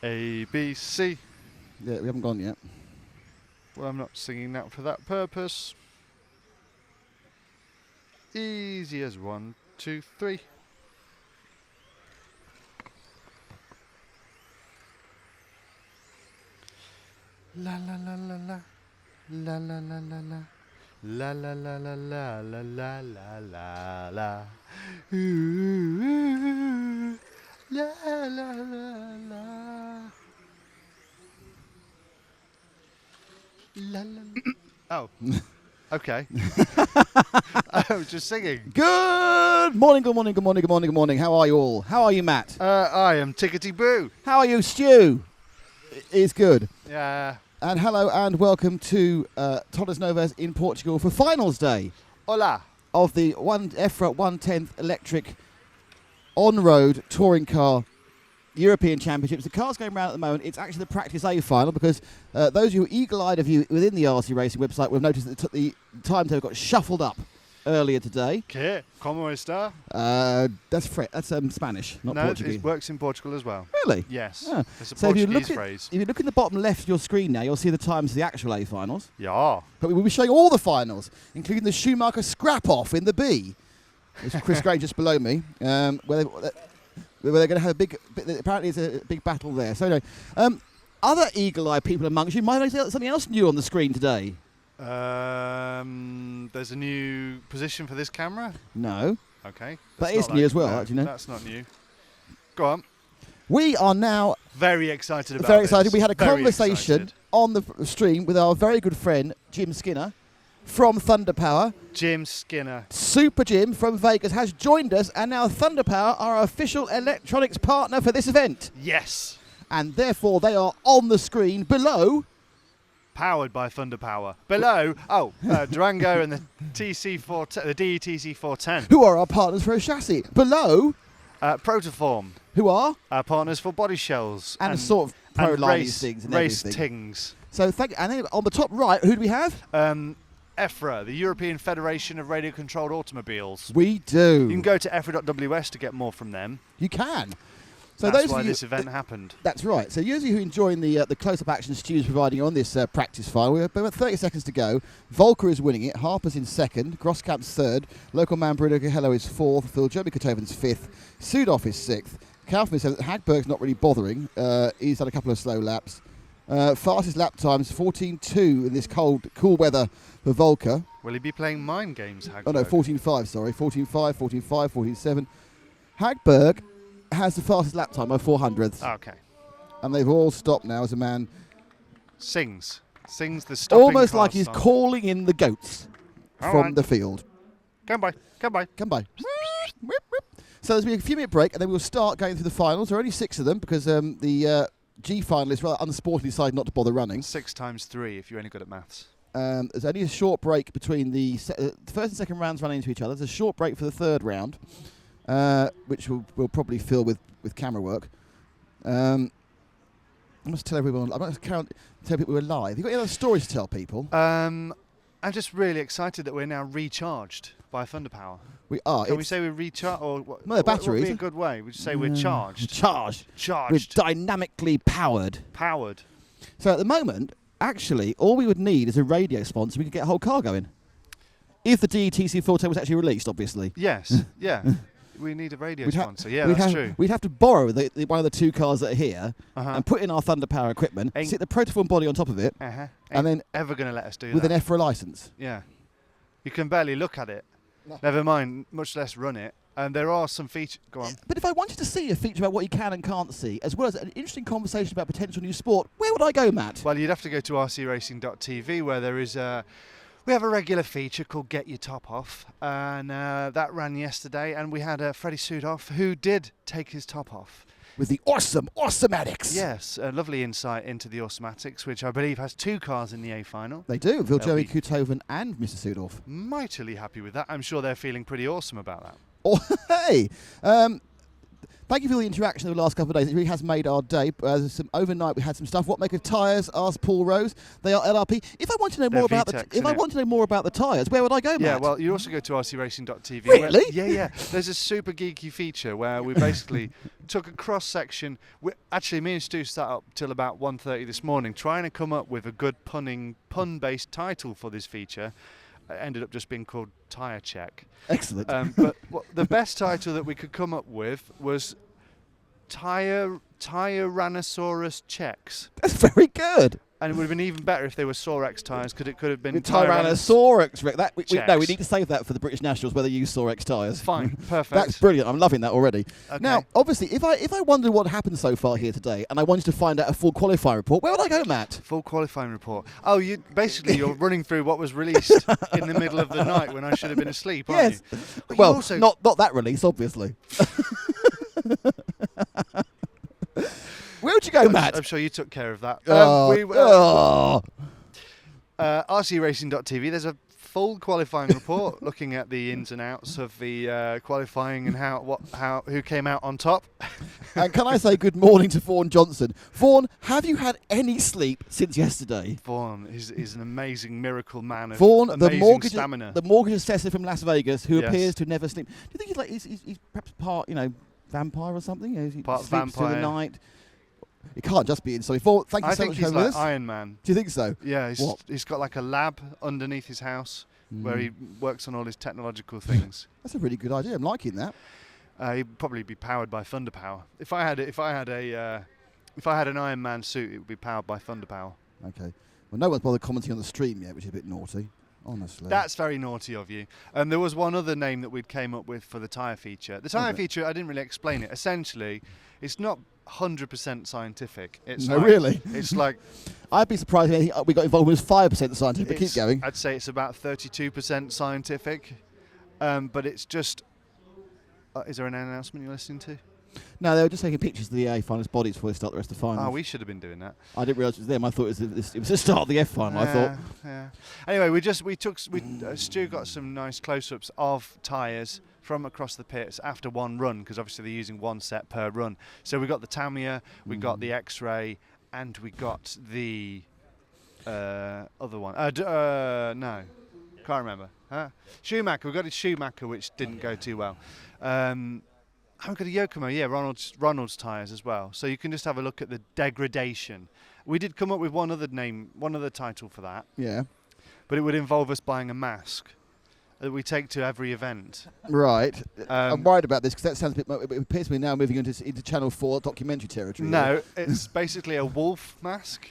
A, B, C. Yeah, we haven't gone yet. Well, I'm not singing that for that purpose. Easy as 1, 2, 3. La la la la la. La la la la la. La la la la la la la la la la. Ooh, ooh, la la la la. La la. Oh. Okay. I was just singing. Good morning, good morning, good morning, good morning, good morning. How are you all? How are you, Matt? I am Tickety Boo. How are you, Stu? Is good. Yeah. And hello and welcome to Torres Novas in Portugal for finals day. Hola. Of the EFRA 1/10th electric on-road touring car European Championships. The car's going around at the moment. It's actually the Practice A final because those of you eagle-eyed of you within the RC Racing website will have noticed that the timetable got shuffled up earlier today. ¿Qué? ¿Cómo está? That's Spanish, not no, Portuguese. it works in Portugal as well. Really? Yes. Ah. It's a So if you Portuguese look phrase. if you look in the bottom left of your screen now, you'll see the times of the actual A finals. Yeah. But we will be showing all the finals, including the Schumacher scrap-off in the B. It's Chris Gray just below me, where they're going to have a big. Apparently, it's a big battle there. So anyway, other eagle-eyed people amongst you might have something else new on the screen today. There's a new position for this camera. No. Okay. That is new as well, actually. No? That's not new. Go on. We are now very excited about very excited. this. We had a Very conversation excited. on the stream with our very good friend Jim Skinner from Thunder Power. Jim Skinner. Super Jim from Vegas has joined us, and now Thunder Power are our official electronics partner for this event. Yes. And therefore they are on the screen below. Powered by Thunder Power. Below, Durango and the TC410, the DETC410. Who are our partners for a chassis. Below. Protoform. Who are? Our partners for body shells. And sort of pro-line things and race everything. tings. So thank you. And then on the top right, who do we have? EFRA, the European Federation of Radio-Controlled Automobiles. We do. You can go to efra.ws to get more from them. You can. So that's those why of you, this event happened. That's right. So those of you who enjoying the close-up action Stu's providing on this practice file, we have about 30 seconds to go. Volker is winning it. Harper's in second. Grosskamp's third. Local man Bruno Cahello is fourth. Phil Jeremy Kotoven's fifth. Sudoff is sixth. Kaufman is seventh. Hagberg's not really bothering. He's had a couple of slow laps. Fastest lap times 14.2 in this cool weather for Volker. Will he be playing mind games, Hagberg? Oh no, 14.5, sorry. 14.5, 14.5, 14.7. Hagberg has the fastest lap time by 400ths. Okay. And they've all stopped now as a man sings the stopping almost car like he's song. calling in the goats from the field. Come by. So there's been a few minute break and then we'll start going through the finals. There are only 6 of them because the G finalists rather unsportingly decided not to bother running. 6 times 3 if you're any good at maths. There's only a short break between the first and second rounds running into each other. There's a short break for the third round, which we'll probably fill with camera work. I must tell everyone. I must tell people we're live. Have you got any other stories to tell people? I'm just really excited that we're now recharged by Thunder Power. We are. Can we say we're recharged? Or what, no, batteries. What would be a good way? Would you say we're charged? Charged. We're dynamically powered. So at the moment, actually, all we would need is a radio sponsor. We could get a whole car going. If the DETC410 was actually released, obviously. Yes. Yeah. We need a radio sponsor. Yeah, that's true. We'd have to borrow one of the 2 cars that are here and put in our Thunder Power equipment, stick the Protoform body on top of it, and then ever going to let us do with that. An EFRA license. Yeah. You can barely look at it. No. Never mind, much less run it. And there are some features. Go on. But if I wanted to see a feature about what you can and can't see, as well as an interesting conversation about potential new sport, where would I go, Matt? Well, you'd have to go to rcracing.tv where there is we have a regular feature called Get Your Top Off, and that ran yesterday, and we had Freddie Sudoff, who did take his top off. With the Awesomatics. Yes, a lovely insight into the Awesomatics, which I believe has 2 cars in the A final. They do, Viljovi Kutoven and Mr. Sudoff. Mightily happy with that. I'm sure they're feeling pretty awesome about that. Oh, hey! Thank you for the interaction over the last couple of days. It really has made our day. Overnight we had some stuff. What make of tyres? Asked Paul Rose. They are LRP. If I want to know more about the tyres, where would I go, Matt? Yeah, well, you also go to rcracing.tv. Really? Yeah. There's a super geeky feature where we basically took a cross section. Actually, me and Stu sat up till about 1:30 this morning trying to come up with a good pun-based title for this feature. It ended up just being called Tyre Check. Excellent. But the best title that we could come up with was Tyrannosaurus Checks. That's very good. And it would have been even better if they were Sorex tyres, because it could have been Tyrannosaurus. No, we need to Checks. save that for the British Nationals, where they use Sorex tyres. Fine, perfect. That's brilliant. I'm loving that already. Okay. Now, obviously, if I wondered what happened so far here today, and I wanted to find out a full qualifying report, where would I go, Matt? Full qualifying report. Oh, you're running through what was released in the middle of the night when I should have been asleep, aren't Yes. you? But Well, you also not that release, obviously. Where would you go, Matt? I'm sure you took care of that. Oh. RCRacing.tv, there's a full qualifying report looking at the ins and outs of the qualifying and who came out on top. And can I say good morning to Vaughan Johnson? Vaughan, have you had any sleep since yesterday? Vaughan is an amazing miracle man of Vaughan, amazing stamina. the mortgage assessor from Las Vegas, who Yes. appears to never sleep. Do you think he's perhaps part, vampire or something? He Part sleeps through the vampire. night. It can't just be insomnia. Vaughan, thank you I so think much for he's coming like with us. Iron Man. Do you think so? Yeah, What? he's got like a lab underneath his house where he Mm. works on all his technological things. That's a really good idea. I'm liking that. He'd probably be powered by thunder power. If I had an Iron Man suit, it would be powered by thunder power. Okay. Well, no one's bothered commenting on the stream yet, which is a bit naughty. Honestly. That's very naughty of you. There was one other name that we'd came up with for the tyre feature. The tyre Okay. feature, I didn't really explain it. Essentially, it's not 100% scientific. It's No, like, really? It's like I'd be surprised if anything we got involved with was 5% scientific. Keep going. I'd say it's about 32% scientific. But it's just... is there an announcement you're listening to? No, they were just taking pictures of the A finalist bodies before they start the rest of the finals. Oh, we should have been doing that. I didn't realise it was them. I thought it was the start of the F final. I thought. Yeah. Anyway, Stu got some nice close-ups of tyres from across the pits after one run, because obviously they're using one set per run. So we got the Tamiya, we got the X-Ray, and we got the other one. No, can't remember. Schumacher. We got a Schumacher, which didn't go too well. I've got a Yokomo, Ronald's tyres as well. So you can just have a look at the degradation. We did come up with one other title for that. Yeah. But it would involve us buying a mask that we take to every event. Right. I'm worried about this because that sounds a bit. It appears to me now moving into Channel 4 documentary territory. No, it's basically a wolf mask.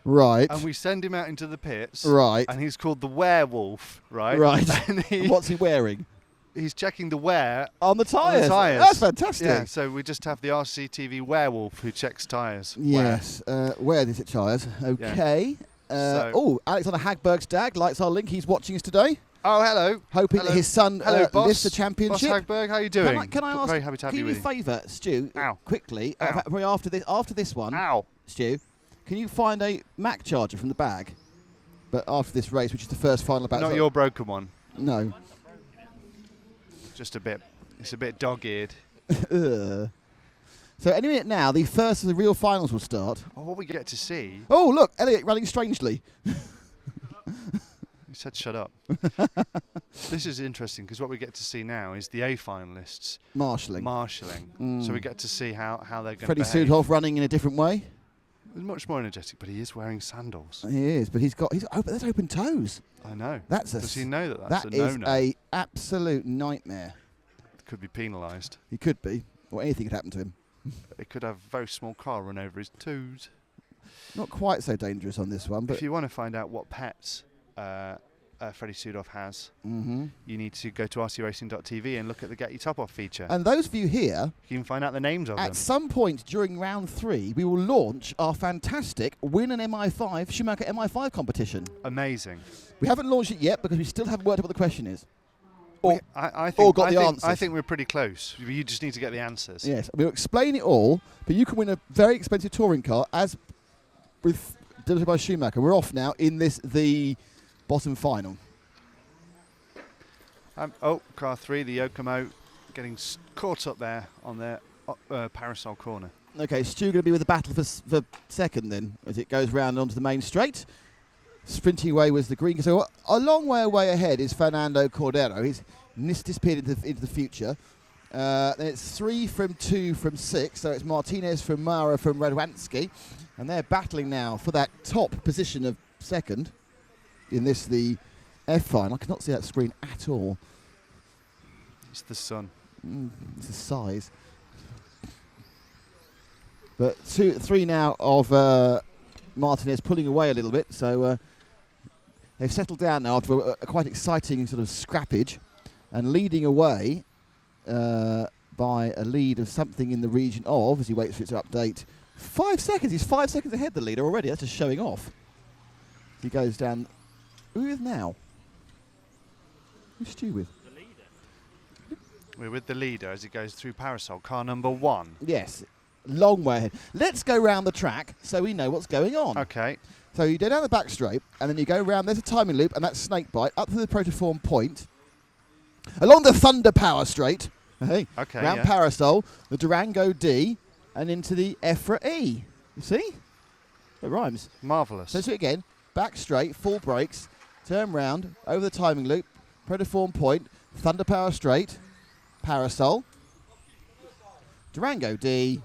Right. And we send him out into the pits. Right. And he's called the werewolf, right? Right. And What's he wearing? He's checking the wear on the tyres. tyres. That's fantastic. Yeah, so we just have the RCTV werewolf who checks tyres. Yes. Where is it, tyres? Okay. Alexander Hagberg's dad likes our link. He's watching us today. Oh, hello. Hoping that his son lifts the Boss championship. Hagberg, how are you doing? Can I ask? Very happy to have can you you with do me a favour, Stu? Ow. Quickly. Ow. Probably after this one. Ow. Stu, can you find a Mac charger from the bag? But after this race, which is the first final about. Not your broken one. No. Just a bit. It's a bit dog-eared. So any minute now, the first of the real finals will start. Oh, what we get to see. Oh, look, Elliot running strangely. You said shut up. This is interesting because what we get to see now is the A finalists Marshalling. So we get to see how they're going to Freddie behave. Sudhoff running in a different way. He's much more energetic, but he is wearing sandals. He is, but that's open toes. I know. Does he know that's that a no-no? That is a absolute nightmare. Could be penalised. He could be, or anything could happen to him. It could have a very small car run over his toes. Not quite so dangerous on this one, but if you want to find out what pets Freddie Sudhoff has, you need to go to rcracing.tv and look at the Get Your Top Off feature. And those of you here, you can find out the names of them. At some point during round 3, we will launch our fantastic Win an MI5 Schumacher MI5 competition. Amazing. We haven't launched it yet because we still haven't worked out what the question is. I think the answers. I think we're pretty close. You just need to get the answers. Yes, we'll explain it all, but you can win a very expensive touring car as with delivered by Schumacher. We're off now in the bottom final. Car 3, the Yokomo, getting caught up there on their Parasol corner. Okay, Stu going to be with the battle for second then, as it goes round onto the main straight. Sprinting away was the green. So a long way away ahead is Fernando Cordero. He's disappeared into the future. Then it's 3 from 2 from 6. So it's Martinez from Mara from Radwanski. And they're battling now for that top position of second in the F final. I cannot see that screen at all. It's the sun. It's the size. But 3 now of Martinez pulling away a little bit. So they've settled down now after a quite exciting sort of scrappage and leading away by a lead of something in the region of, as he waits for it to update, 5 seconds. He's 5 seconds ahead the leader already. That's just showing off. He goes down. Who is now? Who's Stu with? We're with the leader as he goes through Parasol, car number 1. Yes, long way ahead. Let's go round the track so we know what's going on. Okay. So you go down the back straight, and then you go round. There's a timing loop, and that's Snakebite up to the Protoform Point, along the Thunder Power Straight. Okay. Round Parasol, the Durango D, and into the EFRA E. You see? It rhymes. Marvellous. So let's do it again. Back straight, full brakes, turn round, over the timing loop, Protoform Point, Thunder Power Straight, Parasol, Durango D,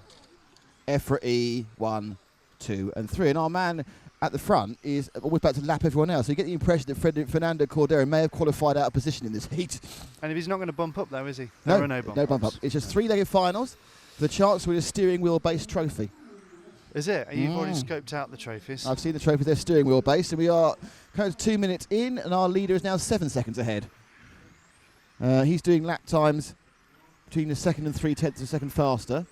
EFRA E, 1, 2, and 3. And our man at the front is always about to lap everyone else. So you get the impression that Fernando Cordero may have qualified out of position in this heat. And if he's not going to bump up, though, is he? No, no bump up. It's just 3-legged finals for the chance to win a steering wheel-based trophy. Is it? You've already scoped out the trophies. I've seen the trophy. They're steering wheel-based, and we are kind of 2 minutes in, and our leader is now 7 seconds ahead. He's doing lap times between the second and 3/10 of a second faster.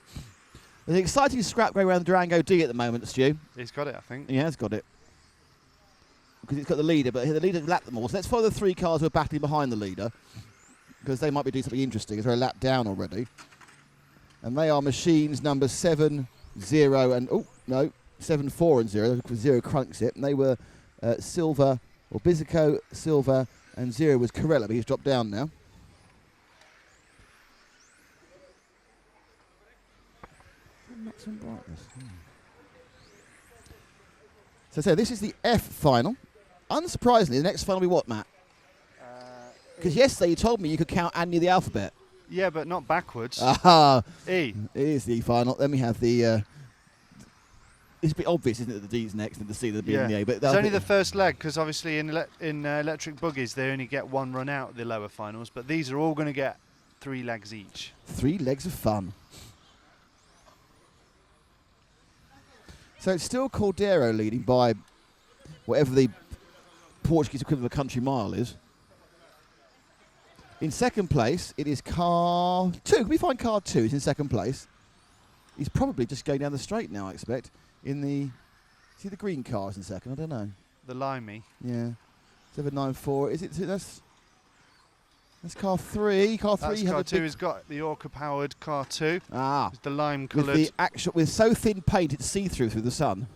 There's an exciting scrap going around the Durango D at the moment, Stu. He's got it, I think. He has got it. Because it's got the leader, but the leader's lapped them all. So let's follow the 3 cars who are battling behind the leader, because they might be doing something interesting, as they're a lap down already. And they are machines number 7, 0, and 7, 4, and 0. 0 crunks it. And they were Silva, or Bizico, Silva, and 0 was Corella, but he's dropped down now. Maximum brightness. So this is the F final. Unsurprisingly, the next final will be what, Matt? Because yesterday you told me you could count and near the alphabet. Yeah, but not backwards. Aha! E. It is the final. Then we have the... it's a bit obvious, isn't it, that the D's next and the C, the B and the A. But it's only the first leg, because obviously in electric buggies they only get 1 run out, the lower finals. But these are all going to get 3 legs each. 3 legs of fun. So it's still Cordero leading by whatever the Portuguese equivalent of a country mile is. In second place, it is car 2. Can we find car 2? He's in second place. He's probably just going down the straight now, I expect. See the green cars in second? I don't know. The limey. Yeah. 794. Is it? That's car 3. Car 3. That's car 2 has got the Orca-powered car 2. Ah. It's the lime-coloured. With so thin paint it's see-through through the sun.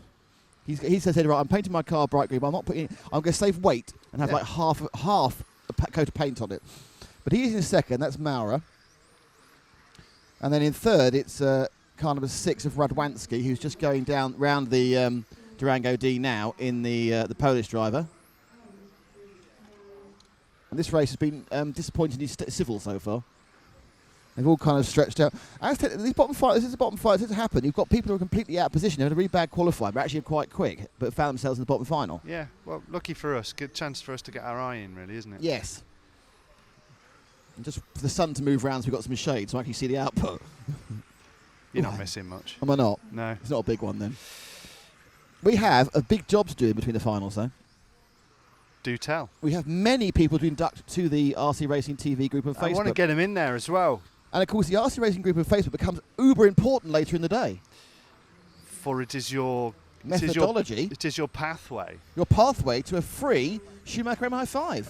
He said, right, I'm painting my car bright green, but I'm going to save weight and have like half a coat of paint on it. But he is in second. That's Maura. And then in third, it's car number 6 of Radwanski, who's just going down round the Durango D now in the Polish driver. And this race has been disappointingly civil so far. They've all kind of stretched out. These bottom five, this is the bottom five. This has happened. You've got people who are completely out of position. They had a really bad qualifying, but actually quite quick, but found themselves in the bottom final. Yeah, well, lucky for us. Good chance for us to get our eye in, really, isn't it? Yes. And just for the sun to move around so we've got some shade so I can see the output. You're not missing much. Am I not? No. It's not a big one then. We have a big job to do in between the finals, though. Do tell. We have many people to induct to the RC Racing TV group on Facebook. I want to get them in there as well. And of course, the RC Racing group on Facebook becomes uber important later in the day. For it is your methodology. It is your pathway. Your pathway to a free Schumacher MI5.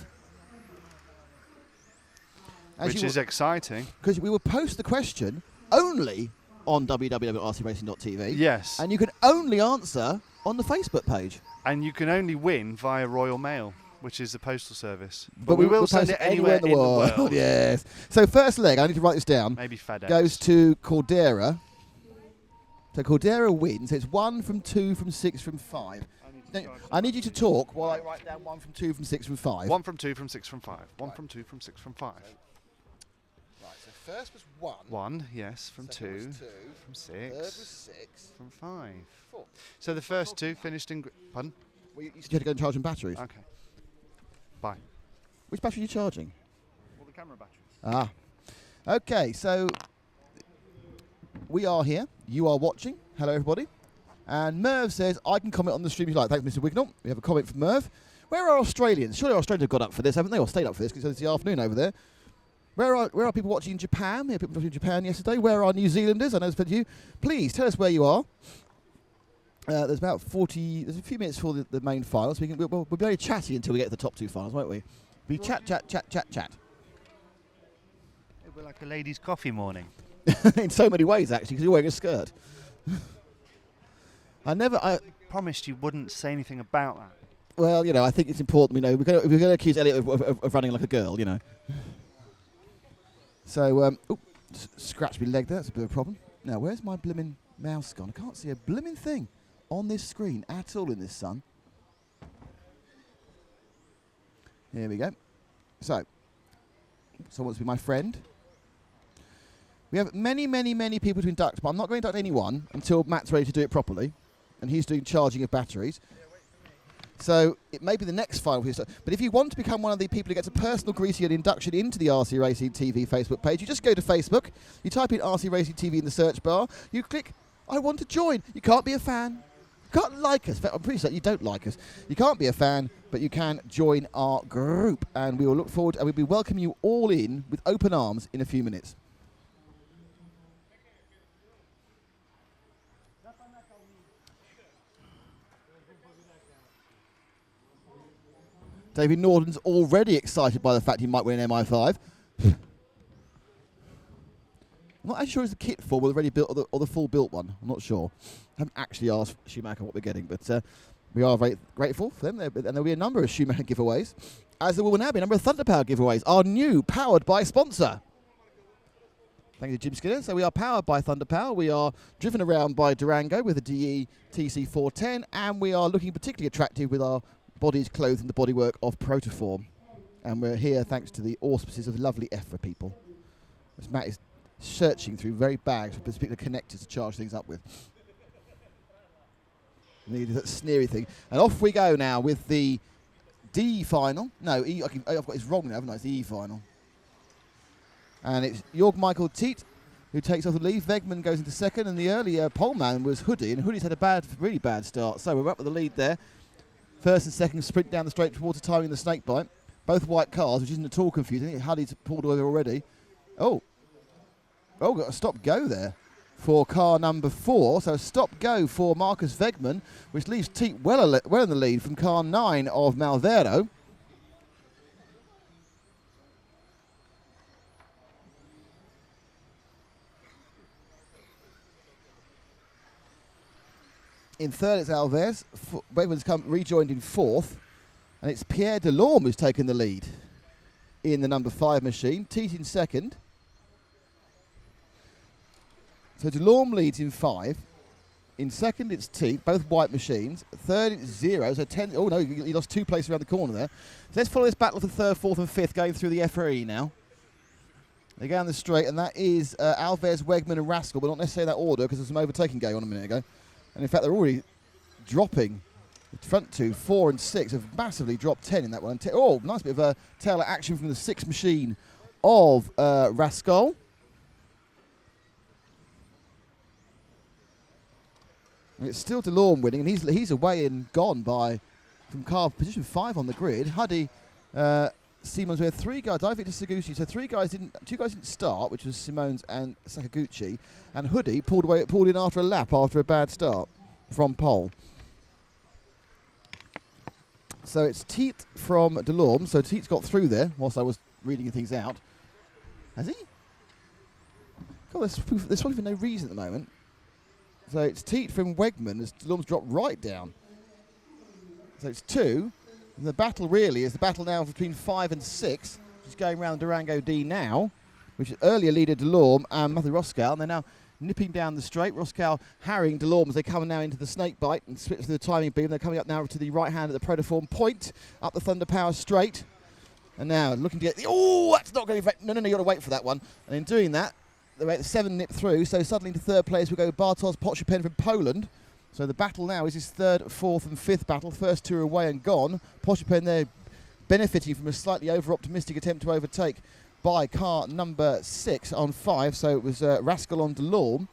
Which is exciting. Because we will post the question only on www.rcracing.tv. Yes. And you can only answer on the Facebook page. And you can only win via Royal Mail. which is the postal service. But we will we'll send post it anywhere in the world. Yes. So first leg, I need to write this down. Maybe FedEx. Goes to Cordera. So Cordera wins. So it's 1 from 2 from 6 from 5. I need you to talk while I write down 1 from 2 from 6 from 5. 1 from 2 from 6 from 5. 1 from 2 from 6 from 5. Right, so first was 1. 1, yes, from 2. Second was 2. From 6. Third was 6. From 5. 4. So the first 2 finished in... Pardon? Well, you said you had to go and charge some batteries. Okay. Bye. Which battery are you charging? All the camera batteries. Ah. Okay, so we are here. You are watching. Hello, everybody. And Merv says, I can comment on the stream if you like. Thanks, Mr. Wignall. We have a comment from Merv. Where are Australians? Surely Australians have got up for this, haven't they? Or stayed up for this, because it's the afternoon over there. Where are people watching in Japan? We had people watching in Japan yesterday. Where are New Zealanders? I know there's plenty of you. Please, tell us where you are. There's about 40... There's a few minutes for the main finals. We'll be very chatty until we get to the top 2 finals, won't we? We chat. We're like a ladies' coffee morning. In so many ways, actually, because you're wearing a skirt. I promised you wouldn't say anything about that. Well, you know, I think it's important. We're going to accuse Elliot of running like a girl, you know. So, scratch my leg there. That's a bit of a problem. Now, where's my blimmin' mouse gone? I can't see a blimmin' thing on this screen at all in this sun. Here we go. So, someone wants to be my friend. We have many people to induct, but I'm not going to induct anyone until Matt's ready to do it properly. And he's doing charging of batteries. So it may be the next final. But if you want to become one of the people who gets a personal greeting and induction into the RC Racing TV Facebook page, you just go to Facebook, you type in RC Racing TV in the search bar, you click, I want to join. You can't be a fan. You can't like us. I'm pretty certain you don't like us. You can't be a fan, but you can join our group. And we will look forward, and we'll be welcoming you all in with open arms in a few minutes. David Norton's already excited by the fact he might win an MI5. I'm not actually sure it's the kit form or already built or the full built one. I'm not sure. I haven't actually asked Schumacher what we're getting, but we are very grateful for them. And there'll be a number of Schumacher giveaways, as there will now be a number of Thunder Power giveaways. Our new powered by sponsor. Thank you, Jim Skinner. So we are powered by Thunder Power. We are driven around by Durango with a DE TC410, and we are looking particularly attractive with our bodies clothed in the bodywork of Protoform. And we're here thanks to the auspices of lovely EFRA people. As Matt is searching through very bags for particular connectors to charge things up with. Need that sneery thing. And off we go now with the D final. No, E, I've got this wrong now, haven't I? It's the E final. And it's Jörg Michael Tiet who takes off the lead. Wegman goes into second, and the earlier pole man was Hoodie, and Hoodie's had a really bad start. So we're up with the lead there. First and second sprint down the straight towards the timing the snake bite. Both white cars, which isn't at all confusing. Huddy's pulled away already. Oh, got a stop-go there for car number 4. So a stop-go for Marcus Wegman, which leaves Tiet well in the lead from car 9 of Malvero. In third, it's Alves. Wegman's rejoined in fourth. And it's Pierre Delorme who's taken the lead in the number 5 machine. Tiet in second. So Delorme leads in 5. In second, it's Tiet, both white machines. Third, it's 0. So 10. Oh, no, he lost 2 places around the corner there. So let's follow this battle for third, fourth, and fifth going through the EFRA now. They go down the straight, and that is Alves, Wegman, and Rascal, but not necessarily that order because there's some overtaking going on a minute ago. And in fact, they're already dropping. The front 2, 4 and 6 have massively dropped 10 in that one. Nice bit of a tail action from the 6th machine of Rascal. And it's still Delorme winning, and he's away and gone from car position 5 on the grid. Huddy, Siemens, we had 3 guys, David Seguchi, so 2 guys didn't start, which was Simone's and Sakaguchi, and Hoodie pulled in after a lap after a bad start from pole. So it's Tiet from Delorme, so Tiet's got through there whilst I was reading things out. Has he? God, there's probably for no reason at the moment. So it's Tiet from Wegman as Delorme's dropped right down. So it's 2, The battle really is the battle now between 5 and 6, which is going around Durango D now, which is earlier leader Delorme and Matthew Roscoe, and they're now nipping down the straight. Roscoe harrying Delorme as they come now into the snake bite and switch to the timing beam. They're coming up now to the right hand at the protoform point, up the Thunder Power straight. And now looking to get that's not going to be... No, you got to wait for that one. And in doing that, they make the 7 nip through, so suddenly to third place we go Bartosz Poczupin from Poland. So the battle now is his 3rd, 4th and 5th battle. First 2 are away and gone. Poczupin there benefiting from a slightly over-optimistic attempt to overtake by car number 6 on 5. So it was Rascal on Delorme.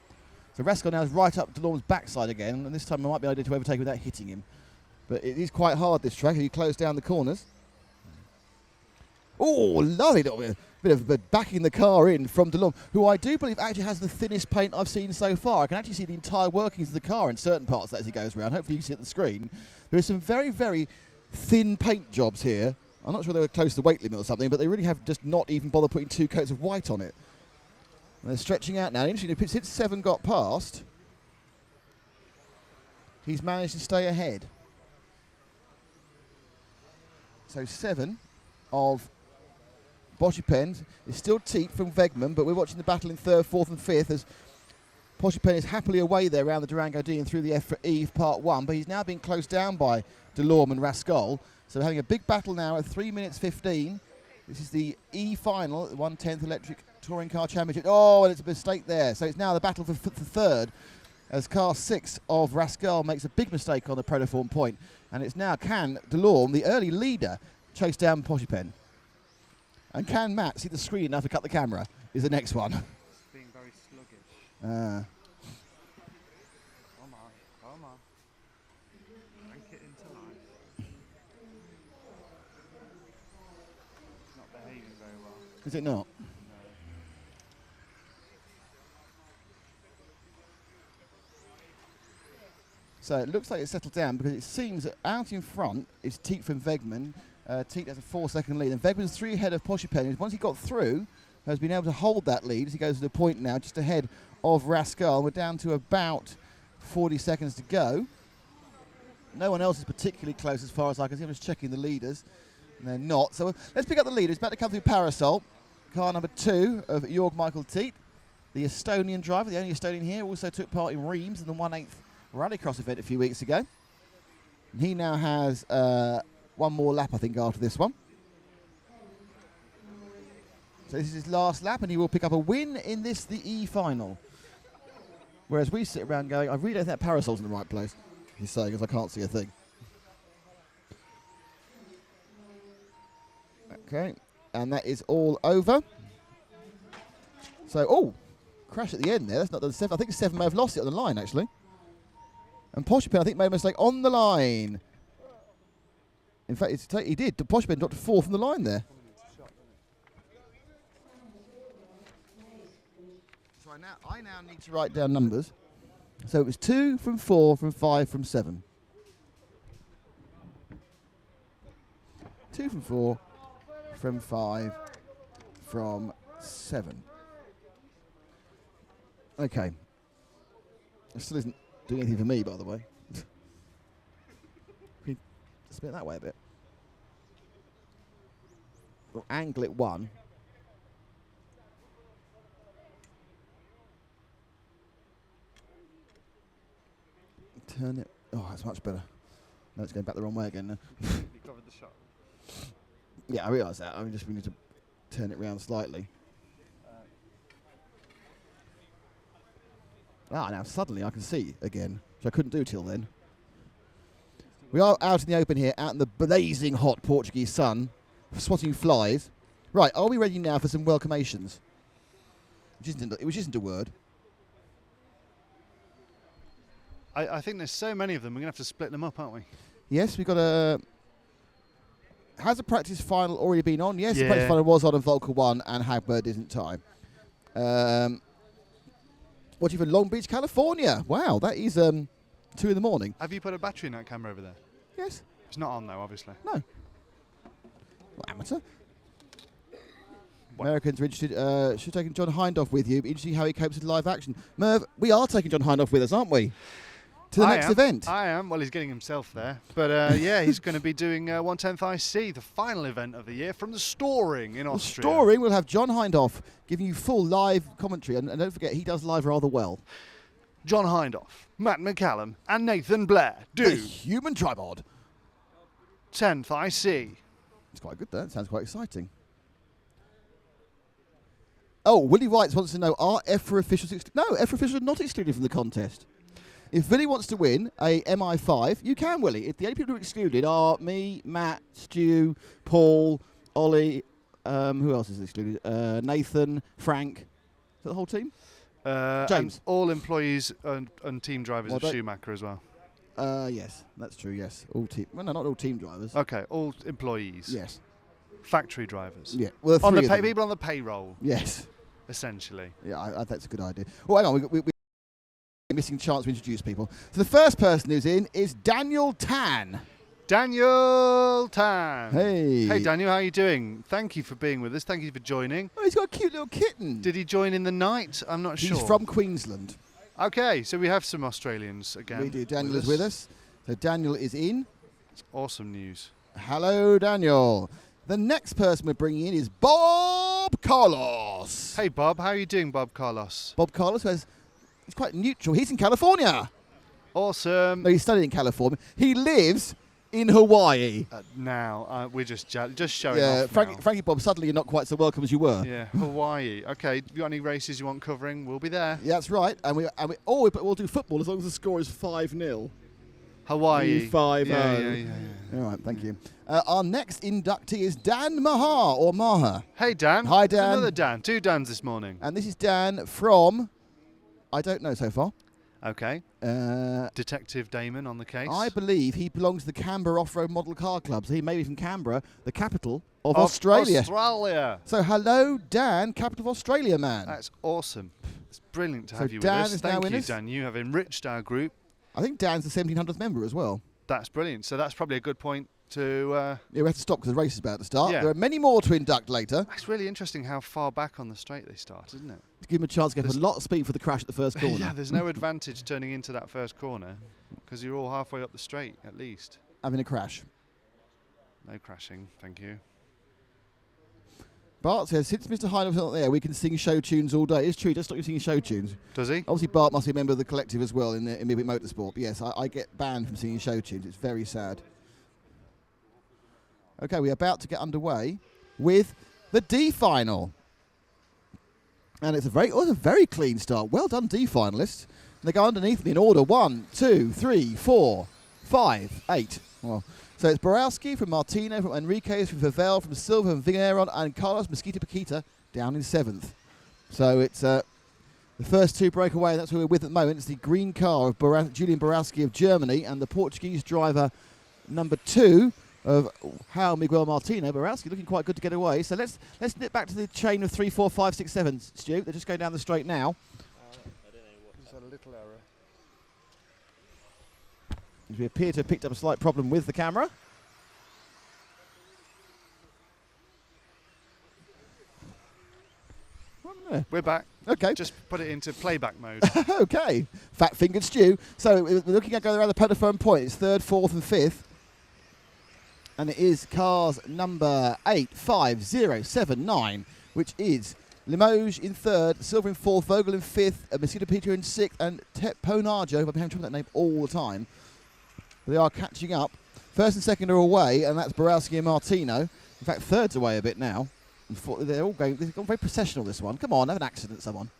So Rascal now is right up Delorme's backside again, and this time I might be able to overtake without hitting him. But it is quite hard, this track, as you close down the corners. Oh, lovely little bit of backing the car in from Delorme, who I do believe actually has the thinnest paint I've seen so far. I can actually see the entire workings of the car in certain parts as he goes around. Hopefully you can see it on the screen. There are some very, very thin paint jobs here. I'm not sure they were close to the weight limit or something, but they really have just not even bothered putting 2 coats of white on it. And they're stretching out now. Interestingly, since 7 got past, he's managed to stay ahead. So 7 of Poczupin is still Teat from Wegman, but we're watching the battle in 3rd, 4th and 5th as Poczupin is happily away there around the Durango D and through the EFRA E Part 1, but he's now being closed down by Delorme and Rascal. So we're having a big battle now at 3 minutes 15. This is the E final, the 1/10 Electric Touring Car Championship. Oh, and it's a mistake there. So it's now the battle for 3rd as car 6 of Rascal makes a big mistake on the protoform point. And it's now can Delorme, the early leader, chase down Poczupin. And can Matt see the screen enough to cut the camera is the next one. It's being very sluggish. Come on. Drink it into life. It's not behaving very well. Is it not? No. So it looks like it's settled down because it seems that out in front is Teat from Wegman. Teat has a 4-second lead, and Wegman's 3 ahead of Poczupin. Once he got through, has been able to hold that lead as he goes to the point now, just ahead of Rascal. We're down to about 40 seconds to go. No one else is particularly close as far as I can see. I'm just checking the leaders, and they're not. So let's pick up the leaders. About to come through Parasol. Car number 2 of Jörg Michael Teat, the Estonian driver, the only Estonian here, also took part in Reims in the 1/8 Rallycross event a few weeks ago. And he now has 1 more lap, I think, after this one. So this is his last lap, and he will pick up a win in this, the E final. Whereas we sit around going, I really don't think that parasol's in the right place, he's saying, because I can't see a thing. Okay, and that is all over. So, crash at the end there. That's not the 7. I think 7 may have lost it on the line, actually. And Poczupin, I think, made a mistake on the line. In fact, he did. Poczupin dropped to 4th from the line there. So I now need to write down numbers. So it was 2 from 4 from 5 from 7. 2 from 4 from 5 from 7. Okay. It still isn't doing anything for me, by the way. Spin it that way a bit. We'll angle it 1. Turn it. Oh, that's much better. No, it's going back the wrong way again now. You covered the shot. Yeah, I realise that. We need to turn it round slightly. Now suddenly I can see again, which I couldn't do till then. We are out in the open here, out in the blazing hot Portuguese sun, swatting flies. Right, are we ready now for some welcomations? Which isn't a word. I think there's so many of them, we're going to have to split them up, aren't we? Yes, we've got a... Has the practice final already been on? Yes, Yeah. the practice final was on Volker 1 and Hagbird isn't time. Watching for Long Beach, California. Wow, that is 2 in the morning. Have you put a battery in that camera over there? Yes. It's not on though, obviously. No. Well, amateur. What? Americans are interested. Should have taken John Hindhoff with you. Interesting how he copes with live action. Merv, we are taking John Hindhoff with us, aren't we? to the next event. I am. Well, he's getting himself there. But yeah, he's going to be doing 110th IC, the final event of the year from the Storing in Austria. Storing will have John Hindhoff giving you full live commentary. And don't forget, he does live rather well. John Hindhoff, Matt McCallum and Nathan Blair do The Human Tripod. 10th IC. It's quite good, that sounds quite exciting. Oh, Willie White wants to know, are EFRA officials excluded? No, EFRA officials are not excluded from the contest. If Willie wants to win a MI5, you can, Willie. If the only people who are excluded are me, Matt, Stu, Paul, Ollie, who else is excluded? Nathan, Frank. Is that the whole team? James. And all employees and team drivers of Schumacher as well. Yes, that's true, yes. All team. Well, no, not all team drivers. Okay, all employees. Yes. Factory drivers. Yeah. Well, on the people on the payroll. Yes. Essentially. Yeah, that's a good idea. Well, hang on, we're missing a chance to introduce people. So the first person who's in is Daniel Tan. Daniel Tan. Hey. Hey, Daniel, how are you doing? Thank you for being with us. Thank you for joining. Oh, he's got a cute little kitten. Did he join in the night? I'm not sure. He's from Queensland. Okay, so we have some Australians again. We do. Daniel is with us. So Daniel is in. It's awesome news. Hello, Daniel. The next person we're bringing in is Bob Carlos. Hey, Bob. How are you doing, Bob Carlos? Bob Carlos he's quite neutral. He's in California. Awesome. No, he's studying in California. He lives in Hawaii. Now, we're just showing off. Frankie Bob, suddenly you're not quite so welcome as you were. Yeah, Hawaii. Okay, you got any races you want covering? We'll be there. Yeah, that's right. And we'll do football as long as the score is 5-0. Hawaii. 5-0. Yeah. All right, thank you. Our next inductee is Dan Maha, or Maha. Hey, Dan. Hi, Dan. There's another Dan. 2 Dans this morning. And this is Dan from, I don't know so far. Okay. Detective Damon on the case. I believe he belongs to the Canberra Off-Road Model Car Club. So he may be from Canberra, the capital of Australia. Australia. So hello, Dan, capital of Australia, man. That's awesome. It's brilliant to have you Dan with us. Is now Thank you, us. Dan. You have enriched our group. I think Dan's the 1700th member as well. That's brilliant. So that's probably a good point to... yeah, we have to stop because the race is about to start. Yeah. There are many more to induct later. It's really interesting how far back on the straight they start, isn't it? To give them a chance to get a lot of speed for the crash at the first corner. Yeah, there's no advantage turning into that first corner because you're all halfway up the straight at least. Having a crash. No crashing, thank you. Bart says, since Mr. Heinle's not there, we can sing show tunes all day. It's true, he does stop you singing show tunes. Does he? Obviously, Bart must be a member of the collective as well in Midweek Motorsport. But yes, I get banned from singing show tunes. It's very sad. Okay, we're about to get underway with the D final. And it's a very clean start. Well done, D finalists. And they go underneath in order. 1, 2, 3, 4, 5, 8. Well, so it's Borowski from Martino, from Enriquez, from Favel, from Silva, from Vigneron, and Carlos Mosquito Paquita down in 7th. So it's the first 2 break away, and that's who we're with at the moment. It's the green car of Julian Borowski of Germany and the Portuguese driver number 2 of João Miguel Martino. Borowski looking quite good to get away. So let's nip back to the chain of 3, 4, 5, 6, 7, Stu. They're just going down the straight now. There's a little error. We appear to have picked up a slight problem with the camera. We're back. Okay. Just put it into playback mode. Okay. Fat-fingered Stu. So we're looking at going around the podium point. It's 3rd, 4th and 5th. And it is cars number 8, 5, 0, 7, 9, which is Limoges in 3rd, Silver in 4th, Vogel in 5th, Mosquito Peter in 6th, and Ponaggio, I've been having trouble with that name all the time. They are catching up. 1st and 2nd are away, and that's Borowski and Martino. In fact, 3rd's away a bit now. They're all going very processional, this one. Come on, have an accident, someone.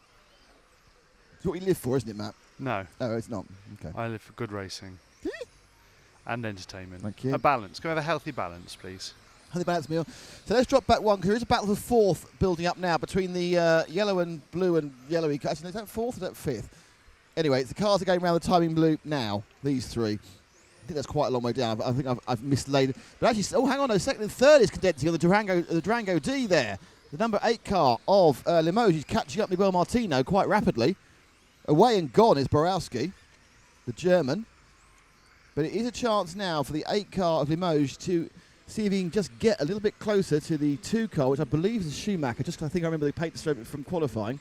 It's what we live for, isn't it, Matt? No. No, it's not. Okay. I live for good racing. And entertainment. Thank you. A balance. Can we have a healthy balance, please? Healthy balance meal. So let's drop back one, because there is a battle for 4th building up now between the yellow and blue and yellowy cars. Is that 4th or is that 5th? Anyway, the cars are going around the timing loop now, these 3. I think that's quite a long way down, but I think I've mislaid. But actually, hang on a second. 3rd is condensing on the Durango D there. The number 8 car of Limoges is catching up Miguel Martino quite rapidly. Away and gone is Borowski, the German. But it is a chance now for the 8 car of Limoges to see if he can just get a little bit closer to the 2 car, which I believe is a Schumacher. Just 'cause I think I remember the paint stroke from qualifying,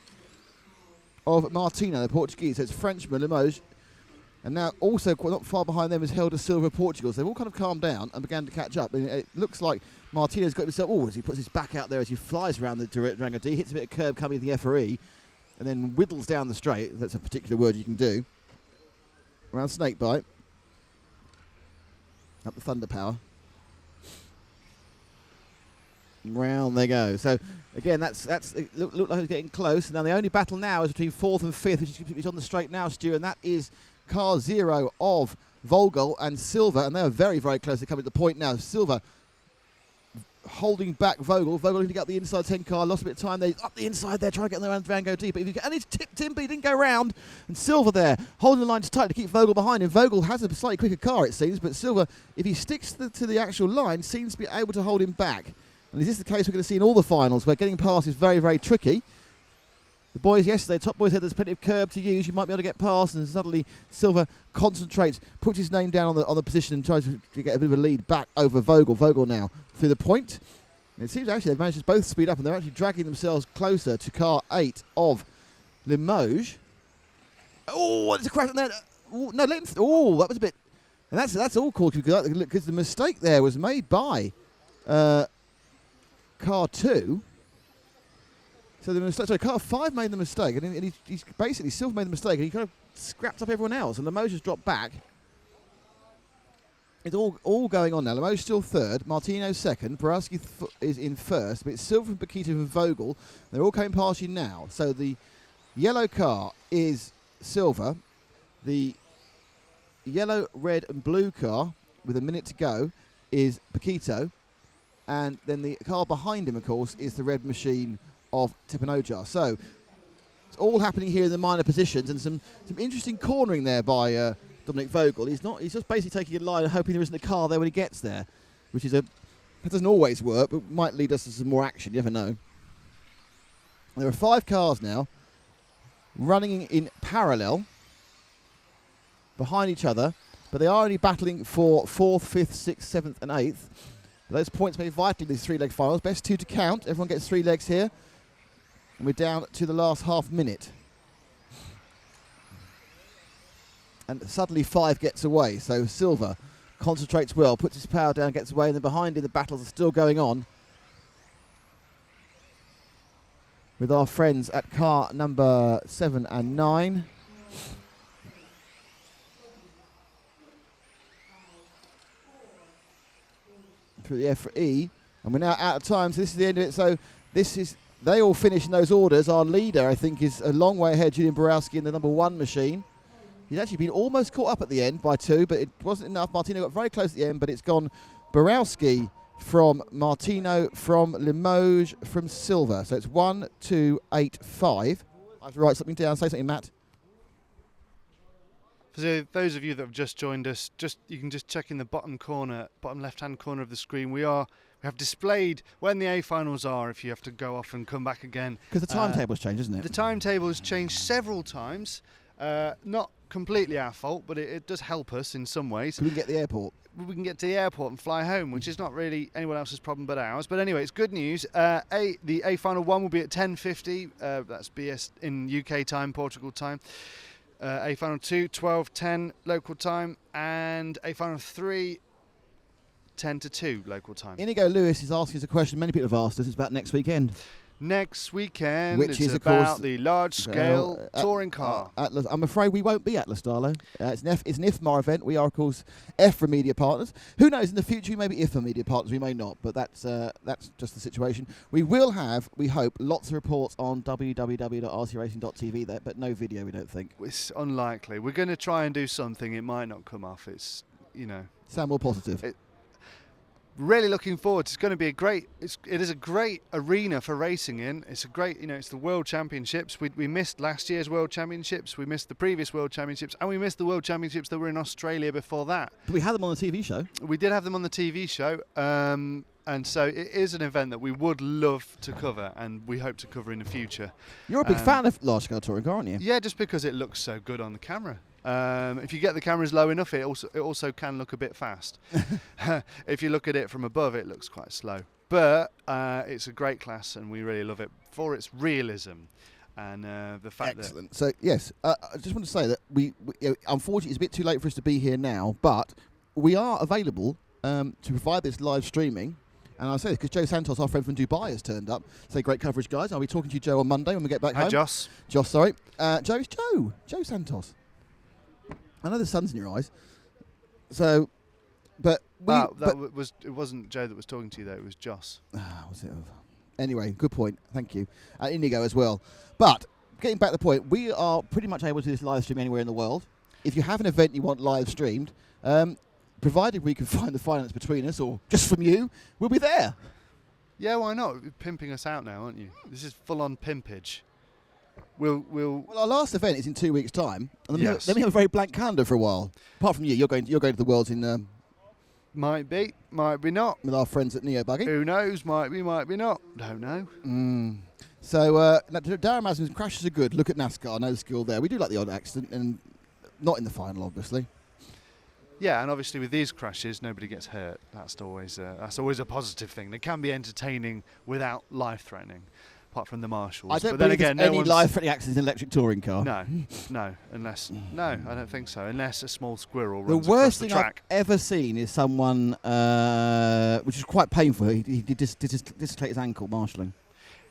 of Martino, the Portuguese. So it's Frenchman, Limoges. And now also quite not far behind them is Helder Silva Portugal. So they've all kind of calmed down and began to catch up. And it looks like Martino's got himself, as he puts his back out there as he flies around the Durango D, hits a bit of curb coming to the EFRA, and then whittles down the straight. That's a particular word you can do. Around Snakebite. Up the Thunder Power. Round they go. So again, that's it look like it's getting close. Now the only battle now is between 4th and 5th, which is on the straight now, Stu, and that is car 0 of Vogel and Silver, and they are very, very close. They're coming to the point now. Silver holding back Vogel. Vogel looking to get up the inside 10 car, lost a bit of time. They up the inside there, trying to get around Durango D. But and he's tipped him, but he didn't go round. And Silver there, holding the lines tight to keep Vogel behind him. Vogel has a slightly quicker car, it seems, but Silver, if he sticks to the actual line, seems to be able to hold him back. And is this the case we're going to see in all the finals, where getting past is very, very tricky? The boys yesterday, top boys said there's plenty of curb to use. You might be able to get past, and suddenly Silver concentrates, puts his name down on the position and tries to get a bit of a lead back over Vogel. Vogel now through the point. And it seems actually they've managed to both speed up, and they're actually dragging themselves closer to car 8 of Limoges. Oh, there's a crash in there. Oh, no, let him. Oh, that was a bit. And that's all called because the mistake there was made by car 2. So the mistake, sorry, car 5 made the mistake, and he's basically Silver made the mistake, and he kind of scrapped up everyone else, and Limoges dropped back. It's all going on now. Limoges still 3rd, Martino 2nd, Borowski is in 1st, but it's Silver and Paquito and Vogel. They're all coming past you now. So the yellow car is Silver. The yellow, red, and blue car with a minute to go is Paquito. And then the car behind him, of course, is the red machine of Tepanojar. So it's all happening here in the minor positions, and some interesting cornering there by Dominic Vogel. He's just basically taking a line and hoping there isn't a car there when he gets there, which is that doesn't always work, but might lead us to some more action. You never know. There are 5 cars now running in parallel behind each other, but they are only battling for 4th, 5th, 6th, 7th, and 8th. Those points may be vital in these 3-leg finals. Best 2 to count. Everyone gets 3 legs here. And we're down to the last half minute. And suddenly 5 gets away. So Silver concentrates well, puts his power down, gets away, and then behind him the battles are still going on with our friends at car number 7 and 9. Through the EFRA, and we're now out of time, so this is the end of it. So they all finish in those orders. Our leader, I think, is a long way ahead, Julian Borowski in the number 1 machine. He's actually been almost caught up at the end by 2, but it wasn't enough. Martino got very close at the end, but it's gone Borowski from Martino, from Limoges, from Silver. So it's 1, 2, 8, 5. I have to write something down. Say something, Matt. For those of you that have just joined us, you can just check in the bottom left-hand corner of the screen. We have displayed when the A finals are, if you have to go off and come back again. Because the timetable's changed, isn't it? The timetable has changed several times. Not completely our fault, but it does help us in some ways. So we can get to the airport. We can get to the airport and fly home, which is not really anyone else's problem but ours. But anyway, it's good news. The A final 1 will be at 10:50. That's BS in UK time, Portugal time. A final 2, 12:10 local time, and A final 3, 10 to 2 local time. Inigo Lewis is asking us a question many people have asked us. It's about next weekend. Next weekend, which is about the large-scale touring car. Atlas. I'm afraid we won't be Atlas, Darlo. It's an IFMAR event. We are, of course, EFRA media partners. Who knows? In the future, we may be IFMA media partners. We may not, but that's just the situation. We will have, we hope, lots of reports on www.rcracing.tv there, but no video, we don't think. It's unlikely. We're going to try and do something. It might not come off. It's, sound more positive. Really looking forward. It's going to be it is a great arena for racing in. It's a great, it's the World Championships. We missed last year's World Championships. We missed the previous World Championships, and we missed the World Championships that were in Australia before that. But we had them on the TV show. We did have them on the TV show, and so it is an event that we would love to cover, and we hope to cover in the future. You're a big fan of large-scale touring car, aren't you? Yeah, just because it looks so good on the camera. If you get the cameras low enough, it also can look a bit fast. If you look at it from above, it looks quite slow. But it's a great class, and we really love it for its realism. And the fact Excellent. So, yes, I just want to say that we unfortunately, it's a bit too late for us to be here now, but we are available to provide this live streaming. And I'll say this because Joe Santos, our friend from Dubai, has turned up. Say, great coverage, guys. I'll be talking to you, Joe, on Monday when we get back home. Hi, Joss. Joss, sorry. Joe, it's Joe. Joe Santos. I know the sun's in your eyes. So, but... It wasn't Joe that was talking to you, though. It was Joss. Was it? Anyway, good point. Thank you. Indigo as well. But, getting back to the point, we are pretty much able to do this live stream anywhere in the world. If you have an event you want live streamed, provided we can find the finance between us, or just from you, we'll be there. Yeah, why not? You're pimping us out now, aren't you? This is full-on pimpage. Well, our last event is in 2 weeks' time, and then Yes. we have a very blank calendar for a while. Apart from you, you're going to the Worlds in might be not. with our friends at Neo Buggy. Who knows? Might be not. Don't know. So, Darren Mason's crashes are good. Look at NASCAR, no skill there. We do like the odd accident, and not in the final, obviously. Yeah, and obviously with these crashes, nobody gets hurt. That's always a positive thing. They can be entertaining without life-threatening, apart from the marshals. I don't but then believe again, there's no any one's life-threatening accidents in an electric touring car. No, I don't think so. Unless a small squirrel The runs worst across the thing I've track. ever seen is someone, which is quite painful. He dislocate his ankle marshalling.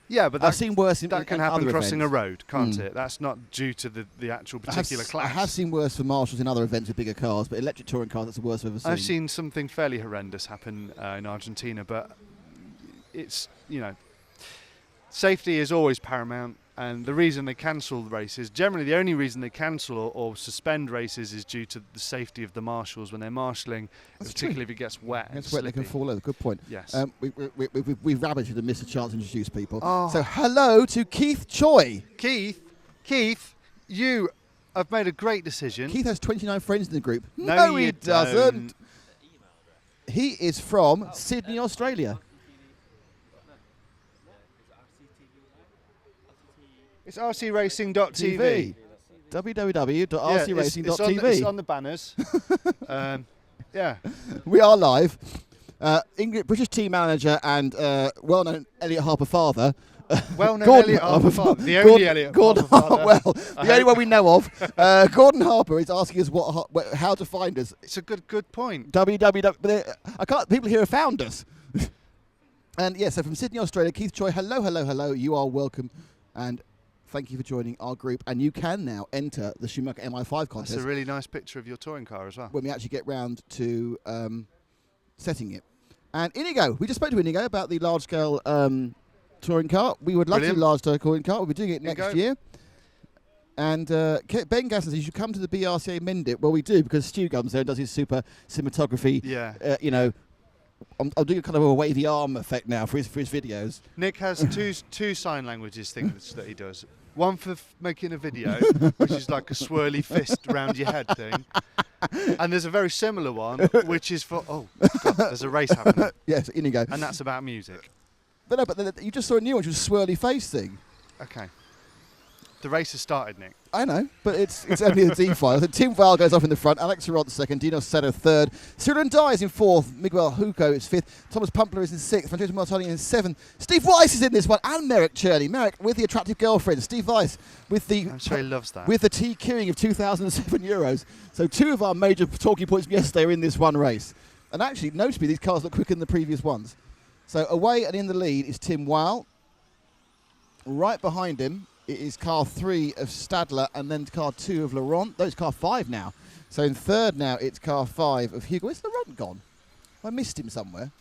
Yeah, but I've seen worse in that can in happen other crossing events. a road, can't it? That's not due to the actual particular class. I have seen worse for marshals in other events with bigger cars, but electric touring cars, that's the worst I've ever seen. I've seen something fairly horrendous happen in Argentina, but it's, safety is always paramount, and the reason they cancel the races, generally the only reason they cancel or suspend races is due to the safety of the marshals when they're marshalling, particularly if it gets wet and It's wet, they can slippy. fall over. Good point. Yes. We've rabbited and missed a chance to introduce people. Oh. So hello to Keith Choi. Keith, you have made a great decision. Keith has 29 friends in the group. No, he you doesn't. don't. He is from Sydney, Australia. It's rcracing.tv. TV. www.rcracing.tv. It's on the banners. Yeah. We are live. British team manager and well-known Elliot Harper father. Well-known Gordon Elliot Harper father. The only Gordon, Elliot Gordon Harper father. Well, the only one we know of. Gordon Harper is asking us how to find us. It's a good point. www. But people here have found us. And yeah, so from Sydney, Australia, Keith Choi. Hello. You are welcome, and thank you for joining our group. And you can now enter the Schumacher MI5 contest. That's a really nice picture of your touring car as well. When we actually get round to setting it. And Inigo, we just spoke to Inigo about the large-scale touring car. We would love to do large-scale touring car. We'll be doing it next year. And Ben Gasson says you should come to the BRCA Mendip. Well, we do, because Stu comes there and does his super cinematography. Yeah. I'm doing a kind of a wavy arm effect now for his videos. Nick has two sign languages things that he does. One for making a video, which is like a swirly fist round your head thing. And there's a very similar one, which is for, God, there's a race happening. Yes, Inigo. And that's about music. But no, but you just saw a new one, which was a swirly face thing. Okay. The race has started, Nick. I know, but it's only the team file. So Tim Val goes off in the front, Alex Sarant second, Dino Seto third, Cyril Ndai is in fourth, Miguel Hugo is fifth, Thomas Pumpler is in sixth, Francesco Martani in seventh, Steve Weiss is in this one, and Merrick Churney. Merrick with the attractive girlfriend, Steve Weiss with the... I'm sure he loves that. With the T queuing of 2,007 euros. So two of our major talking points from yesterday are in this one race. And actually, notably, these cars look quicker than the previous ones. So away and in the lead is Tim Weil. Right behind him, it is car 3 of Stadler and then car 2 of Laurent. No, it's car 5 now. So in third now, it's car 5 of Hugo. Where's Laurent gone? I missed him somewhere.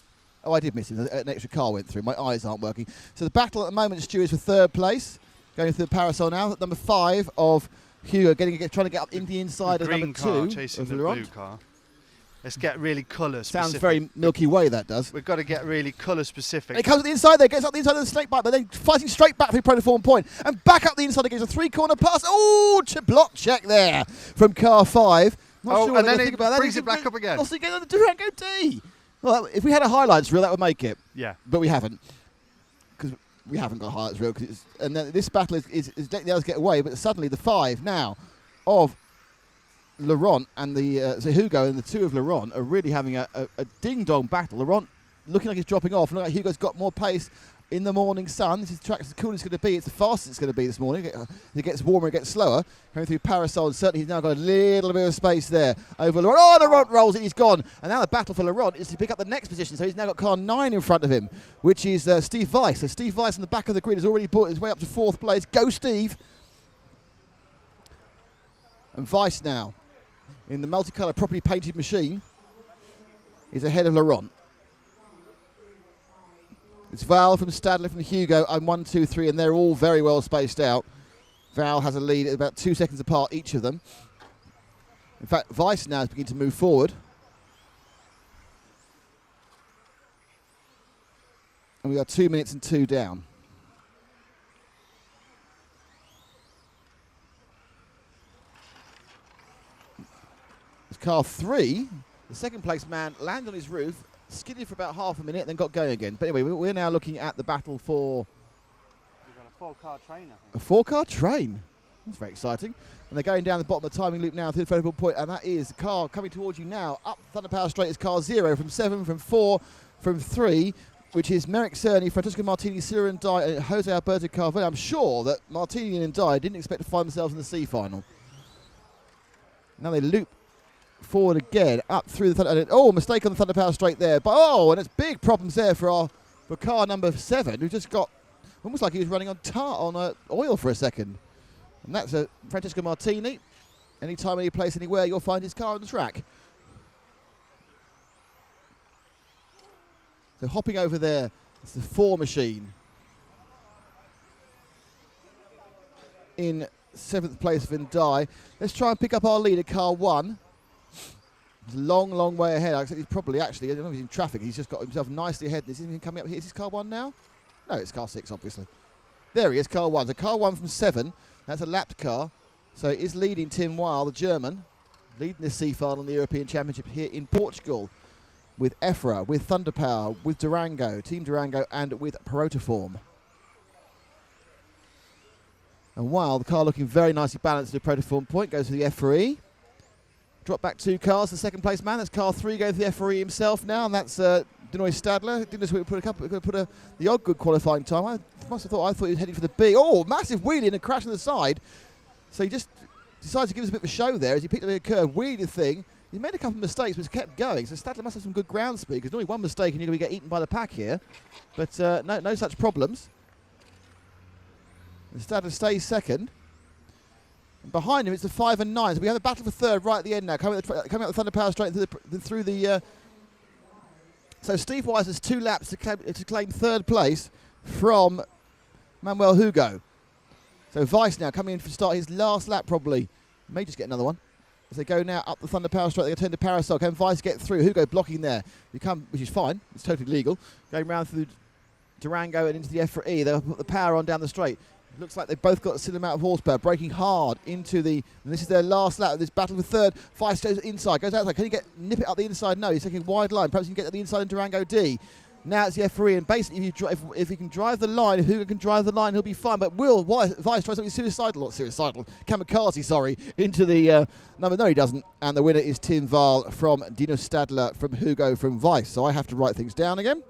Oh, I did miss him. An extra car went through. My eyes aren't working. So the battle at the moment, Stu, is for third place. Going through the parasol now. Number 5 of Hugo trying to get up in the inside of number 2 chasing of the Laurent. blue car. Let's get really colour specific. Sounds very Milky Way, that does. We've got to get really colour specific. And it comes up the inside there, gets up the inside of the snake bite, but then fighting straight back through protoform point. And back up the inside against a 3-corner pass. Oh, block check there from car 5. Not sure and then think about that. brings it back up again. Lost again on the Durango D. Well, if we had a highlights reel, that would make it. Yeah. But we haven't. Because we haven't got a highlights reel. And then this battle is letting the others get away, but suddenly the 5 now of Laurent and so Hugo and the 2 of Laurent are really having a ding-dong battle. Laurent looking like he's dropping off. Looking like Hugo's got more pace in the morning sun. This is the track as cool as it's going to be. It's the fastest it's going to be this morning. It gets warmer, it gets slower. Going through Parasol, and certainly he's now got a little bit of space there over Laurent. Oh, Laurent rolls it, he's gone. And now the battle for Laurent is to pick up the next position. So he's now got car 9 in front of him, which is Steve Weiss. So Steve Weiss on the back of the grid has already brought his way up to 4th place. Go Steve! And Weiss now, in the multicolour properly painted machine, is ahead of Laurent. It's Val from Stadler from Hugo. I'm 1, 2, 3, and they're all very well spaced out. Val has a lead at about 2 seconds apart, each of them. In fact, Weiss now is beginning to move forward. And we are 2 minutes and 2 down. It's car 3. The second place man landed on his roof, skidded for about half a minute, then got going again. But anyway, we're now looking at the battle for... We've got a 4-car train, I think. A 4-car train? That's very exciting. And they're going down the bottom of the timing loop now through the focal point, and that is the car coming towards you now. Up Thunder Power Straight is car 0 from 7, from 4, from 3, which is Merrick Cerny, Francesco Martini, Cyril and Dye, and Jose Alberto Carvalho. I'm sure that Martini and Dye didn't expect to find themselves in the C final. Now they loop forward again, up through the Thunder. Oh, mistake on the Thunder Power Straight there. But and it's big problems there for car number 7, who just got almost like he was running on oil for a second. And that's Francesco Martini. Anytime, any place, anywhere, you'll find his car on the track. So hopping over there, it's the 4 machine. In 7th place, Vindai. Let's try and pick up our lead at car 1. He's a long, long way ahead. I he's probably actually, I don't know if he's in traffic, he's just got himself nicely ahead. Is he coming up here? Is this car 1 now? No, it's car 6, obviously. There he is, car 1. So car 1 from 7. That's a lapped car. So it is leading Tim Weil, the German, leading the C final in the European Championship here in Portugal with EFRA, with Thunder Power, with Durango, Team Durango, and with Protoform. And Weil, the car looking very nicely balanced at the Protoform point, goes to the EFRA. Drop back 2 cars, the second place man. That's car 3 going to the EFRA himself now, and that's Dinoy Stadler. Didn't know put the odd good qualifying time. I thought he was heading for the B. Oh, massive wheelie and a crash on the side. So he just decides to give us a bit of a show there as he picked up a curve, wheelied the thing. He made a couple of mistakes, but kept going. So Stadler must have some good ground speed, because only one mistake and you're going to get eaten by the pack here. But no such problems. And Stadler stays second. And behind him, it's the 5 and 9. So we have a battle for third right at the end now, coming up the Thunder Power Straight through the. So Steve Weiss has 2 laps to claim third place from Manuel Hugo. So Weiss now coming in to start his last lap probably. May just get another one. As they go now up the Thunder Power Straight, they turn to Parasol. Can Weiss get through? Hugo blocking there. Which is fine. It's totally legal. Going round through Durango and into the EFRA. They'll put the power on down the straight. Looks like they've both got a similar amount of horsepower, braking hard into the... And this is their last lap of this battle for third. Weiss goes inside, goes outside. Can he nip it up the inside? No, he's taking a wide line. Perhaps he can get to the inside in Durango D. Now it's the EFRA, and basically if he can drive the line, if Hugo can drive the line, he'll be fine. But will Weiss try something kamikaze, into the... No, he doesn't. And the winner is Tim Wahl from Dino Stadler, from Hugo, from Weiss. So I have to write things down again.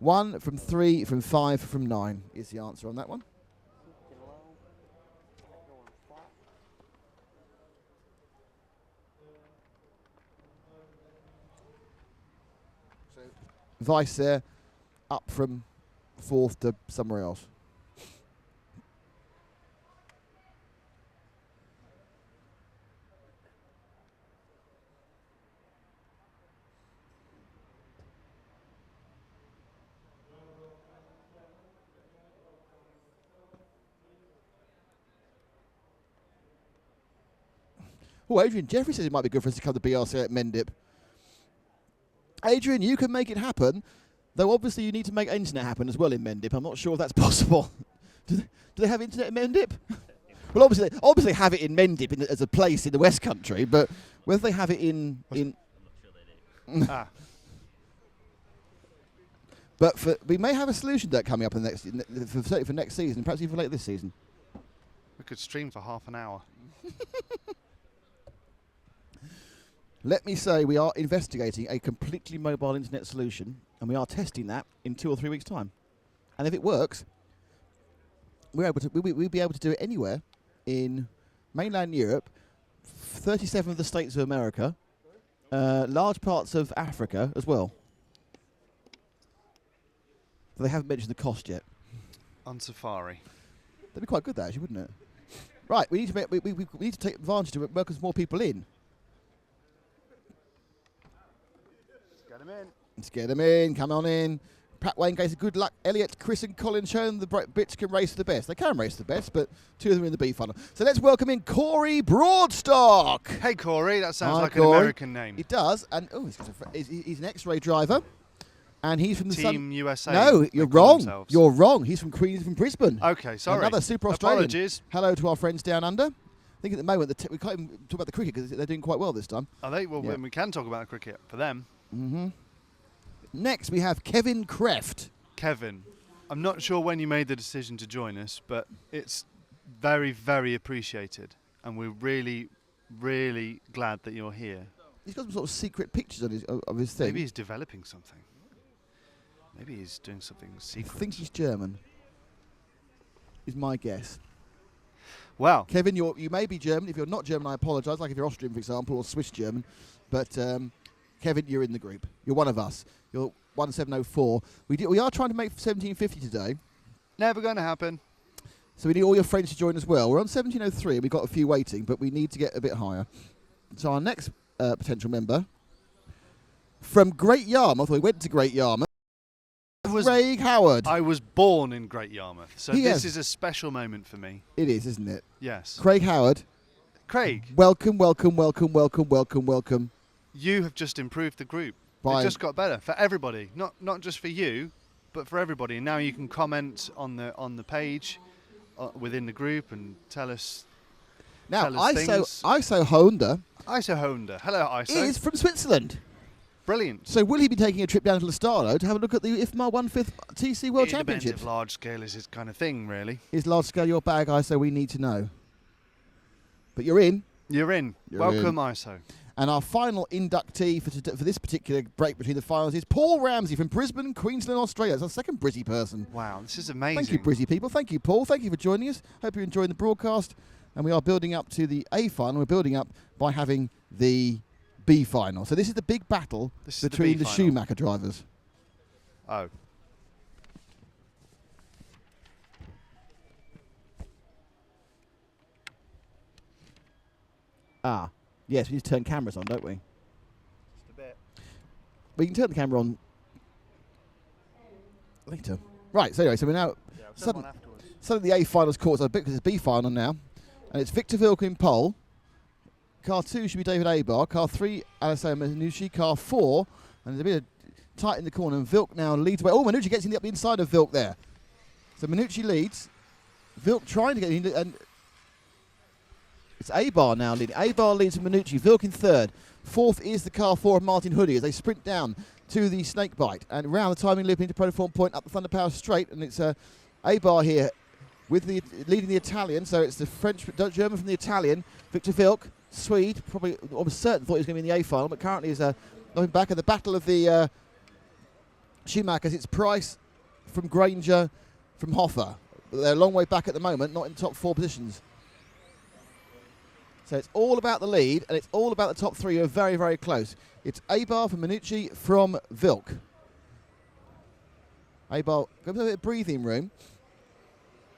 1 from 3 from 5 from 9 is the answer on that one. So Weiss there, up from 4th to somewhere else. Oh, Adrian Jeffrey says it might be good for us to come to BRC at Mendip. Adrian, you can make it happen, though obviously you need to make internet happen as well in Mendip. I'm not sure if that's possible. Do they have internet in Mendip? Well, obviously have it in Mendip as a place in the West Country, but whether they have it in... I'm not sure they do. But we may have a solution to that coming up for next season, perhaps even later this season. We could stream for half an hour. Let me say we are investigating a completely mobile internet solution, And we are testing that in 2 or 3 weeks' time. And if it works, we'll be able to do it anywhere in mainland Europe, 37 of the states of America, large parts of Africa as well. But they haven't mentioned the cost yet. On safari. That'd be quite good, that, actually, wouldn't it? Right, we need to we need to take advantage to welcome more people in. Get him in. Let's get them in. Come on in. Pat Wayne Gacy, good luck. Elliot, Chris and Colin showing the Brits can race the best. They can race the best, but 2 of them are in the B final. So let's welcome in Corey Broadstock. Hey, Corey. That sounds Hi, like Corey. an American name. It does. And he's an X-ray driver. And he's from the Team USA. No, you're wrong. You're wrong. He's from Brisbane. Okay, sorry. Another super Australian. Apologies. Hello to our friends down under. I think at the moment we can't even talk about the cricket because they're doing quite well this time. Are they? Well, Yeah. we can talk about cricket for them. Mm-hmm. Next, we have Kevin Kreft. Kevin, I'm not sure when you made the decision to join us, but it's very, very appreciated. And we're really, really glad that you're here. He's got some sort of secret pictures of his thing. Maybe he's developing something. Maybe he's doing something I secret. think he's German. Is my guess. Wow. Kevin, you may be German. If you're not German, I apologise. Like if you're Austrian, for example, or Swiss German. But Kevin, you're in the group. You're one of us. You're 1704. We are trying to make 1750 today. Never going to happen. So we need all your friends to join as well. We're on 1703. We've got a few waiting, but we need to get a bit higher. So our next potential member from Great Yarmouth. We went to Great Yarmouth. Craig Howard. I was born in Great Yarmouth, so Yes. this is a special moment for me. It is, isn't it? Yes. Craig Howard. Craig, Welcome, welcome, welcome, welcome, welcome, welcome. you have just improved the group. By It just got better for everybody, not just for you, but for everybody. And now you can comment on the page within the group and tell us. now, tell us things. ISO Honda ISO Honda. Hello, ISO. is from Switzerland. Brilliant. So will he be taking a trip down to Lestado to have a look at the IFMA 1/5 TC World It Championships? depends if large scale is his kind of thing, really. Is large scale your bag, ISO? We need to know. But you're in. You're in. You're Welcome, ISO. And our final inductee for this particular break between the finals is Paul Ramsey from Brisbane, Queensland, Australia. That's our second Brizzy person. Wow, this is amazing. Thank you, Brizzy people. Thank you, Paul. Thank you for joining us. Hope you're enjoying the broadcast. And we are building up to the A final. We're building up by having the B final. So this is the big battle This is the between B the final. Schumacher drivers. Oh. Ah, yes, we need to turn cameras on, don't we? Just a bit. We can turn the camera on later. Right, so anyway, so we're now Yeah, I'll Sudden- one afterwards. suddenly the A finals courts are a bit because it's B final now. And it's Victor Vilk in pole. Car 2 should be David Abar. Car 3, Alessio Manucci. Car 4, and there's a bit of tight in the corner, and Vilk now leads away. Oh, Manucci gets up the inside of Vilk there. So Manucci leads. Vilk trying to get in, and it's Abar now leading. Abar leads Manucci. Vilk in third. Fourth is the car 4 of Martin Hoodie as they sprint down to the snake bite and around the timing loop into Protoform Point up the Thunder Power straight, and it's Abar here with the leading the Italian. So it's the French, German from the Italian, Victor Vilk, Swede, probably almost certain thought he was going to be in the A final, but currently is knocking back at the battle of the Schumachers. It's Price from Granger from Hoffer. But they're a long way back at the moment, not in the top 4 positions. So it's all about the lead, and it's all about the top 3 who are very, very close. It's Abar from Manucci from Vilk. Abar gives a bit of breathing room.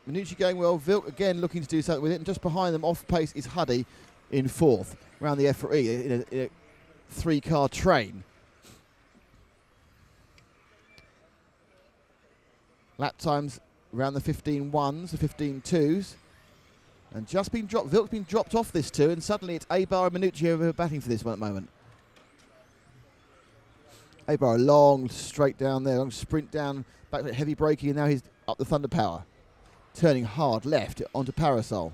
Manucci going well. Vilk again looking to do something with it, and just behind them, off pace, is Huddy in 4th around the EFRA in a 3-car train. Lap times around the 15.1s, the 15.2s. And just been dropped. Vilk's been dropped off this 2, and suddenly it's Abar and Manucci who are batting for this one at the moment. Abar a long straight down there, long sprint down, back to heavy braking, and now he's up the Thunder Power. Turning hard left onto Parasol.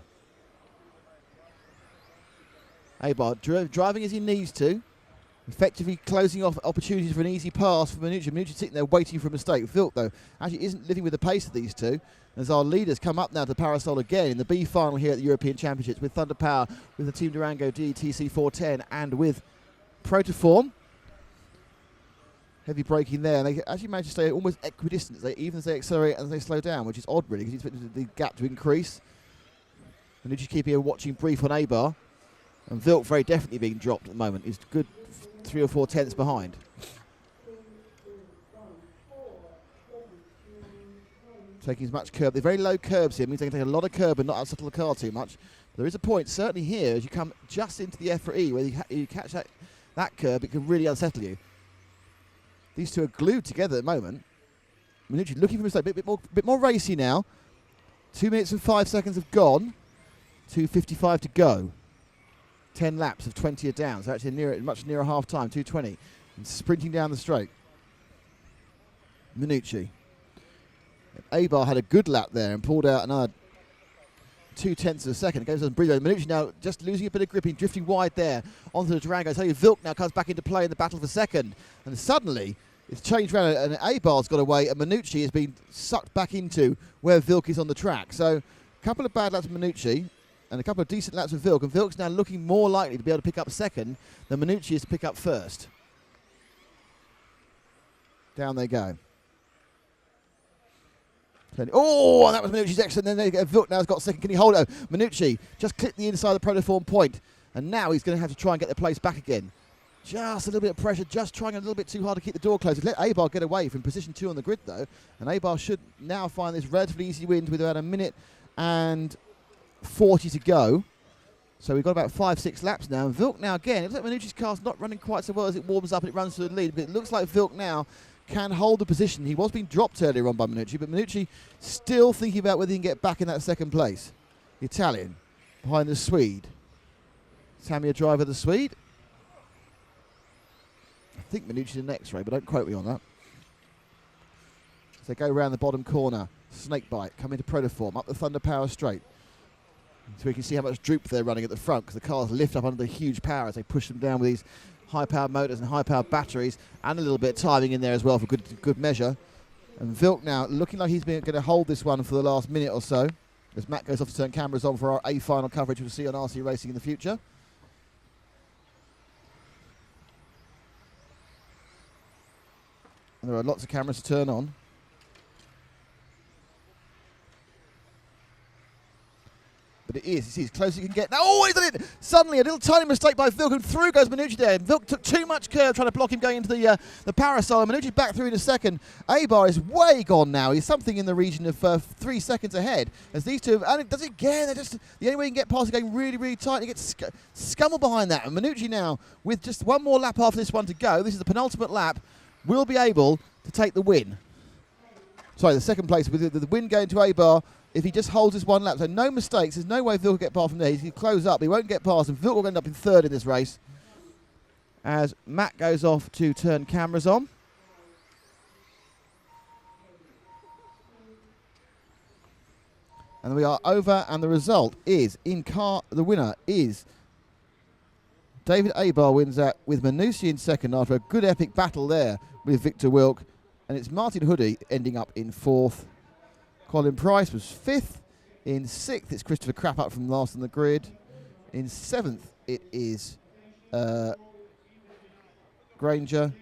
Abar driving as he needs to, effectively closing off opportunities for an easy pass for Manucci. Manucci sitting there waiting for a mistake. Vilk, though, actually isn't living with the pace of these two, as our leaders come up now to Parasol again in the B final here at the European Championships with Thunder Power, with the Team Durango DTC 410, and with Protoform. Heavy braking there, and they actually managed to stay almost equidistant, even as they accelerate and as they slow down, which is odd really, because you expect the gap to increase. Manucci keeping a watching brief on Abar, and Wilk very definitely being dropped at the moment. He's good 3 or 4 tenths behind. Taking as much curb. They're very low curbs here. It means they can take a lot of curb and not unsettle the car too much. There is a point, certainly here, as you come just into the EFRA, where you catch that curb, it can really unsettle you. These two are glued together at the moment. Manucci looking for a mistake, bit more racy now. 2 minutes and 5 seconds have gone. 2:55 to go. 10 laps of 20 are down, so actually much nearer half time, 2:20. And sprinting down the straight. Manucci. Abar had a good lap there and pulled out another 2 tenths of a second. Goes on brilliant. Manucci now just losing a bit of gripping, drifting wide there onto the Durango. I tell you, Wilk now comes back into play in the battle for second. And suddenly, it's changed around and Abar's got away and Manucci has been sucked back into where Wilk is on the track. So, a couple of bad laps of Manucci and a couple of decent laps of Wilk. And Wilk's now looking more likely to be able to pick up second than Manucci is to pick up first. Down they go. Oh, and that was Manucci's excellent. Then Wilk now has got second. Can he hold it? Manucci just clipped the inside of the protoform point. And now he's going to have to try and get the place back again. Just a little bit of pressure, just trying a little bit too hard to keep the door closed. Let Abar get away from position 2 on the grid, though. And Abar should now find this relatively easy win with about 1 minute and 40 to go. So we've got about 5-6 laps now. And Wilk now again, it looks like Manucci's car's not running quite so well as it warms up and it runs to the lead. But it looks like Wilk now can hold the position. He was being dropped earlier on by Manucci, but Manucci still thinking about whether he can get back in that second place. The Italian behind the Swede. Tamiya driver, the Swede. I think Manucci's in the next race, but don't quote me on that. So they go around the bottom corner. Snakebite, come into protoform, up the Thunder Power straight. So we can see how much droop they're running at the front because the cars lift up under the huge power as they push them down with these high-powered motors and high-powered batteries and a little bit of timing in there as well for good measure. And Wilk now looking like he's going to hold this one for the last minute or so as Matt goes off to turn cameras on for our A final coverage we'll see on RC Racing in the future. And there are lots of cameras to turn on. But it is, as close as you can get. Now, oh, he's done it! Suddenly, a little tiny mistake by Wilk, and through goes Manucci there. Wilk took too much curve trying to block him going into the parasol. Manucci's back through in a second. Abar is way gone now. He's something in the region of 3 seconds ahead. As these two, and it does it again. They're just, the only way you can get past is going really, really tight. He gets scumbled behind that. And Manucci now, with just one more lap after this one to go, this is the penultimate lap, will be able to take the win. Sorry, the second place with the win going to Abar. If he just holds this one lap, so no mistakes, there's no way Wilk will get past from there. He's going to close up, he won't get past, and Wilk will end up in third in this race. As Matt goes off to turn cameras on. And we are over, and the result is, the winner is David Abar wins that with Manucci in second after a good epic battle there with Victor Wilk. And it's Martin Hoodie ending up in fourth. Colin Price was fifth. In sixth, it's Christopher Crapup from last on the grid. In seventh, it is Granger.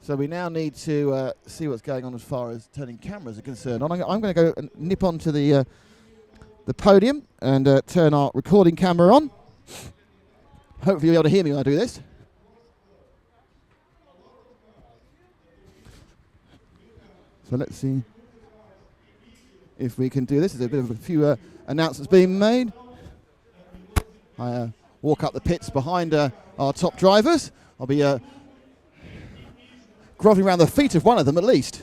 So we now need to see what's going on as far as turning cameras are concerned. I'm going to go and nip onto the podium and turn our recording camera on. Hopefully you'll be able to hear me when I do this. So let's see if we can do this. There's a bit of a few announcements being made. I walk up the pits behind our top drivers. I'll be groveling around the feet of one of them at least.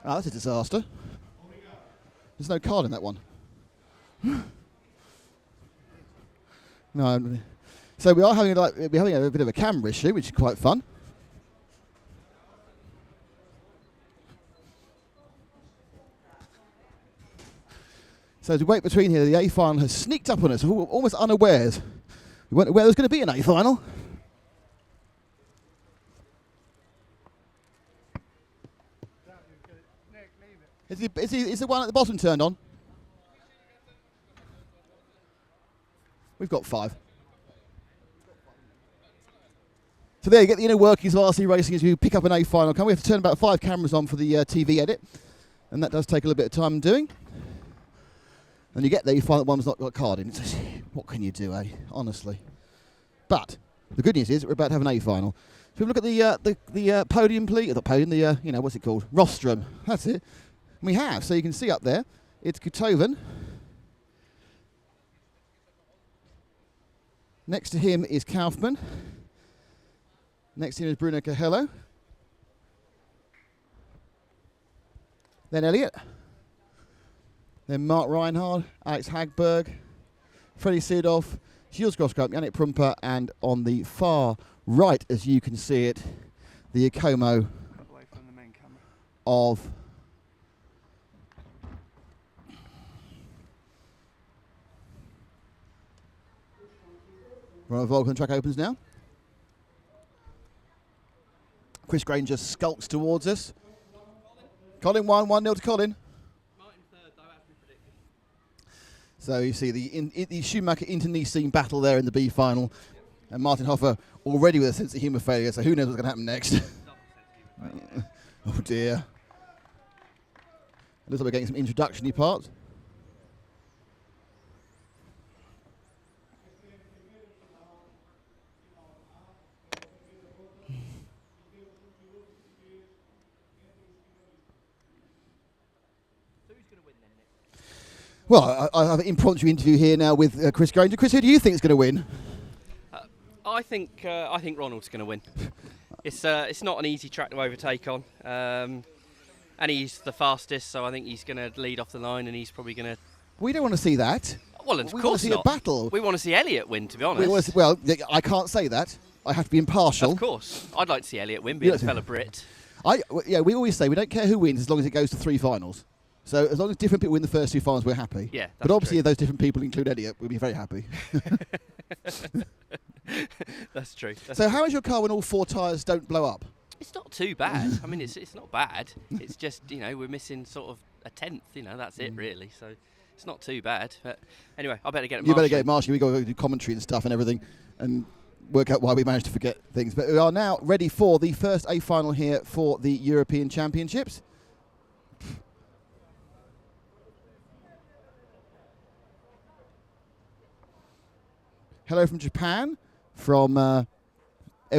Oh, that's a disaster. There's no card in that one. No, so we are having a bit of a camera issue, which is quite fun. So as we wait between here, the A final has sneaked up on us, almost unawares. We weren't aware there was going to be an A final. Is the one at the bottom turned on? We've got 5. So there you get the inner workings of RC racing as you pick up an A final. We have to turn about 5 cameras on for the TV edit, and that does take a little bit of time doing. And you get there, you find that one's not got a card in. It's, what can you do, eh? Honestly. But the good news is we're about to have an A final. So we look at the podium, please. The podium, what's it called? Rostrum. That's it. And we have. So you can see up there, it's Kotoven. Next to him is Kaufman. Next to him is Bruno Cahello. Then Elliott. Then Mark Reinhard, Alex Hagberg, Freddie Seedorf, Gilles Groskamp, Yannick Prumper, and on the far right, as you can see it, the Acomo of Ronald Volker. Track opens now. Chris Granger skulks towards us. Colin 1-0 to Colin. Martin third, though, as we predicted. So you see the Schumacher-Internecine battle there in the B final. And Martin Hoffer already with a sense of humour failure, so who knows what's going to happen next. Oh dear. Looks like we're getting some introduction-y parts. Well, I have an impromptu interview here now with Chris Granger. Chris, who do you think is going to win? I think Ronald's going to win. It's not an easy track to overtake on, and he's the fastest, so I think he's going to lead off the line, and he's probably going to. We don't want to see that. Well, of we course want to see not. a battle. We want to see Elliott win, to be honest. Well, I can't say that. I have to be impartial. Of course, I'd like to see Elliott win, being a fellow Brit. We always say we don't care who wins as long as it goes to 3 finals. So as long as different people win the first 2 finals, we're happy. Yeah, but obviously, true. if those different people include Elliott, we'll be very happy. That's true. So how is your car when all 4 tyres don't blow up? It's not too bad. I mean, it's not bad. It's just, we're missing sort of a tenth. That's it really. So it's not too bad. But anyway, I better get it. You better get it, Marshall. We got to do commentary and stuff and everything, and work out why we managed to forget things. But we are now ready for the first A final here for the European Championships. Hello from Japan, from hello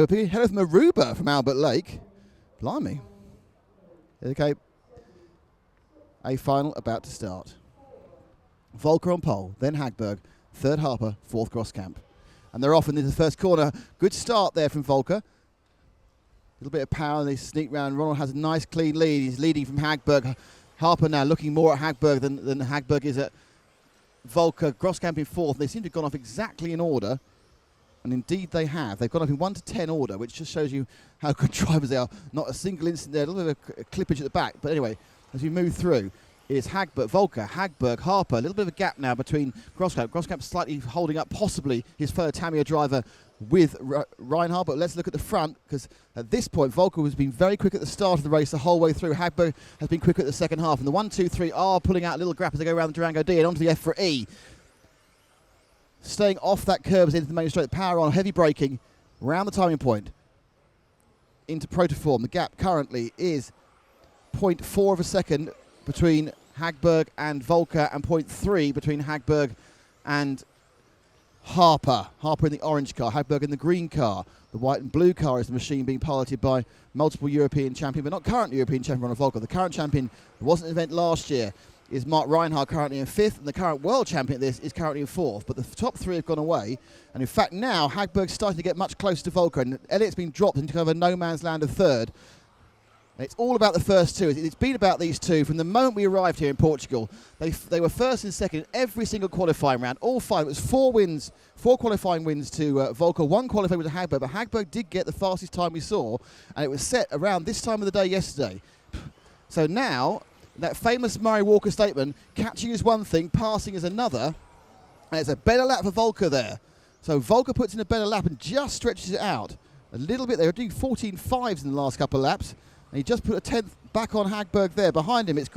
from Aruba, from Albert Lake. Blimey. Okay. A final about to start. Volker on pole, then Hagberg, third Harper, fourth Groskamp. And they're off into the first corner. Good start there from Volker. A little bit of power, they sneak round. Ronald has a nice clean lead. He's leading from Hagberg. Harper now looking more at Hagberg than Hagberg is at Volker. Groskamp in fourth. They seem to have gone off exactly in order. And indeed they have. They've gone up in 1 to 10 order, which just shows you how good drivers they are. Not a single instant there. A little bit of a clippage at the back. But anyway, as we move through, it's Volker, Hagberg, Harper. A little bit of a gap now between Groskamp. Groskamp slightly holding up possibly his fellow Tamiya driver with Reinhard. But let's look at the front, because at this point, Volker has been very quick at the start of the race the whole way through. Hagberg has been quicker at the second half. And the 1, 2, 3 are pulling out a little gap as they go around the Durango D and onto the EFRA E. Staying off that curve as into the main straight. Power on, heavy braking, round the timing point. Into Protoform. The gap currently is 0.4 of a second between Hagberg and Volker, and 0.3 between Hagberg and Harper. Harper in the orange car, Hagberg in the green car. The white and blue car is the machine being piloted by multiple European champion, but not current European champion Ronald Volker. The current champion, there wasn't an event last year, is Mark Reinhard, currently in 5th, and the current world champion at this is currently in 4th. But the top 3 have gone away, and in fact now Hagberg's starting to get much closer to Volker, and Elliott's been dropped into kind of a no man's land of 3rd. And it's all about the first 2. It's been about these 2 from the moment we arrived here in Portugal. They were 1st and 2nd in every single qualifying round, all 5. It was 4 wins, 4 qualifying wins to Volker, 1 qualifying with Hagberg, but Hagberg did get the fastest time we saw, and it was set around this time of the day yesterday. So now, that famous Murray Walker statement, catching is one thing, passing is another, and it's a better lap for Volker there. So Volker puts in a better lap and just stretches it out a little bit. They were doing 14.5s in the last couple of laps, and he just put a back on Hagberg there. Behind him, it's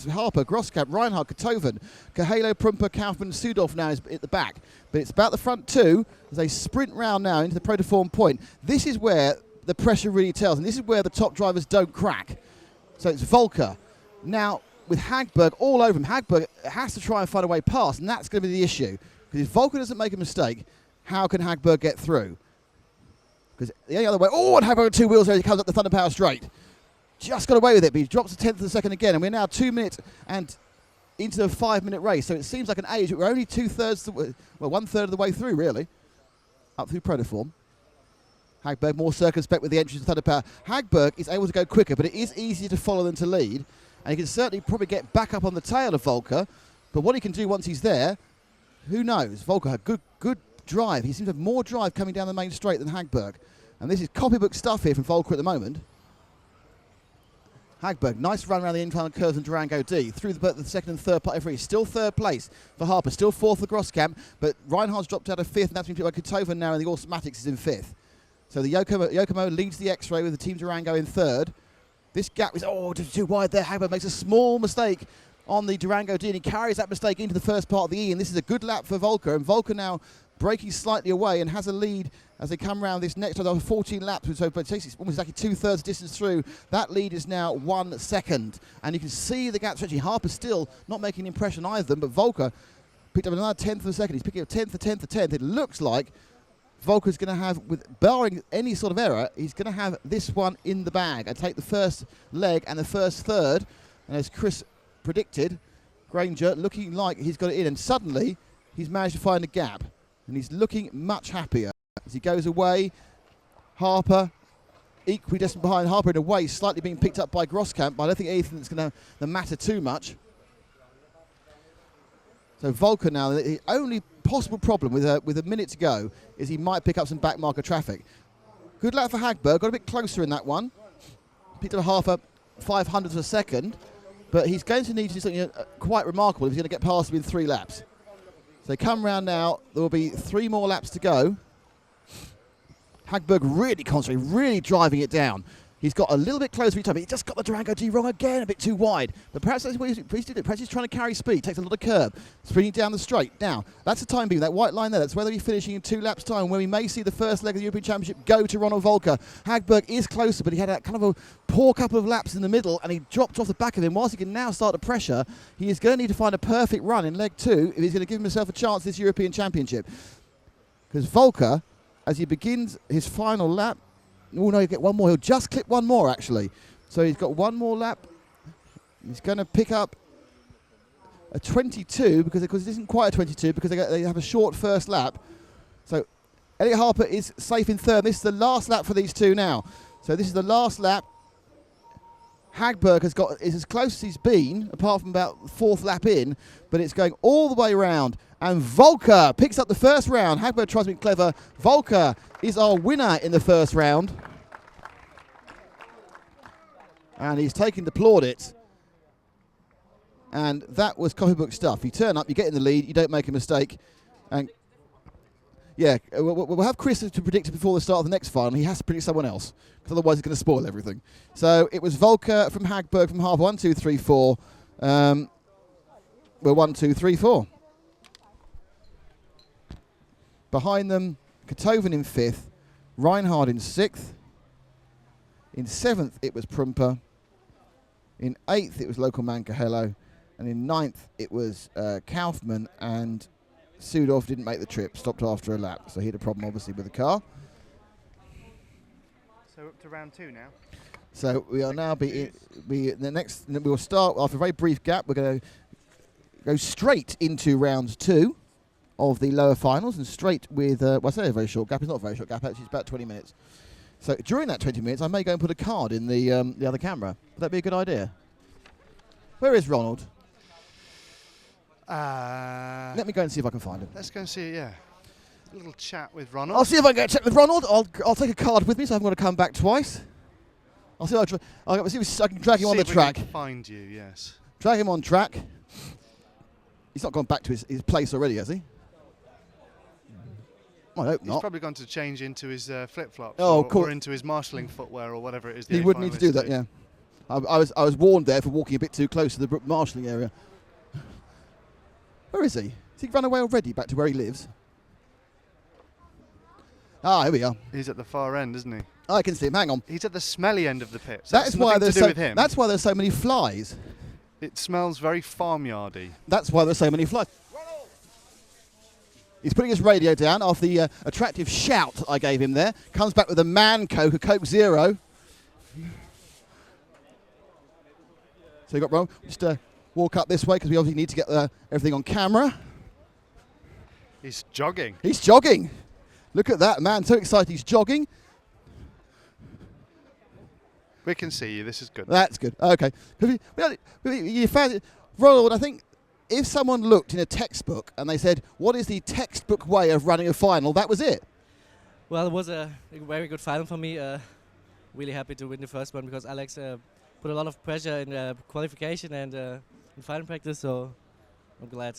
Harper, Groskamp, Reinhardt, Kotoven, Kahalo, Prumper, Kaufmann, Sudolf now is at the back. But it's about the front two as they sprint round now into the protoform point. This is where the pressure really tells, and this is where the top drivers don't crack. So it's Volker. Now, with Hagberg all over him, Hagberg has to try and find a way past, and that's going to be the issue. Because if Volker doesn't make a mistake, how can Hagberg get through? Because the only other way, and Hagberg on two wheels there, he comes up the Thunder Power straight. Just got away with it, but he drops a tenth of a second again, and we're now 2 minutes and into a 5-minute race. So it seems like an age, but we're only 1/3 of the way through, really, up through protoform. Hagberg more circumspect with the entrance to Thunder Power. Hagberg is able to go quicker, but it is easier to follow than to lead. And he can certainly probably get back up on the tail of Volker. But what he can do once he's there, who knows? Volker had good drive. He seems to have more drive coming down the main straight than Hagberg. And this is copybook stuff here from Volker at the moment. Hagberg, nice run around the incline curves and Durango D. Through the second and third part, he's still third place for Harper, still fourth for Groskamp, but Reinhardt's dropped out of fifth, and that's been picked by Kotoven now, and the Automatics is in fifth. So the Yokomo leads the X-Ray with the Team Durango in third. This gap is, just too wide there. Hagberg makes a small mistake on the Durango D, and he carries that mistake into the first part of the E, and this is a good lap for Volker, and Volker now breaking slightly away and has a lead as they come around this next 14 laps, so it takes almost exactly 2/3 distance through. That lead is now 1 second, and you can see the gap stretching. Harper still not making an impression either of them, but Volker picked up another tenth of a second. He's picking up 10th, a 10th, a 10th. It looks like Volker's going to have, barring any sort of error, he's going to have this one in the bag and take the first leg and the first third. And as Chris predicted, Granger looking like he's got it in, and suddenly he's managed to find a gap, and he's looking much happier as he goes away. Harper equidistant behind. Harper in a way slightly being picked up by Groskamp, but I don't think anything that's going to matter too much. So Volker now, the only possible problem with a minute to go is he might pick up some back marker traffic. Good luck for Hagberg, got a bit closer in that one. Picked up half a 500th of a second, but he's going to need to do something quite remarkable if he's going to get past him in 3 laps. So they come round now, there will be 3 more laps to go. Hagberg really concentrating, really driving it down. He's got a little bit closer each time. He just got the Durango G wrong again, a bit too wide. But perhaps that's what he's doing. Perhaps he's trying to carry speed, takes a lot of curb, sprinting down the straight. Now, that's the time being, that white line there. That's whether he's finishing in 2 laps' time, where we may see the first leg of the European Championship go to Ronald Volker. Hagberg is closer, but he had a kind of a poor couple of laps in the middle, and he dropped off the back of him. Whilst he can now start to pressure, he is going to need to find a perfect run in leg 2 if he's going to give himself a chance this European Championship. Because Volker, as he begins his final lap, oh no, he'll get one more. He'll just clip one more, actually. So he's got one more lap. He's going to pick up a 22 because it isn't quite a 22 because they have a short first lap. So Elliot Harper is safe in third. This is the last lap for these two now. So this is the last lap. Hagberg is as close as he's been, apart from about 4th lap in, but it's going all the way around. And Volker picks up the first round. Hagberg tries to be clever. Volker is our winner in the first round. And he's taking the plaudits. And that was copybook stuff. You turn up, you get in the lead, you don't make a mistake. And yeah, we'll have Chris to predict it before the start of the next final. He has to predict someone else, because otherwise he's going to spoil everything. So it was Volker from Hagberg from Harper, 1, 2, 3, 4. Well, 1, 2, 3, 4. Behind them, Kotoven in 5th, Reinhardt in 6th. In 7th, it was Prumper. In 8th, it was local man Kahelo. And in 9th, it was Kaufmann, and Sudolf didn't make the trip, stopped after a lap. So he had a problem, obviously, with the car. So up to round 2 now. So we are now we'll start after a very brief gap. We're going to go straight into round 2 of the lower finals, and straight with, I say a very short gap. It's not a very short gap, actually. It's about 20 minutes. So during that 20 minutes, I may go and put a card in the other camera. Would that be a good idea? Where is Ronald? Let me go and see if I can find him. Let's go and see, yeah. A little chat with Ronald. I'll see if I can get a chat with Ronald. I'll take a card with me, so I'm going to come back twice. I'll see if I can drag him on the track. See if we can find you, yes. Drag him on track. He's not gone back to his place already, has he? I hope not. He's probably gone to change into his flip-flops or into his marshalling footwear or whatever it is. He would need to do that, yeah. I was warned there for walking a bit too close to the brook marshalling area. Where is he? Has he run away already back to where he lives? Ah, here we are. He's at the far end, isn't he? I can see him. Hang on. He's at the smelly end of the pit. So That's why there's That's why there's so many flies. It smells very farmyardy. That's why there's so many flies. He's putting his radio down after the attractive shout I gave him there. Comes back with a Man Coke, a Coke Zero. So you got Ron. Just walk up this way because we obviously need to get everything on camera. He's jogging. He's jogging. Look at that, man. So excited he's jogging. We can see you. This is good. That's good. Okay. You found it. Ronald, I think if someone looked in a textbook and they said, what is the textbook way of running a final, that was it. Well, it was a very good final for me. Really happy to win the first one because Alex put a lot of pressure in qualification and in final practice, so I'm glad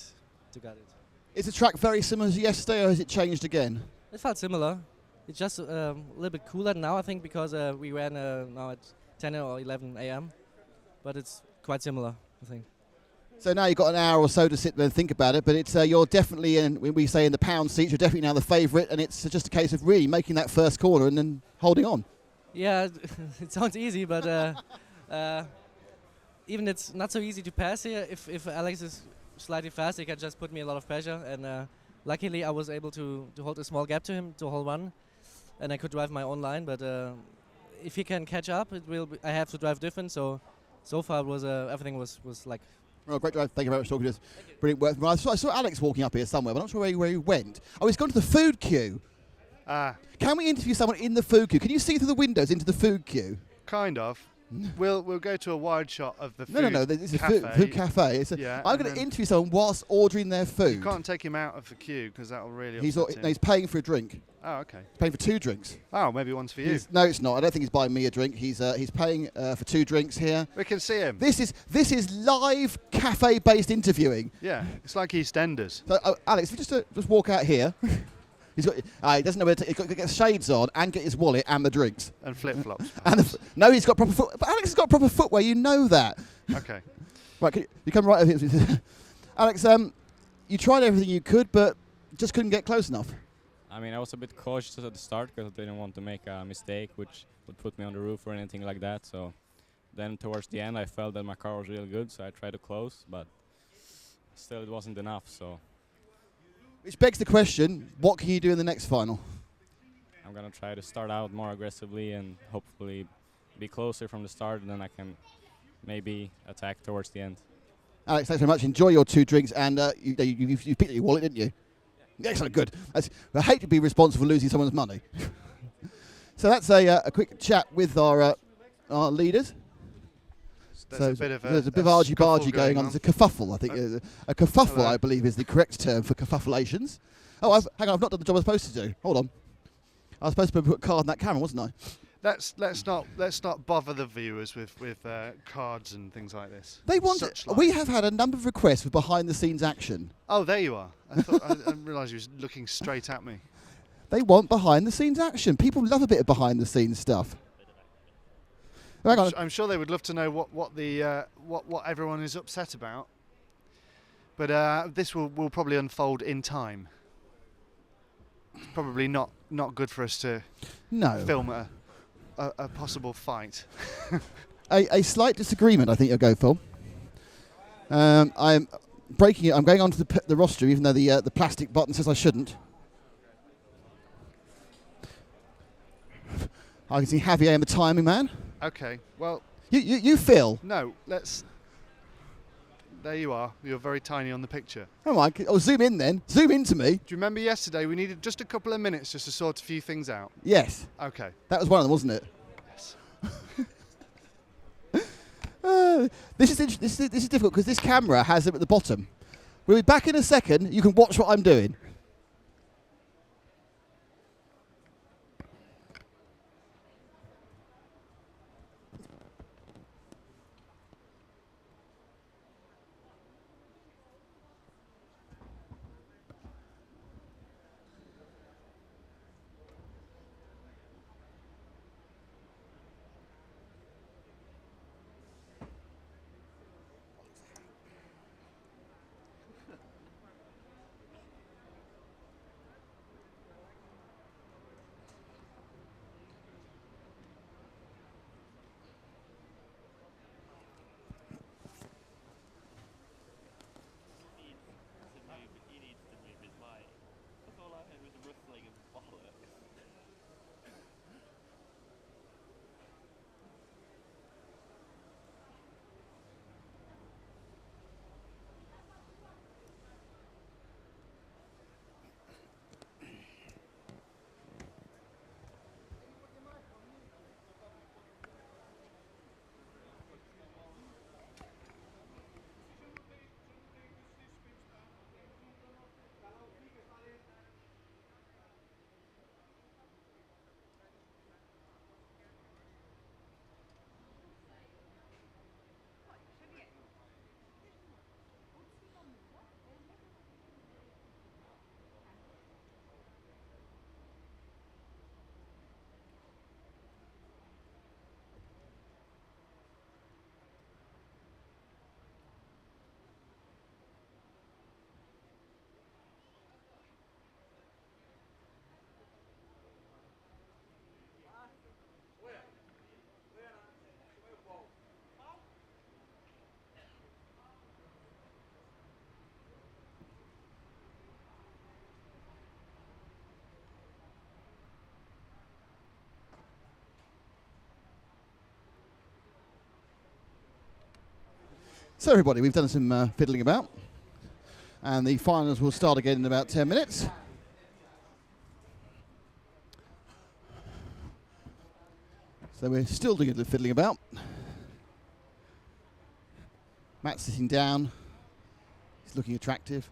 to get it. Is the track very similar to yesterday or has it changed again? It felt similar. It's just a little bit cooler now, I think, because we ran now at 10 or 11 a.m. But it's quite similar, I think. So now you've got an hour or so to sit there and think about it, but it's you're definitely, when we say in the pound seats, you're definitely now the favourite, and it's just a case of really making that first corner and then holding on. Yeah, it sounds easy, but even it's not so easy to pass here. If Alex is slightly fast, he can just put me a lot of pressure, and luckily I was able to hold a small gap to him to hold one, and I could drive my own line, but if he can catch up, I have to drive different, so far it was everything was like. Well, great drive. Thank you very much for talking to us. Brilliant work. I saw Alex walking up here somewhere, but I'm not sure where he went. Oh, he's gone to the food queue. Can we interview someone in the food queue? Can you see through the windows into the food queue? Kind of. We'll go to a wide shot of the food No. This is cafe. a food cafe. I'm going to interview someone whilst ordering their food. You can't take him out of the queue because that will really He's upset him. he's paying for a drink. Oh, okay. He's paying for 2 drinks. Oh, maybe one's for you. No, it's not. I don't think he's buying me a drink. He's paying for 2 drinks here. We can see him. This is live cafe-based interviewing. Yeah, it's like EastEnders. So, Alex, if you just walk out here. He doesn't know where to. He's got to get shades on and get his wallet and the drinks. And flip-flops. No, he's got proper foot. But Alex has got proper footwear. You know that. Okay. Right, you come right over here. Alex, you tried everything you could, but just couldn't get close enough. I mean, I was a bit cautious at the start because I didn't want to make a mistake, which would put me on the roof or anything like that. So then towards the end, I felt that my car was really good, so I tried to close, but still it wasn't enough. So. Which begs the question, what can you do in the next final? I'm going to try to start out more aggressively and hopefully be closer from the start, and then I can maybe attack towards the end. Alex, thanks very much. Enjoy your 2 drinks, and you picked up your wallet, didn't you? Excellent, good. I hate to be responsible for losing someone's money. So that's a quick chat with our leaders. There's a bit of argy-bargy going on. There's a kerfuffle, I think. A kerfuffle, hello. I believe, is the correct term for kerfufflations. Oh, hang on, I've not done the job I was supposed to do. Hold on. I was supposed to put a card in that camera, wasn't I? Let's not bother the viewers with cards and things like this. They want. We have had a number of requests for behind-the-scenes action. Oh, there you are. I thought I didn't realise you were looking straight at me. They want behind-the-scenes action. People love a bit of behind-the-scenes stuff. I'm sure they would love to know what everyone is upset about. But this will probably unfold in time. It's probably not good for us to film a possible fight. a slight disagreement, I think you'll go for. I'm breaking it. I'm going onto the roster, even though the plastic button says I shouldn't. I can see Javier and the timing man. Okay, well... You Phil? No, let's... There you are. You're very tiny on the picture. Oh my... Oh, zoom in then. Zoom into me. Do you remember yesterday we needed just a couple of minutes just to sort a few things out? Yes. Okay. That was one of them, wasn't it? Yes. This is difficult because this camera has them at the bottom. We'll be back in a second. You can watch what I'm doing. So everybody, we've done some fiddling about, and the finals will start again in about 10 minutes. So we're still doing a little fiddling about. Matt's sitting down. He's looking attractive.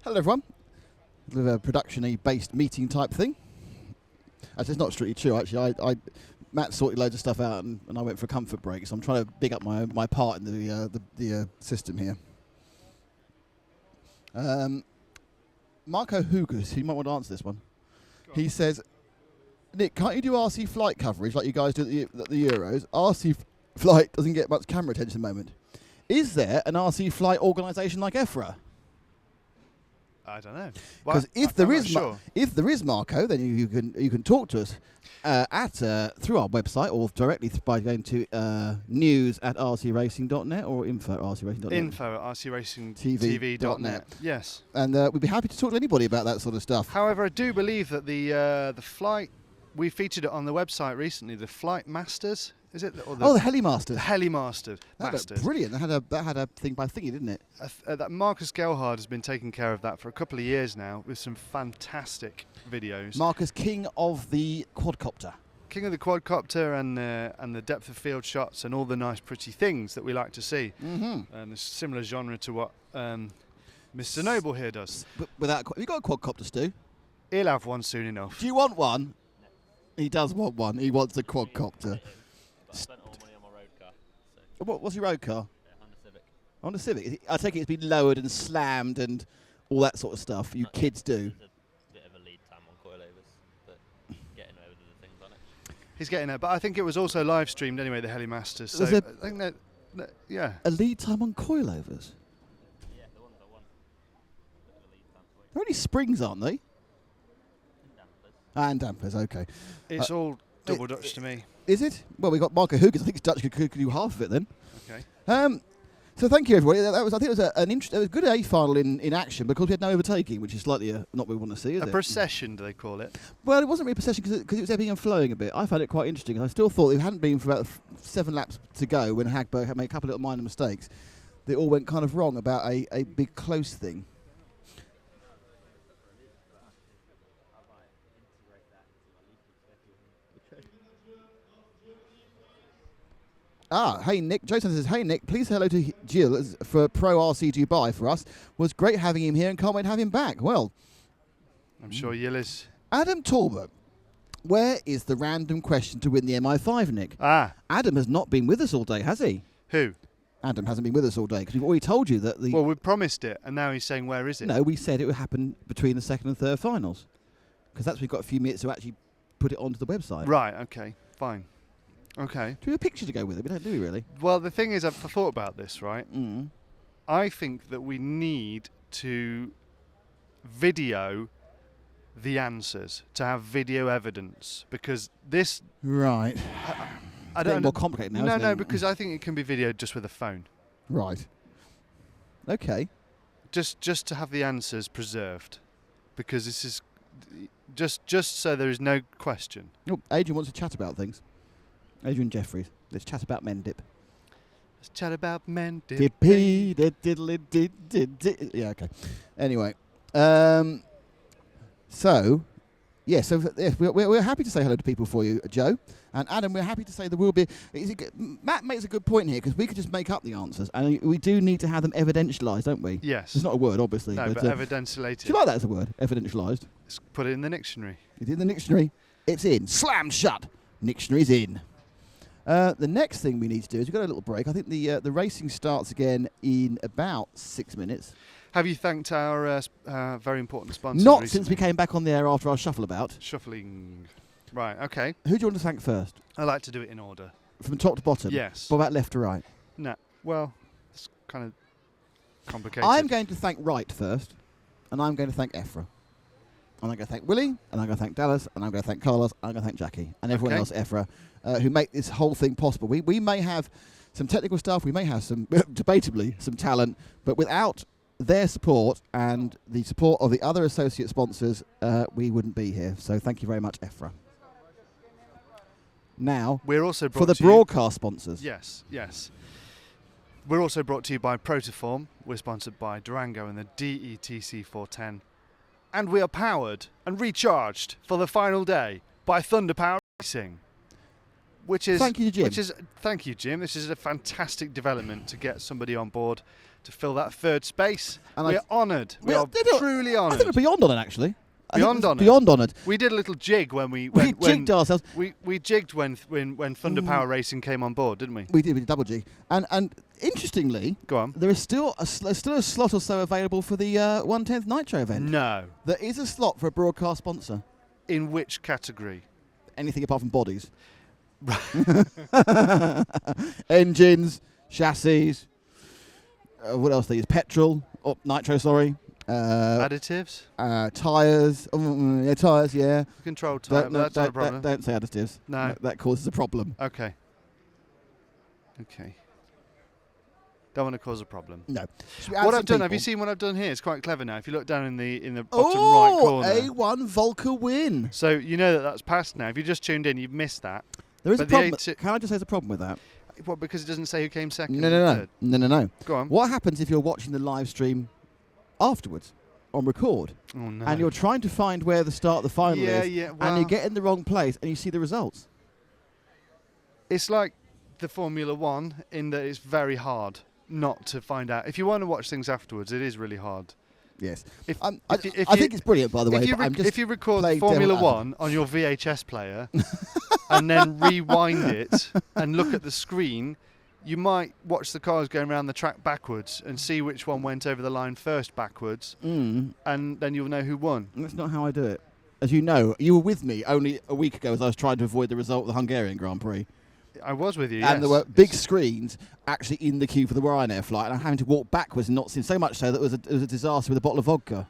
Hello everyone. A bit of a production-y based meeting type thing. Actually, it's not strictly true. Actually, Matt sorted loads of stuff out, and I went for a comfort break. So I'm trying to big up my part in the system here. Marco Hugus, he might want to answer this one. He says, Nick, can't you do RC flight coverage like you guys do at the Euros? RC flight doesn't get much camera attention at the moment. Is there an RC flight organisation like EFRA? I don't know. Because if there is Marco, then you can talk to us through our website or directly by going to news@rcracing.net or info@rcracing.net. info@rcracingtv.net. Yes. And we'd be happy to talk to anybody about that sort of stuff. However, I do believe that the flight, we featured it on the website recently, the Flight Masters, is it? Or the Helimaster. The Helimaster. That looked brilliant. That had a thing by thingy, didn't it? That Marcus Gelhard has been taking care of that for a couple of years now with some fantastic videos. Marcus, king of the quadcopter. King of the quadcopter and the depth of field shots and all the nice pretty things that we like to see. Mm-hmm. And a similar genre to what Mr. Noble here does. But have you got a quadcopter, Stu? He'll have one soon enough. Do you want one? He does want one. He wants a quadcopter. But I spent all money on my road car. So, What's your road car? Honda Civic. Honda Civic. I take it it's been lowered and slammed and all that sort of stuff. You Not kids yet. do. There's a bit of a lead time on coilovers, but getting over the things on it. He's getting there, but I think it was also live streamed anyway, the Heli Masters. So Was I it- think that yeah. A lead time on coilovers. Yeah, the ones I want. Bit of a lead time to wait. They're only springs, aren't they? And dampers. And dampers, okay. It's all double Dutch to me. Is it? Well, we got Marco Huygens. I think it's Dutch could do half of it then. Okay. So thank you, everybody. That was, I think it was it was a good A final in action because we had no overtaking, which is slightly not what we want to see, is A it? procession, do they call it? Well, it wasn't really a procession because it was ebbing and flowing a bit. I found it quite interesting. I still thought it hadn't been for about 7 laps to go when Hagberg had made a couple of little minor mistakes. They all went kind of wrong about a big close thing. Hey Nick. Jason says, hey Nick, please say hello to Jill for Pro RC Dubai for us. Was great having him here and can't wait to have him back. Well, I'm sure Yill is. Adam Talbot, where is the random question to win the MI5, Nick? Adam has not been with us all day, has he? Who? Adam hasn't been with us all day because we've already told you that the... Well, we promised it, and now he's saying, where is it? No, we said it would happen between the second and third finals because that's we've got a few minutes to actually put it onto the website. Right, okay, fine. Okay. Do we have a picture to go with it? We don't, do we really? Well, the thing is, I've thought about this, right? Mm. I think that we need to video the answers, to have video evidence, because this... Right. I It's getting don't more complicated now, No, isn't no, it? because I think it can be videoed just with a phone. Right. Okay. Just to have the answers preserved, because this is just so there is no question. Oh, Adrian wants to chat about things. Adrian Jeffries. Let's chat about Mendip. Let's chat about men. Dippy, diddly, did. Yeah, okay. Anyway, so we're happy to say hello to people for you, Joe. And Adam, we're happy to say there will be... Matt makes a good point here, because we could just make up the answers, and we do need to have them evidentialised, don't we? Yes. It's not a word, obviously. No, but do evidentialated. you like that as a word, evidentialised? Let's put it in the dictionary. It's in the dictionary. It's in. Slam shut. Dictionary's in. The next thing we need to do is we've got a little break. I think the racing starts again in about 6 minutes. Have you thanked our very important sponsors Not recently? since we came back on the air after our shuffle about. Shuffling. Right, okay. Who do you want to thank first? I like to do it in order. From top to bottom? Yes. What about left to right? No. Well, it's kind of complicated. I'm going to thank Wright first, and I'm going to thank EFRA. And I'm going to thank Willie, and I'm going to thank Dallas, and I'm going to thank Carlos, and I'm going to thank Jackie, and everyone Okay. else at EFRA who make this whole thing possible. We may have some technical stuff, we may have some, debatably, some talent, but without their support and the support of the other associate sponsors, we wouldn't be here. So thank you very much, EFRA. Now, We're also brought for the to you- broadcast sponsors. Yes, yes. We're also brought to you by Protoform. We're sponsored by Durango and the DETC 410. And we are powered and recharged for the final day by Thunder Power Racing. Which is Thank you, Jim. Thank you, Jim. This is a fantastic development to get somebody on board to fill that third space. And We're honoured. We Well, are they do- truly I think honoured. we're beyond on it, actually. I think Beyond it's honoured. Beyond on it. We did a little jig when we We jigged ourselves. we jigged when Thunder Mm. Power Racing came on board, didn't we? We did double G. And interestingly, Go on. there is still a slot or so available for the 1/10th Nitro event. No. There is a slot for a broadcast sponsor. In which category? Anything apart from bodies. Engines, chassis, what else they use? Petrol, nitro, sorry. Additives? Tyres, tyres, yeah. Control type. That's not a problem. Don't say additives. No. That causes a problem. Okay. Don't want to cause a problem. No. Should we add What some I've done, have people? you seen what I've done here? It's quite clever now. If you look down in the bottom right corner. A1 Volker win. So you know that's passed now. If you just tuned in, you've missed that. There is a But the problem. A2 Can I just say there's a problem with that? What, because it doesn't say who came second? No. and third? No. Go on. What happens if you're watching the live stream afterwards on record Oh, no. and you're trying to find where the start of the final is Yeah, and well, you get in the wrong place and you see the results? it's like the Formula One in that it's very hard not to find out. If you want to watch things afterwards, it is really hard Yes. If I you- think it's brilliant, by the way. but I'm just if you record playing Formula devil One on your VHS player and then rewind it and look at the screen, you might watch the cars going around the track backwards and see which one went over the line first backwards, and then you'll know who won. That's not how I do it. As you know, you were with me only a week ago as I was trying to avoid the result of the Hungarian Grand Prix. I was with you, And yes. there were big screens actually in the queue for the Ryanair flight, and I'm having to walk backwards and not see, so much so that it was a disaster with a bottle of vodka.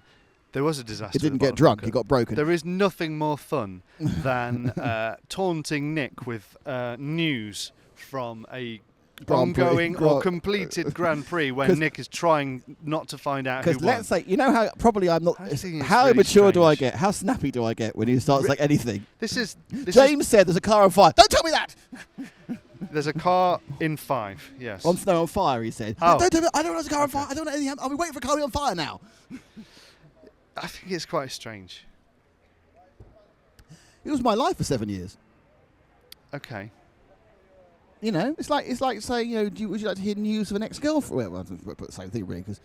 There was a disaster. It didn't with a get bottle of drunk, vodka. it got broken. There is nothing more fun than taunting Nick with news from a Grand Prix. ongoing or completed Grand Prix when 'Cause- Nick is trying not to find out who Because won. let's say, you know how probably I'm not. I think it's How really immature do I strange. get? How snappy do I get when he starts like anything? This James said there's a car on fire. Don't tell me that! there's a car in 5, yes. On snow on fire, he said. Oh. Don't tell me, I don't know there's a car on fire. I don't know anything. I'll be waiting for a car to be on fire now. I think it's quite strange. It was my life for 7 years. Okay. You know, it's like saying, you know, would you like to hear news of an ex-girlfriend? Well, the same thing really, because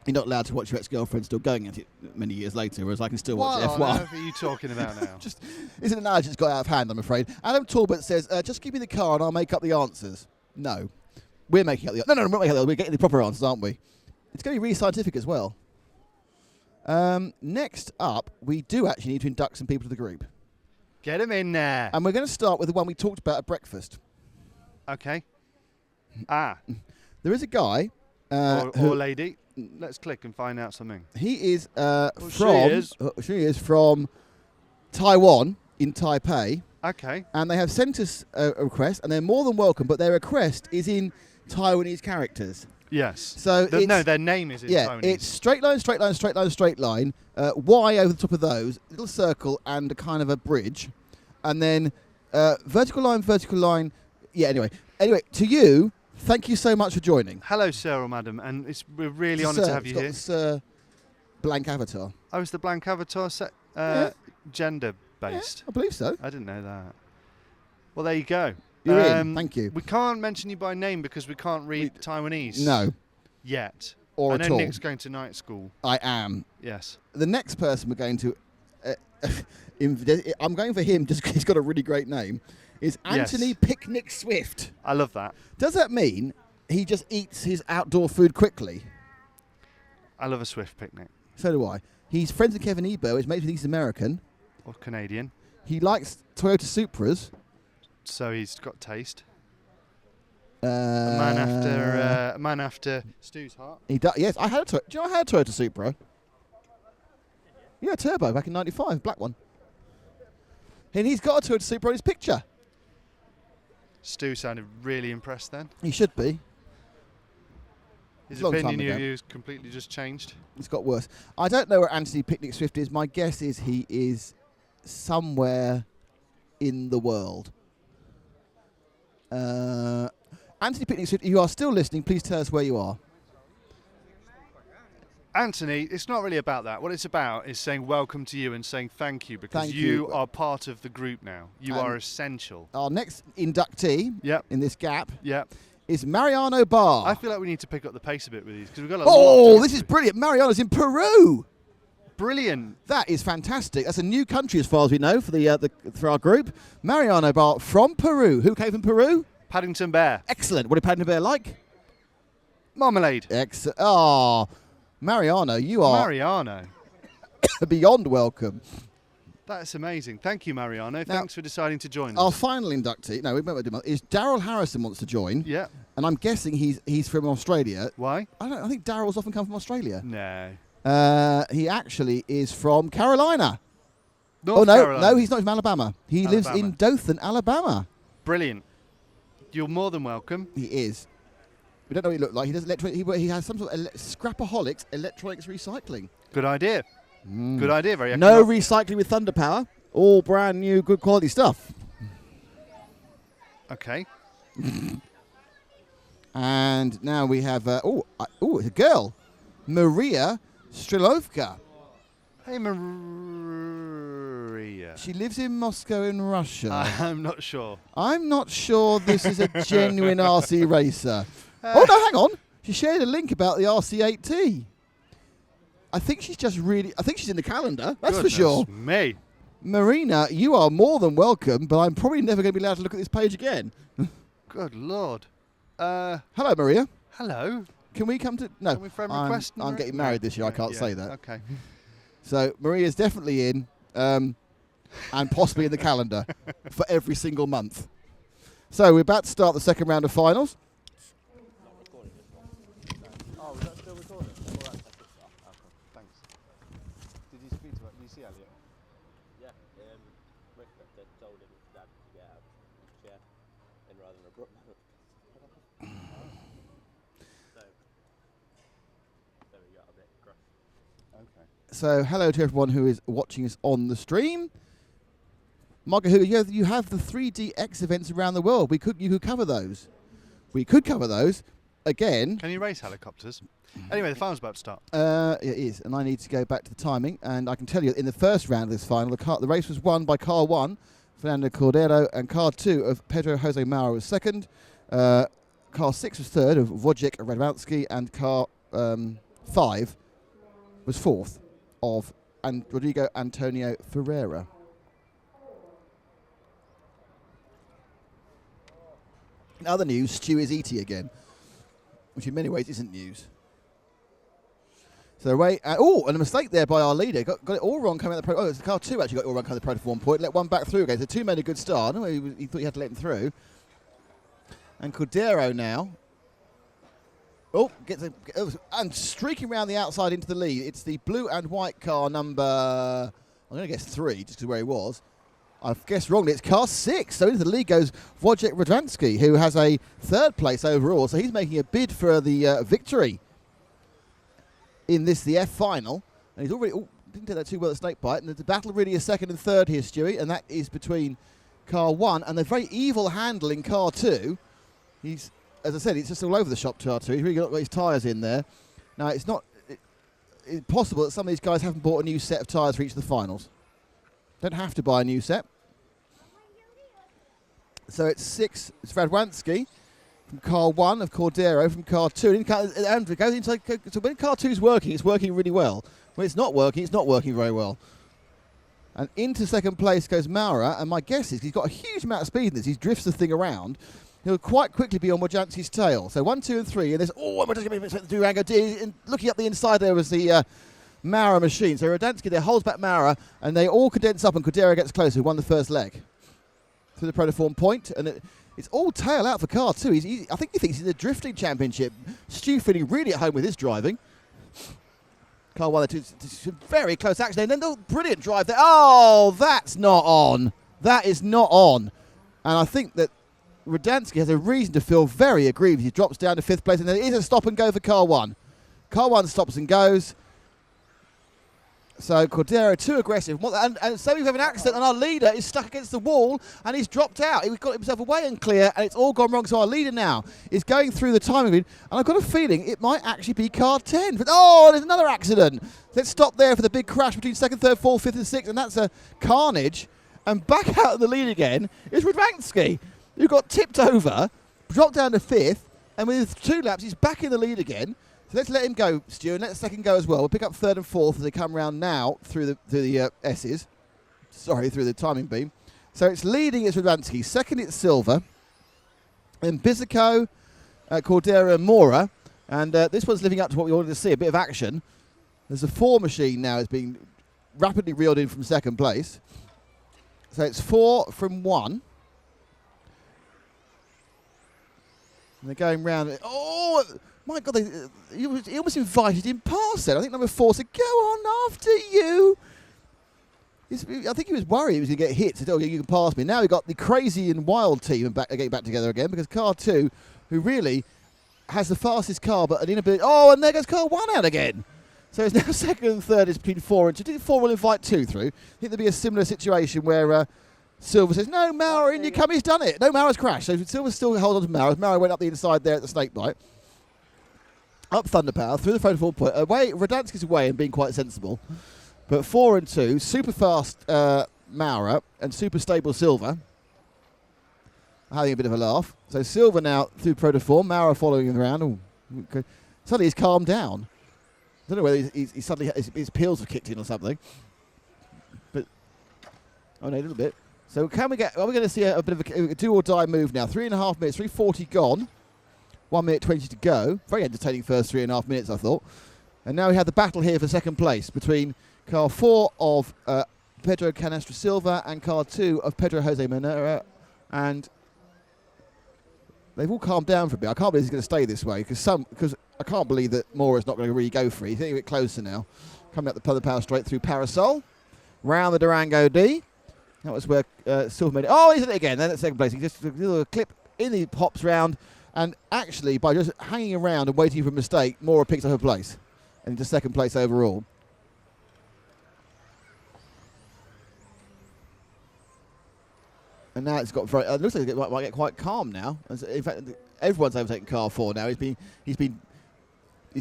you're not allowed to watch your ex-girlfriend still going at it many years later, whereas I can still watch What on F1. earth are you talking about now? Just, it's an analogy that's got out of hand, I'm afraid. Adam Talbot says, just give me the car and I'll make up the answers. No. We're making up the answers. No, we're not making up the answers. We're getting the proper answers, aren't we? It's going to be really scientific as well. Next up, we do actually need to induct some people to the group. Get him in there. And we're going to start with the one we talked about at breakfast. Okay. There is a guy... or who- lady. Let's click and find out something. He is she is. from Taiwan in Taipei, Okay. and they have sent us a request, and they're more than welcome. But their request is in Taiwanese characters. Yes. So it's, their name is in yeah, Taiwanese. it's straight line, straight line, straight line, straight line. Y over the top of those, little circle, and a kind of a bridge, and then vertical line, vertical line. Yeah. Anyway, to you. Thank you so much for joining. Hello, sir or madam, and we're really honoured to have you here. It's blank avatar. Oh, is the blank avatar set Yeah. gender-based? I believe so. I didn't know that. Well, there you go. You're in. Thank you. We can't mention you by name because we can't read Taiwanese. No. Yet. Or I at know all. Nick's going to night school. I am. Yes. The next person we're going to... I'm going for him just because he's got a really great name. Is Anthony Yes. Picnic Swift. I love that. Does that mean he just eats his outdoor food quickly? I love a Swift picnic. So do I. He's friends with Kevin Ebo. He's mates with East American. Or Canadian. He likes Toyota Supras. So he's got taste. A A man after Stu's heart. He does. Yes, I had a Toyota. Do you know I had a Toyota Supra? Yeah, turbo back in '95, black one. And he's got a Toyota Supra on his picture. Stu sounded really impressed then. He should be. His It's a long time opinion of ago. you has completely just changed. It's got worse. I don't know where Anthony Picnic Swift is. My guess is he is somewhere in the world. Anthony Picnic Swift, if you are still listening, please tell us where you are. Anthony, it's not really about that. What it's about is saying welcome to you and saying thank you because Thank you you. are part of the group now. You And- are essential. Our next inductee Yep, in this gap yep. is Mariano Barr. I feel like we need to pick up the pace a bit with these because we've got a Oh, lot. this is brilliant. Mariano's in Peru. Brilliant. That is fantastic. That's a new country as far as we know for our group. Mariano Barr from Peru. Who came from Peru? Paddington Bear. Excellent. What did Paddington Bear like? Marmalade. Excellent. Oh, Mariano, you are Mariano. beyond welcome. That's amazing. Thank you, Mariano. Thanks for deciding to join Our us. final inductee, no, we won't do is Daryl Harrison wants to join, Yeah. and I'm guessing he's from Australia. Why? I think Daryl's often come from Australia. No. He actually is from Carolina. North no, Carolina. no, he's not from Alabama. He lives in Dothan, Alabama. Brilliant. You're more than welcome. He is. We don't know what he looked like. He does he has some sort of Scrapaholics electronics recycling. Good idea. Good idea. Very No economic. recycling with Thunder Power. All brand new, good quality stuff. Okay. And now we have it's a girl, Maria Strilovka. Hey, Maria. She lives in Moscow in Russia. I'm not sure. I'm not sure this is a genuine RC racer. Oh no, hang on. She shared a link about the RC8T. I think she's just really... I think she's in the calendar, that's for Goodness sure. me. Marina, you are more than welcome, but I'm probably never going to be allowed to look at this page again. Good Lord. Hello, Maria. Hello. Can we come to... No, Can we friend I'm request? I'm getting married this year. I can't say that. Okay. So Maria's definitely in, and possibly in the calendar for every single month. So we're about to start the second round of finals. Oh, is that still recording? Thanks. Did you speak to her? Did you see Elliot? Yeah, Rick told him his dad to get out of his chair in rather than a brook. So we got a bit crushed. Okay. So hello to everyone who is watching us on the stream. Margaret, you have the 3DX events around the world. You could cover those. We could cover those again. Can you race helicopters? Anyway, the final's about to start. It is, and I need to go back to the timing. And I can tell you, in the first round of this final, the race was won by car 1, Fernando Cordero, and car 2 of Pedro Jose Mauro was second. Car 6 was third of Wojciech Radwanski, and car 5 was fourth of Rodrigo Antonio Ferreira. In other news, Stu is ET again, which in many ways isn't news. So away, and a mistake there by our leader. Got it all wrong coming out the pro. Oh, it's the car 2 actually got it all wrong coming out the pro for 1 point. Let one back through again. So 2 made a good start. He thought he had to let him through. And Cordero now. And streaking around the outside into the lead. It's the blue and white car number, I'm going to guess 3, just because where he was. I've guessed wrongly. It's car 6. So into the lead goes Wojciech Radwanski, who has a 3rd place overall. So he's making a bid for the victory in the F final. And he's already didn't do that too well at Snake Bite. And the battle really is 2nd and 3rd here, Stewie. And that is between car 1 and the very evil handle in car 2. He's, as I said, he's just all over the shop, car 2. He's really got his tyres in there. Now, it's not possible that some of these guys haven't bought a new set of tyres for each of the finals. Don't have to buy a new set. So it's 6. It's Radwanski from car 1 of Cordero from car 2. And it goes into, so when car 2 is working, it's working really well. When it's not working very well. And into 2nd place goes Maura. And my guess is he's got a huge amount of speed in this. He drifts the thing around. He'll quite quickly be on Wojciech's tail. So 1, 2, and 3. And there's Durango. And looking up the inside there was the Maura machine. So Radwanski there holds back Maura, and they all condense up, and Cordero gets closer, who won the first leg through the protoform point. And it's all tail out for car 2. I think he thinks he's in the drifting championship. Stu feeling really at home with his driving. Car 1 and 2, very close action. And then the brilliant drive there. Oh, that's not on. That is not on. And I think that Radwanski has a reason to feel very aggrieved. He drops down to 5th place, and there is a stop and go for car 1. Car 1 stops and goes. So Cordero too aggressive. And so we have an accident, and our leader is stuck against the wall, and he's dropped out. He's got himself away and clear, and it's all gone wrong. So our leader now is going through the timing grid, and I've got a feeling it might actually be car 10. But, there's another accident. Let's stop there for the big crash between 2nd, 3rd, 4th, 5th, and 6th, and that's a carnage. And back out of the lead again is Radwanski, who got tipped over, dropped down to 5th, and with 2 laps, he's back in the lead again. So let's let him go, Stu, and let the 2nd go as well. We'll pick up 3rd and 4th as they come round now through the S's. Sorry, through the timing beam. So it's leading is Radwanski. 2nd it's Silva. Then Bizico, Cordero and Mora. And this one's living up to what we wanted to see, a bit of action. There's a 4 machine now is being rapidly reeled in from 2nd place. So it's 4 from 1. And they're going round. Oh, my God, he almost invited him past there. I think number 4 said, go on after you. I think he was worried he was going to get hit. Said, oh, you can pass me. Now we've got the crazy and wild team getting back together again, because car 2, who really has the fastest car, but an inability. Oh, and there goes car 1 out again. So it's now 2nd and 3rd is between 4 and 2. Do you think 4 will invite 2 through? I think there'll be a similar situation where Silva says, no, Maura, in you come, he's done it. No, Maura's crashed. So Silva still holds on to Maura. Maura went up the inside there at the snake bite. Up Thunder Power, through the photo 4 point. Away, Radwanski's away and being quite sensible. But 4 and 2, super fast Maura and super stable Silva. Having a bit of a laugh. So Silva now through protoform, Maura following him around. Ooh, okay. Suddenly he's calmed down. don't know whether he's suddenly his peels have kicked in or something. But oh no, a little bit. So are we going to see a bit of a do or die move now? 3.5 minutes, 3:40 gone. 1 minute 20 to go. Very entertaining first 3.5 minutes, I thought. And now we have the battle here for second place between car 4 of Pedro Canastra Silva and car 2 of Pedro Jose Monera. And they've all calmed down for a bit. I can't believe he's going to stay this way because I can't believe that Mora's not going to really go for it. He's getting a bit closer now. Coming up the power straight through Parasol. Round the Durango D. That was where Silva made it. Oh, he's in it again. Then at second place. He just a little clip in, he pops round. And actually, by just hanging around and waiting for a mistake, Mora picks up her place. And into second place overall. And now it's got very. It looks like it might get quite calm now. In fact, everyone's overtaken car 4 now. He's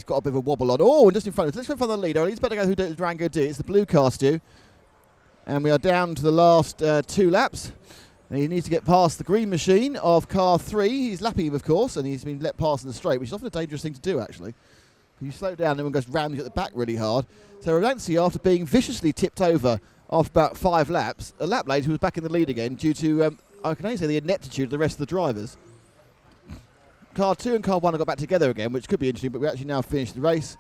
got a bit of a wobble on. Oh, and just in front of us. Let's go in front of the leader. He's better go who did Durango D. It's the blue car, Stu. And we are down to the last 2 laps. And he needs to get past the green machine of car 3. He's lapping him, of course, and he's been let past in the straight, which is often a dangerous thing to do, actually. You slow down, everyone goes round at the back really hard. So Rolancy, after being viciously tipped over after about 5 laps, a lap later, he was back in the lead again due to, I can only say, the ineptitude of the rest of the drivers. Car 2 and car 1 have got back together again, which could be interesting, but we actually now finished the race.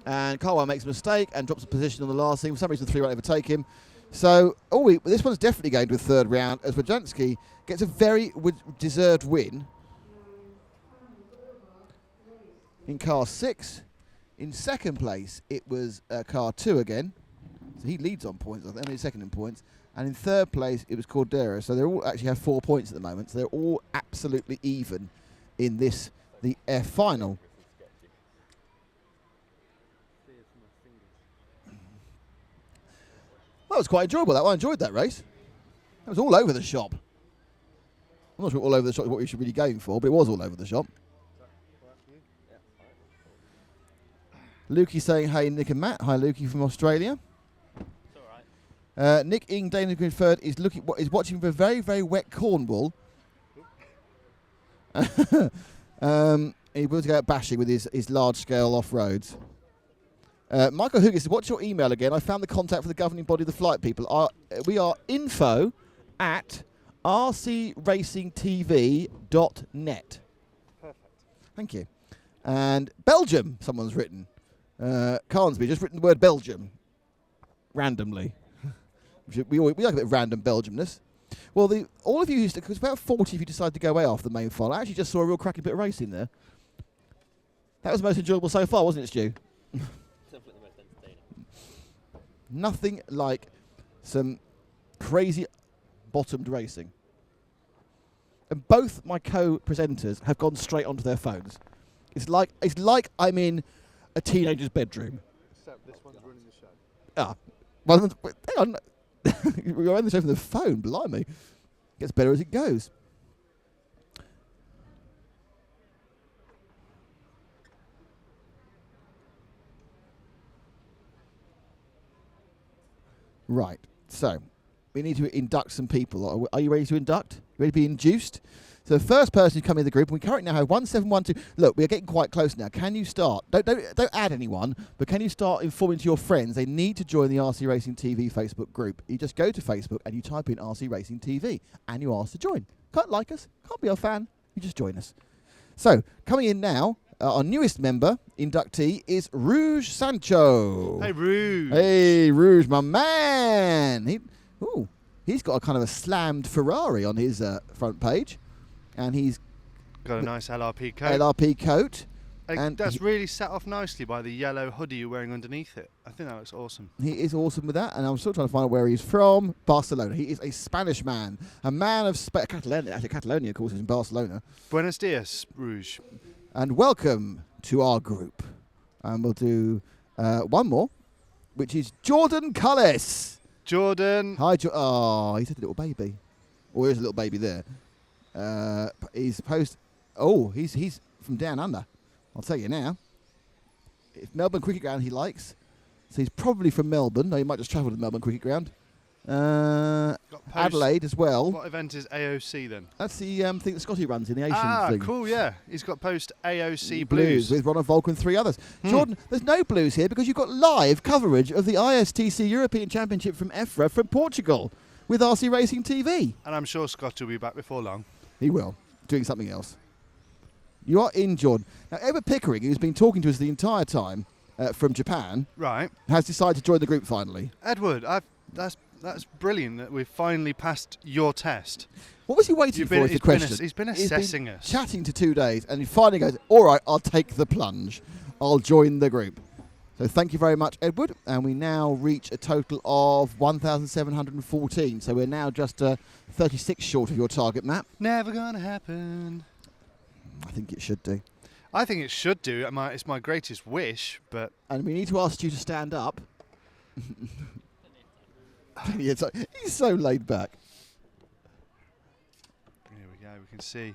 And car 1 makes a mistake and drops a position on the last thing. For some reason, 3 won't overtake him. So, this one's definitely going to a third round as Wajanski gets a very deserved win in car 6. In second place, it was car 2 again. So he leads on points, I mean second in points. And in third place, it was Cordero. So they all actually have 4 points at the moment. So they're all absolutely even in the F final. That was quite enjoyable, that one. I enjoyed that race. That was all over the shop. I'm not sure all over the shop is what we should really going for, but it was all over the shop. Lukey saying, hey, Nick and Matt. Hi, Lukey from Australia. It's all right. Nick Ing, Dana Grinford is watching for very, very wet Cornwall. He was go out bashing with his large-scale off-roads. Michael Huggis, what's your email again? I found the contact for the governing body of the flight people. We are info@rcracingtv.net. Perfect. Thank you. And Belgium, someone's written. Carnsby just written the word Belgium randomly. we like a bit of random Belgiumness. Well, all of you, because about 40 if you decide to go away after the main final. I actually just saw a real cracking bit of racing there. That was the most enjoyable so far, wasn't it, Stu? Definitely the most entertaining. Nothing like some crazy bottomed racing. And both my co-presenters have gone straight onto their phones. It's like I'm in a teenager's bedroom. Except this one's running the show. Ah, well, hang on. We're on the show from the phone. Blimey, gets better as it goes. Right, so we need to induct some people. Are you ready to induct? Ready to be induced? So the first person to come in the group, we currently now have 1712. Look, we are getting quite close now. Can you start? Don't add anyone, but can you start informing to your friends they need to join the RC Racing TV Facebook group? You just go to Facebook and you type in RC Racing TV and you ask to join. Can't like us, can't be a fan, you just join us. So coming in now, our newest member, inductee, is Rouge Sancho. Hey, Rouge. Hey, Rouge, my man. He's got a kind of a slammed Ferrari on his front page. And he's Got a nice LRP coat. LRP coat. And that's really set off nicely by the yellow hoodie you're wearing underneath it. I think that looks awesome. He is awesome with that. And I'm still trying to find out where he's from. Barcelona. He is a Spanish man. A man of Catalonia. Actually, Catalonia, of course, is in Barcelona. Buenos dias, Rouge. And welcome to our group. And we'll do one more, which is Jordan Cullis. Jordan. Hi, oh, he's a little baby. Or there's a little baby there. He's supposed. Oh, he's from down under. I'll tell you now. It's Melbourne Cricket Ground he likes. So he's probably from Melbourne. No, he might just travel to Melbourne Cricket Ground. Got post- Adelaide as well. What event is AOC then? That's the thing that Scotty runs in the Asian thing. Cool, yeah. He's got post AOC Blues Blues. with Ronald Volk and 3 others. Jordan, there's no blues here because you've got live coverage of the ISTC European Championship from EFRA from Portugal with RC Racing TV. And I'm sure Scott will be back before long. He will, doing something else. You are in, Jordan. Now, Edward Pickering, who's been talking to us the entire time from Japan, Right. has decided to join the group finally. Edward, that's brilliant that we've finally passed your test. What was he waiting for is the question. He's been assessing us. Chatting to 2 days, and he finally goes, all right, I'll take the plunge. I'll join the group. So thank you very much, Edward. And we now reach a total of 1,714. So we're now just 36 short of your target map. Never gonna happen. I think it should do. I think it should do. It's my greatest wish, but... And we need to ask you to stand up. He's so laid back. Here we go, we can see. You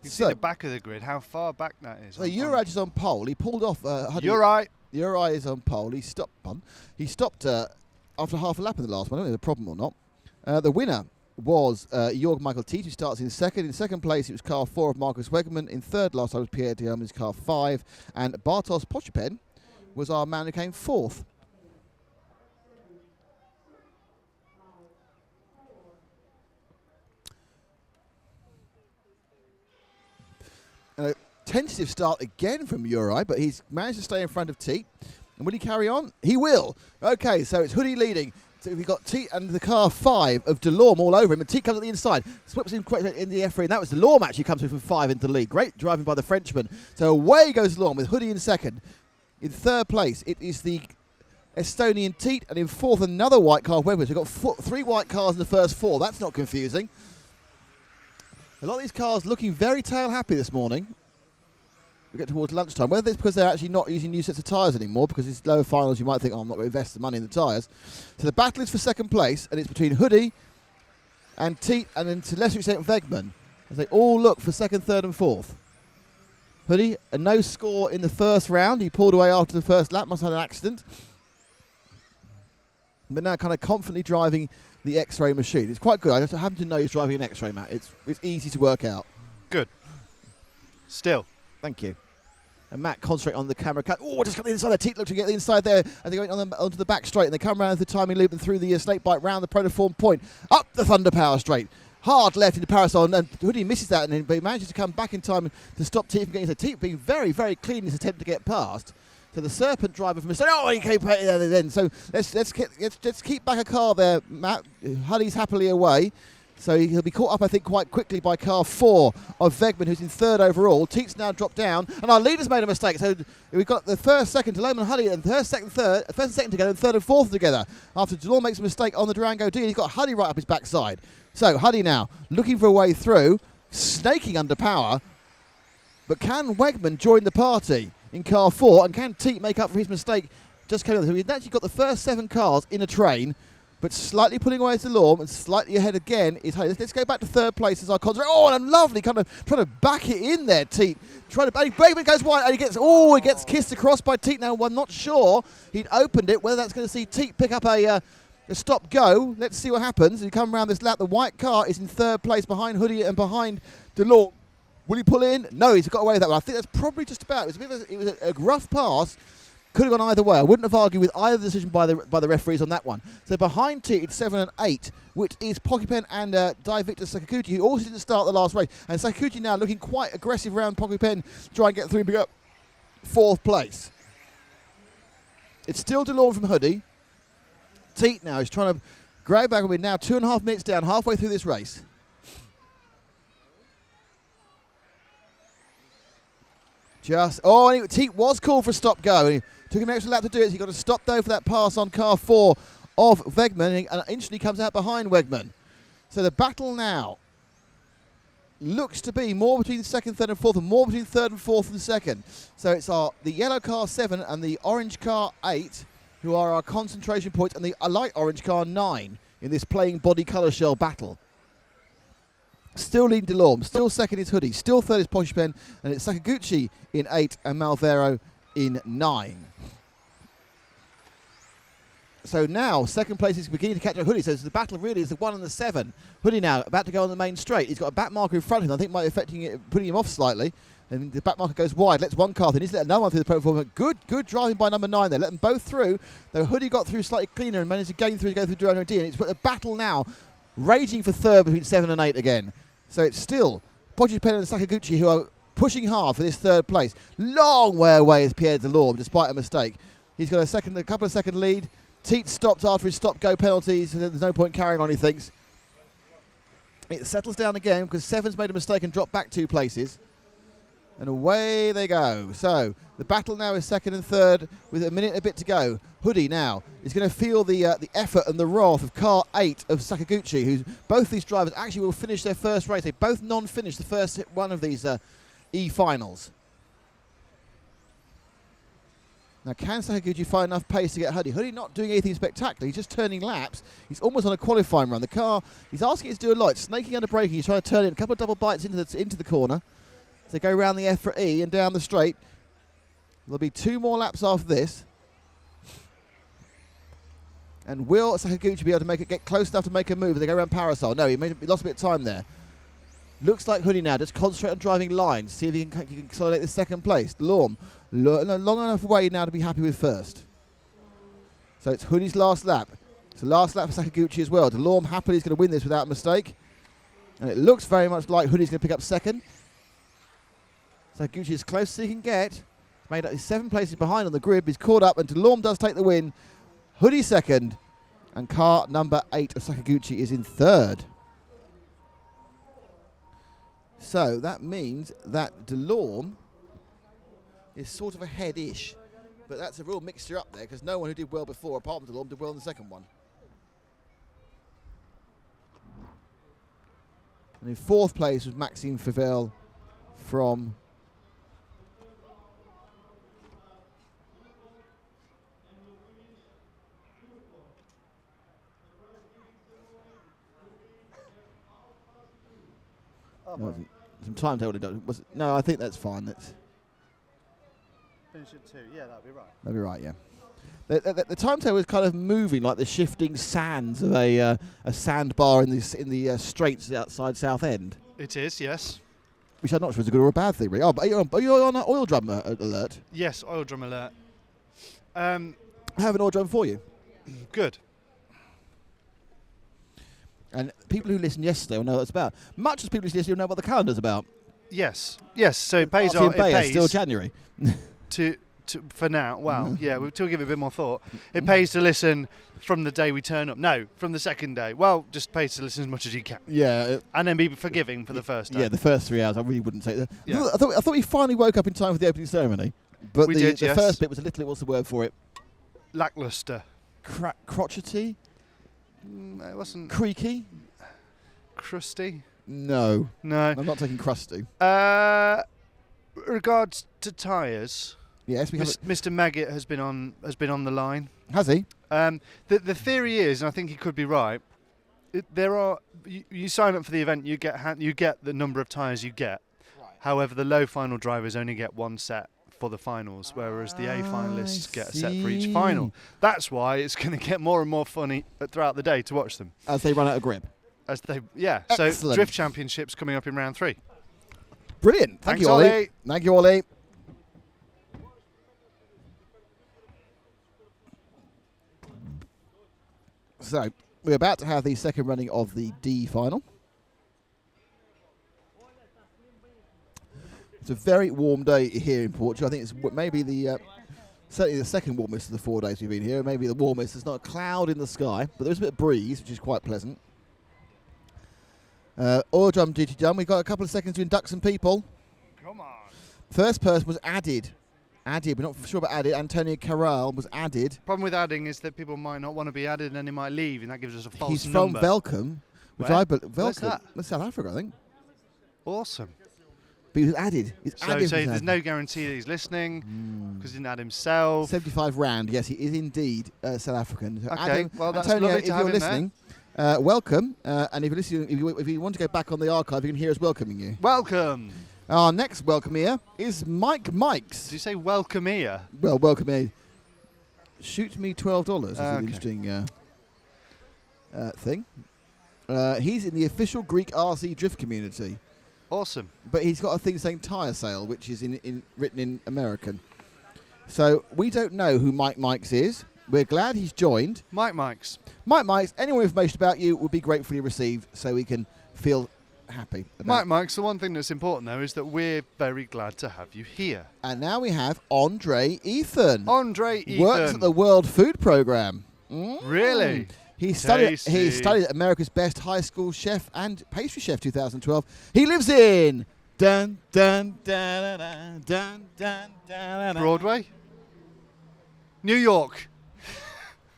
can So- see the back of the grid, how far back that is. So Uraj is on pole. He pulled off. You're right. Uri is on pole. He stopped. He stopped after half a lap in the last one. I don't know if there's a problem or not. The winner was Jorg Michael Tiet, who starts in second. In second place, it was car 4 of Marcus Wegman. In third last time was Pierre Diamond's car 5. And Bartosz Pochupen was our man who came 4th. A tentative start again from Uri, but he's managed to stay in front of Tiet. And will he carry on? He will. Okay, so it's Hoodie leading. So we've got Tiet and the car 5 of Delorme all over him, and Tiet comes at the inside, slips in in the EFRA, and that was Delorme actually comes through from 5 into the lead. Great driving by the Frenchman. So away goes Delorme with Hoodie in second. In third place, it is the Estonian Tiet, and in fourth, another white car, Webber. So we've got 3 white cars in the first 4. That's not confusing. A lot of these cars looking very tail happy this morning. We get towards lunchtime. Whether it's because they're actually not using new sets of tyres anymore, because it's lower finals, you might think, oh, I'm not going to invest the money in the tyres. So the battle is for second place, and it's between Hoodie and Tiet, and then to lesser extent Wegman, as they all look for second, third, and fourth. Hoodie, a no score in the first round. He pulled away after the first lap, must have had an accident. But now kind of confidently driving the X-ray machine. It's quite good. I just happen to know he's driving an X-ray, Matt. It's easy to work out. Good. Still. Thank you. And Matt, concentrate on the camera. Oh, just got the inside there. Tiet looked to get the inside there. And they're going onto the back straight. And they come around the timing loop and through the snake bite round the protoform point. Up the Thunder Power straight. Hard left into Parasol. And Hoodie misses that. But he manages to come back in time to stop Tiet from getting inside. Tiet being very, very clean in his attempt to get past. So the Serpent driver from Estonia. Oh, he came then. So let's keep back a car there, Matt. Hoodie's happily away. So he'll be caught up, I think, quite quickly by car 4 of Wegman, who's in third overall. Tiet's now dropped down, and our leader's made a mistake. So we've got the first, second to Lohman Huddy, and first and second together, and third and fourth together. After Delorme makes a mistake on the Durango D, he's got Huddy right up his backside. So Huddy now looking for a way through, snaking under power. But can Wegman join the party in car 4, and can Tiet make up for his mistake? Just coming on. So we've actually got the first 7 cars in a train. But slightly pulling away to Delorme and slightly ahead again is Huddy. Let's go back to third place as our concentrate. Oh, and a lovely kind of trying to back it in there, Tiet. Wegman goes wide and he gets kissed across by Tiet. Now I'm not sure he'd opened it, whether that's going to see Tiet pick up a stop go. Let's see what happens. You come around this lap. The white car is in third place behind Hoodie and behind Delorme. Will he pull in? No, he's got away with that one. I think that's probably just about. It was a rough pass. Could have gone either way. I wouldn't have argued with either decision by the referees on that one. So behind Tiet, it's 7 and 8, which is Pokypen and Dai Victor Sakaguchi, who also didn't start the last race. And Sakaguchi now looking quite aggressive around Pokypen, try and get through and pick up 4th place. It's still Delorme from Hoodie. Tiet now is trying to grab back. We're now 2.5 minutes down, halfway through this race. Tiet was called for a stop go. And he took him an extra lap to do it. So he got a stop though for that pass on car 4 of Wegman, and instantly comes out behind Wegman. So the battle now looks to be more between second, third, and fourth, and more between third and fourth and second. So it's the yellow car 7 and the orange car 8 who are our concentration points, and the light orange car 9 in this playing body colour shell battle. Still leading Delorme, still second is Hoodie, still third is Pochupen, and it's Sakaguchi in 8 and Malvero in 9. So now, second place is beginning to catch up Hoodie. So the battle really is the 1 and the 7. Hoodie now about to go on the main straight. He's got a back marker in front of him. I think might be affecting it, putting him off slightly. And the back marker goes wide. Lets one car through. He's let another one through the platform. Good driving by number 9 there. Let them both through. Though Hoodie got through slightly cleaner and managed to gain through to go through Duran D. And it's put a battle now raging for third between 7 and 8 again. So it's still Podium and Sakaguchi who are pushing hard for this third place. Long way away is Pierre Delorme, despite a mistake. He's got a couple of second lead. Teat stopped after his stop-go penalties, so there's no point carrying on, he thinks. It settles down again because 7's made a mistake and dropped back 2 places. And away they go. So the battle now is second and third with a minute and a bit to go. Hoodie now is going to feel the effort and the wrath of car 8 of Sakaguchi, who's both these drivers actually will finish their first race. They both non-finished the first one of these E-finals. Now, can Sakaguchi find enough pace to get Hoodie? Hoodie not doing anything spectacular. He's just turning laps. He's almost on a qualifying run. The car, he's asking it to do a lot. It's snaking under braking. He's trying to turn it. A couple of double bites into the corner. So they go around the EFRA E and down the straight. There'll be 2 more laps after this. And will Sakaguchi be able to get close enough to make a move as they go around Parasol? No, he lost a bit of time there. Looks like Hoodie now just concentrate on driving lines. See if he can consolidate the second place. Delorme, long enough away now to be happy with first. So it's Hoodie's last lap. It's the last lap for Sakaguchi as well. Delorme happily is going to win this without a mistake. And it looks very much like Hoodie's going to pick up second. Sakaguchi is close as he can get. Made up, he's 7 places behind on the grid. He's caught up and Delorme does take the win. Hoodie second. And car number 8 of Sakaguchi is in third. So that means that Delorme is sort of ahead-ish. But that's a real mixture up there because no one who did well before, apart from Delorme, did well in the second one. And in 4th place was Maxime Favel from some timetable. No, I think that's fine. That's Finish at 2. Yeah, that'd be right. that'd be right. Yeah. The timetable is kind of moving like the shifting sands of a sandbar in the straights outside Southend. It is, yes. Which I'm not sure is a good or a bad thing, really. Oh, but are you on an oil drum alert? Yes, oil drum alert. I have an oil drum for you. Good. And people who listened yesterday will know what it's about. Much as people who listened yesterday will know what the calendar's about. Yes. So it pays Barty and it Bay are pays still January. to for now. Well, yeah, we'll still give it a bit more thought. It pays to listen from the day we turn up. No, from the second day. Well, just pays to listen as much as you can. Yeah. And then be forgiving for the first day. Yeah, the first 3 hours I really wouldn't take that. Yeah. I thought we finally woke up in time for the opening ceremony. But We the did, yes. first bit was a little, what's the word for it? Lackluster. Crotchety? It wasn't Creaky? crusty. No. No. I'm not taking crusty. Regards to tyres, Yes, we have. Mr. Maggot has been on the line. Has he? The theory is, and I think he could be right. You sign up for the event, you get the number of tyres you get. Right. However, the low final drivers only get 1 set for the finals, whereas the A finalists get a set for each final. That's why it's going to get more and more funny throughout the day to watch them As they run out of grip. So Excellent. Drift Championships coming up in round 3. Brilliant. Thank Thanks, you, Ollie. Ollie. Thank you, Ollie. So, we're about to have the second running of the D final. It's a very warm day here in Portugal. I think it's maybe certainly the second warmest of the 4 days we've been here. Maybe the warmest. There's not a cloud in the sky, but there's a bit of breeze, which is quite pleasant. Oil drum duty done. We've got a couple of seconds to induct some people. Come on. First person was added. We're not sure about added. Antonio Carral was added. Problem with adding is that people might not want to be added and then they might leave, and that gives us a false He's number. from Velcome, which Where? I believe. Where's Velcome. that? That's South Africa, I think. Awesome. But he was added. So there's no guarantee that he's listening because he didn't add himself. 75 rand. Yes, he is indeed South African. So Okay, Adam, well, that's Antonio, lovely to if have you're him listening, welcome. And if you're listening, if you want to go back on the archive, you can hear us welcoming you. Welcome. Our next welcome here is Mike Mikes. Did you say welcome here? Well, welcome here. Shoot Me $12 is an Okay. interesting thing. He's in the official Greek RC drift community, Awesome. but he's got a thing saying tyre sale, which is written in American. So we don't know who Mike Mikes is. We're glad he's joined. Mike Mikes. Mike Mikes, any more information about you would be gratefully received so we can feel happy about Mike Mikes, the one thing that's important, though, is that we're very glad to have you here. And now we have Andre Ethan. Andre Ethan. Works at the World Food Programme. Really? He studied Tasty. at America's Best High School Chef and Pastry Chef 2012. He lives in dun dun dun dun dun dun dun. Broadway? New York.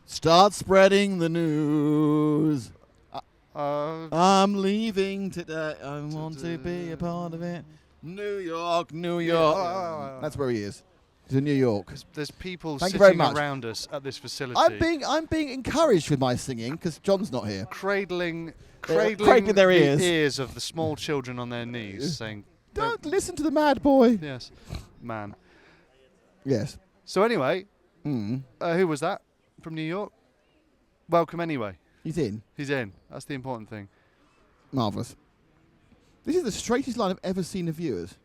Start spreading the news. I'm leaving today. I want to be a part of it. New York, New York. That's where he is. He's in New York. There's people Thank you very sitting much. around us at this facility. I'm being encouraged with my singing because John's not here. cradling cradling their the ears. of the small children on their knees, saying, Don't listen to the mad boy. yes, man. Yes. So anyway, Mm. who was that from New York? Welcome anyway. He's in. He's in. That's the important thing. Marvellous. This is the straightest line I've ever seen of viewers.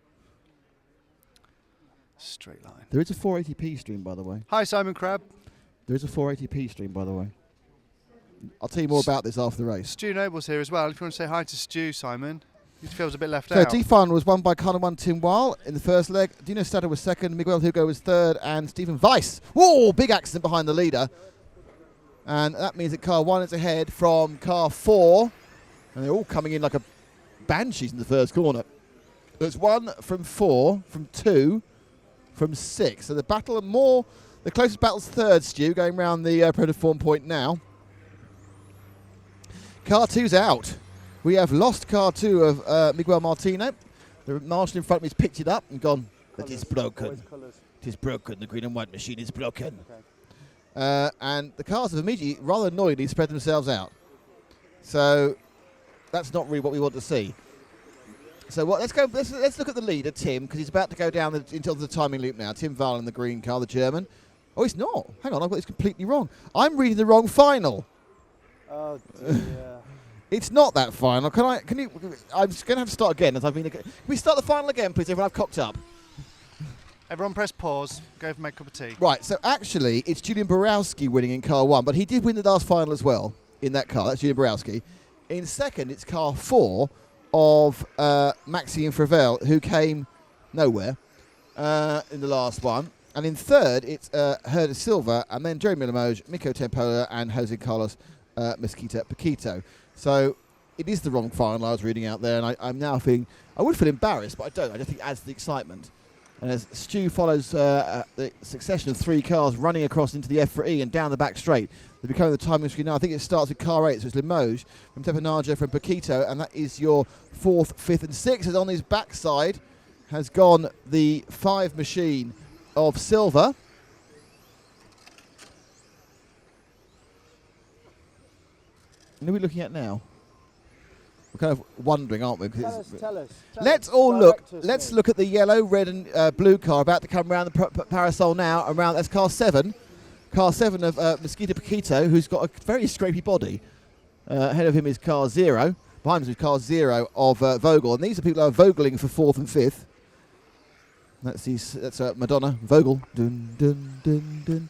Straight line. There is a 480p stream, by the way. Hi, Simon Crabb. There is a 480p stream, by the way. I'll tell you more about this after the race. Stu Noble's here as well. If you want to say hi to Stu, Simon. He feels a bit left So out. D-Fun was won by Connor 1 Tim Weil in the first leg. Dino Stader was second. Miguel Hugo was third. And Stephen Weiss. Whoa, big accident behind the leader. And that means that car 1 is ahead from car 4. And they're all coming in like a banshees in the first corner. There's 1 from 4, from 2, from 6. So the battle the closest battle's third, Stu, going round the protoform point now. Car 2's out. We have lost car 2 of Miguel Martino. The marshal in front of me has picked it up and gone, "It is broken. It is broken. The green and white machine is broken." And the cars have immediately, rather annoyingly, spread themselves out. So that's not really what we want to see. So let's look at the leader, Tim, because he's about to go down into the timing loop now. Tim Weil in the green car, the German. Oh, he's not. Hang on, I've got this completely wrong. I'm reading the wrong final. Oh dear. It's not that final. Can you? I'm just going to have to start again. Can we start the final again, please? Everyone, I've cocked up. Everyone press pause. Go for make a cup of tea. Right, so actually, it's Julian Borowski winning in car 1, but he did win the last final as well in that car. That's Julian Borowski. In second, it's car 4 of Maxime Fravel, who came nowhere in the last one. And in third, it's Herder Silva, and then Jeremy Limoges, Miko Tempola, and Jose Carlos Mesquita Paquito. So it is the wrong final I was reading out there, and I'm now feeling, I would feel embarrassed, but I don't. I just think it adds to the excitement. And as Stu follows the succession of 3 cars running across into the EFRA and down the back straight, they're becoming the timing screen now. I think it starts with car 8, so it's Limoges from Tepanaja from Paquito, and that is your 4th, 5th, and 6th. As on his backside has gone the 5 machine of Silva. What are we looking at now? We're kind of wondering, aren't we? Tell us. Let's all look. Let's look at the yellow, red, and blue car about to come around the parasol now. That's car 7. Car 7 of Mesquita Paquito, who's got a very scrapey body. Ahead of him is car 0. Behind him is car 0 of Vogel. And these are people who are Vogeling for 4th and 5th. That's Madonna. Vogel. Dun, dun, dun, dun.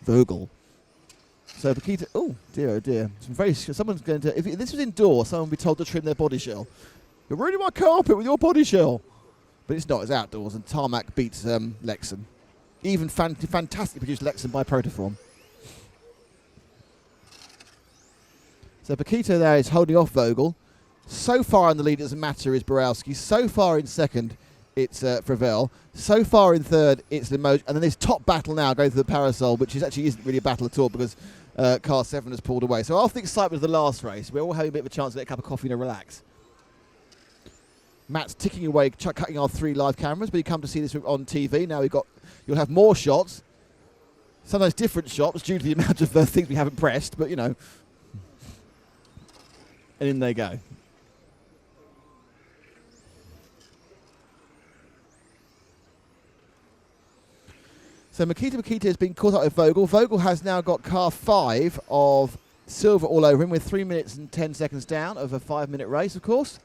Vogel. So Paquito, oh dear. Someone's going to, if this was indoors, someone would be told to trim their body shell. You're ruining my carpet with your body shell. But it's not, it's outdoors, and tarmac beats Lexan. Even fantastically produced Lexan by Protoform. So Paquito there is holding off Vogel. So far in the lead, it doesn't matter, is Borowski. So far in second, it's Fravel. So far in third, it's Limoges. And then this top battle now going through the parasol, which actually isn't really a battle at all because car 7 has pulled away. So after the excitement of the last race, we're all having a bit of a chance to get a cup of coffee and relax. Matt's ticking away, cutting our 3 live cameras, but you come to see this on TV. Now you'll have more shots, sometimes different shots due to the amount of things we haven't pressed, but you know. And in they go. So Makita has been caught up with Vogel. Vogel has now got car 5 of Silva all over him with 3 minutes and 10 seconds down of a 5-minute race, of course.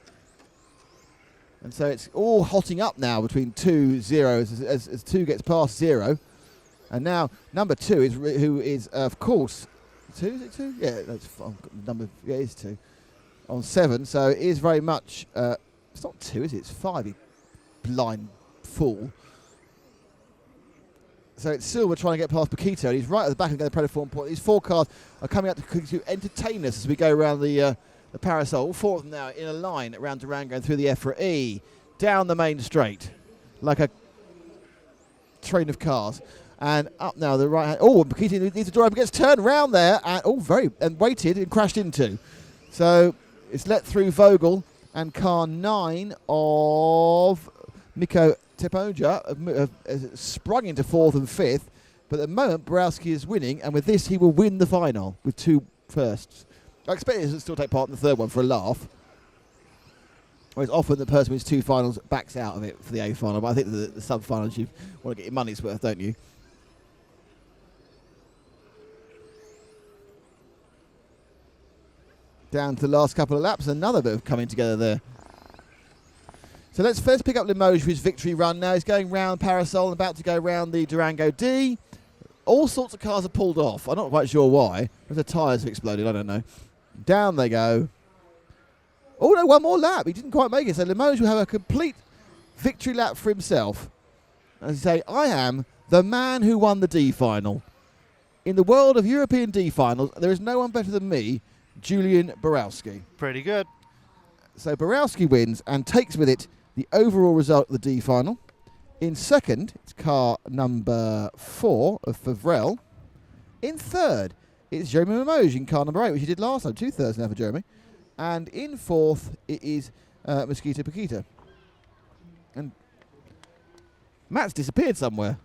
And so it's all hotting up now between 2-0 as 2 gets past 0. And now number 2 is who is, of course, 2, is it 2? Yeah, that's number. Yeah, it is 2 on 7. So it is very much. It's not 2, is it? It's 5. You blind fool. So it's Silva trying to get past Paquito, and he's right at the back of the Predator point. These 4 cars are coming out to entertain us as we go around the Parasol. All 4 of them now in a line around Durango and through the EFRA E, down the main straight, like a train of cars. And up now the right hand. Oh, Paquito needs to drive, gets turned round there, and waited and crashed into. So it's let through Vogel and car 9 of Miko Tepoja sprung into 4th and 5th, but at the moment Borowski is winning, and with this he will win the final with 2 firsts. I expect him to still take part in the 3rd one for a laugh. Whereas often the person who's 2 finals backs out of it for the A final, but I think the sub-finals you want to get your money's worth, don't you? Down to the last couple of laps, another bit of coming together there. So let's first pick up Limoges for his victory run now. He's going round Parasol and about to go round the Durango D. All sorts of cars are pulled off. I'm not quite sure why. The tyres have exploded, I don't know. Down they go. Oh no, one more lap. He didn't quite make it. So Limoges will have a complete victory lap for himself. As I say, I am the man who won the D final. In the world of European D finals, there is no one better than me, Julian Borowski. Pretty good. So Borowski wins and takes with it the overall result of the D final. In second, it's car number 4 of Favrel. In third, it's Jeremy Limoges in car number 8, which he did last time. 2 thirds now for Jeremy. And in fourth, it is Mosquito Paquita. And Matt's disappeared somewhere.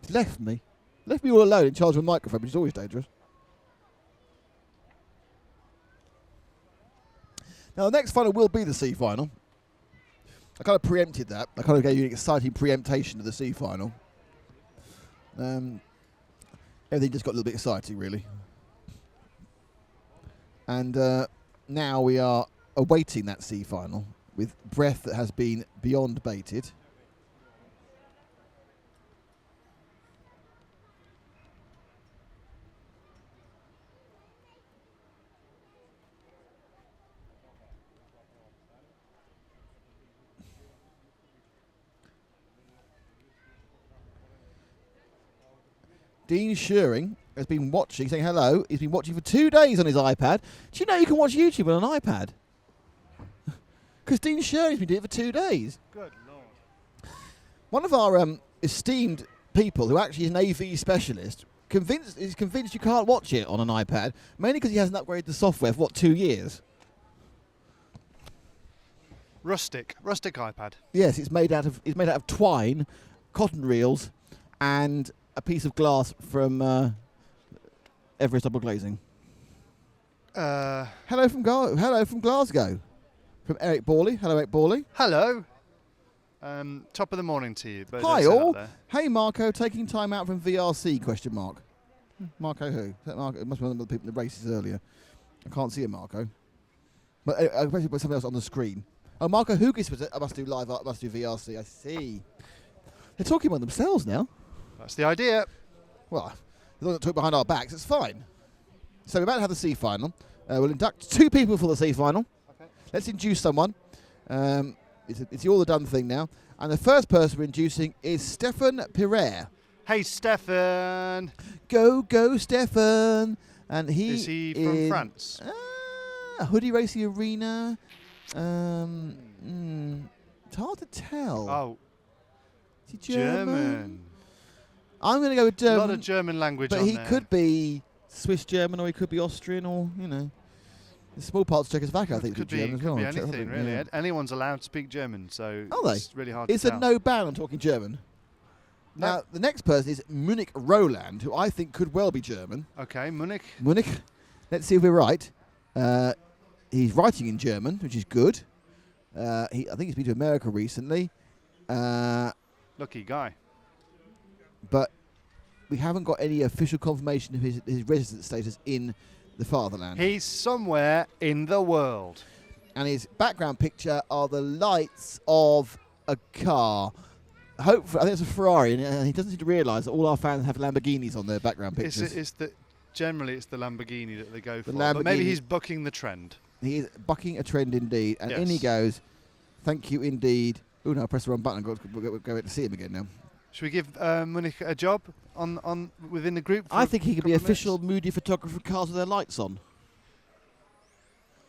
He's left me. Left me all alone in charge of a microphone, which is always dangerous. Now, the next final will be the C final. I kind of preempted that. I kind of gave you an exciting preemptation of the C final. Everything just got a little bit exciting, really. And now we are awaiting that C final with breath that has been beyond bated. Dean Shearing has been watching, saying hello. He's been watching for 2 days on his iPad. Do you know you can watch YouTube on an iPad? Because Dean Shearing's been doing it for 2 days. Good Lord. One of our esteemed people, who actually is an AV specialist, is convinced you can't watch it on an iPad, mainly because he hasn't upgraded the software for, 2 years? Rustic iPad. Yes, it's made out of twine, cotton reels, and a piece of glass from Everest double glazing. Hello from Glasgow. From Eric Borley. Hello, Eric Borley. Hello. Top of the morning to you. Hi all. Hey Marco, taking time out from VRC? Question mark. Marco who? Is that Marco? It must be one of the people in the races earlier. I can't see a Marco. But I basically put something else on the screen. Oh, Marco Hugis must do live art, must do VRC. I see. They're talking among themselves now. That's the idea. Well, as long as they talk behind our backs, it's fine. So we're about to have the C final. We'll induct 2 people for the C final. Okay. Let's induce someone. It's the all the done thing now. And the first person we're inducing is Stefan Pirer. Hey, Stefan. Go, Stefan. And is he from France? Hoodie Racing Arena. It's hard to tell. Oh. Is he German? I'm going to go with German. A lot of German language but on he there. could be Swiss German, or he could be Austrian, or, the small parts of Czechoslovakia, I think, could be German as well. Could be anything, really. Yeah. Anyone's allowed to speak German, so it's really hard It's to tell. a no ban on talking German. No. Now, the next person is Munich Roland, who I think could well be German. Okay, Munich. Let's see if we're right. He's writing in German, which is good. I think he's been to America recently. Lucky guy. but we haven't got any official confirmation of his resident status in the fatherland. He's somewhere in the world. And his background picture are the lights of a car. Hopefully, I think it's a Ferrari, and he doesn't seem to realise that all our fans have Lamborghinis on their background pictures. Generally, it's the Lamborghini that they go for. Lamborghini. But maybe he's bucking the trend. He is bucking a trend indeed, and in he goes. Thank you indeed. Oh no, I pressed the wrong button. We'll go to see him again now. Should we give Munich a job on within the group? I think he could be official moody photographer for cars with their lights on.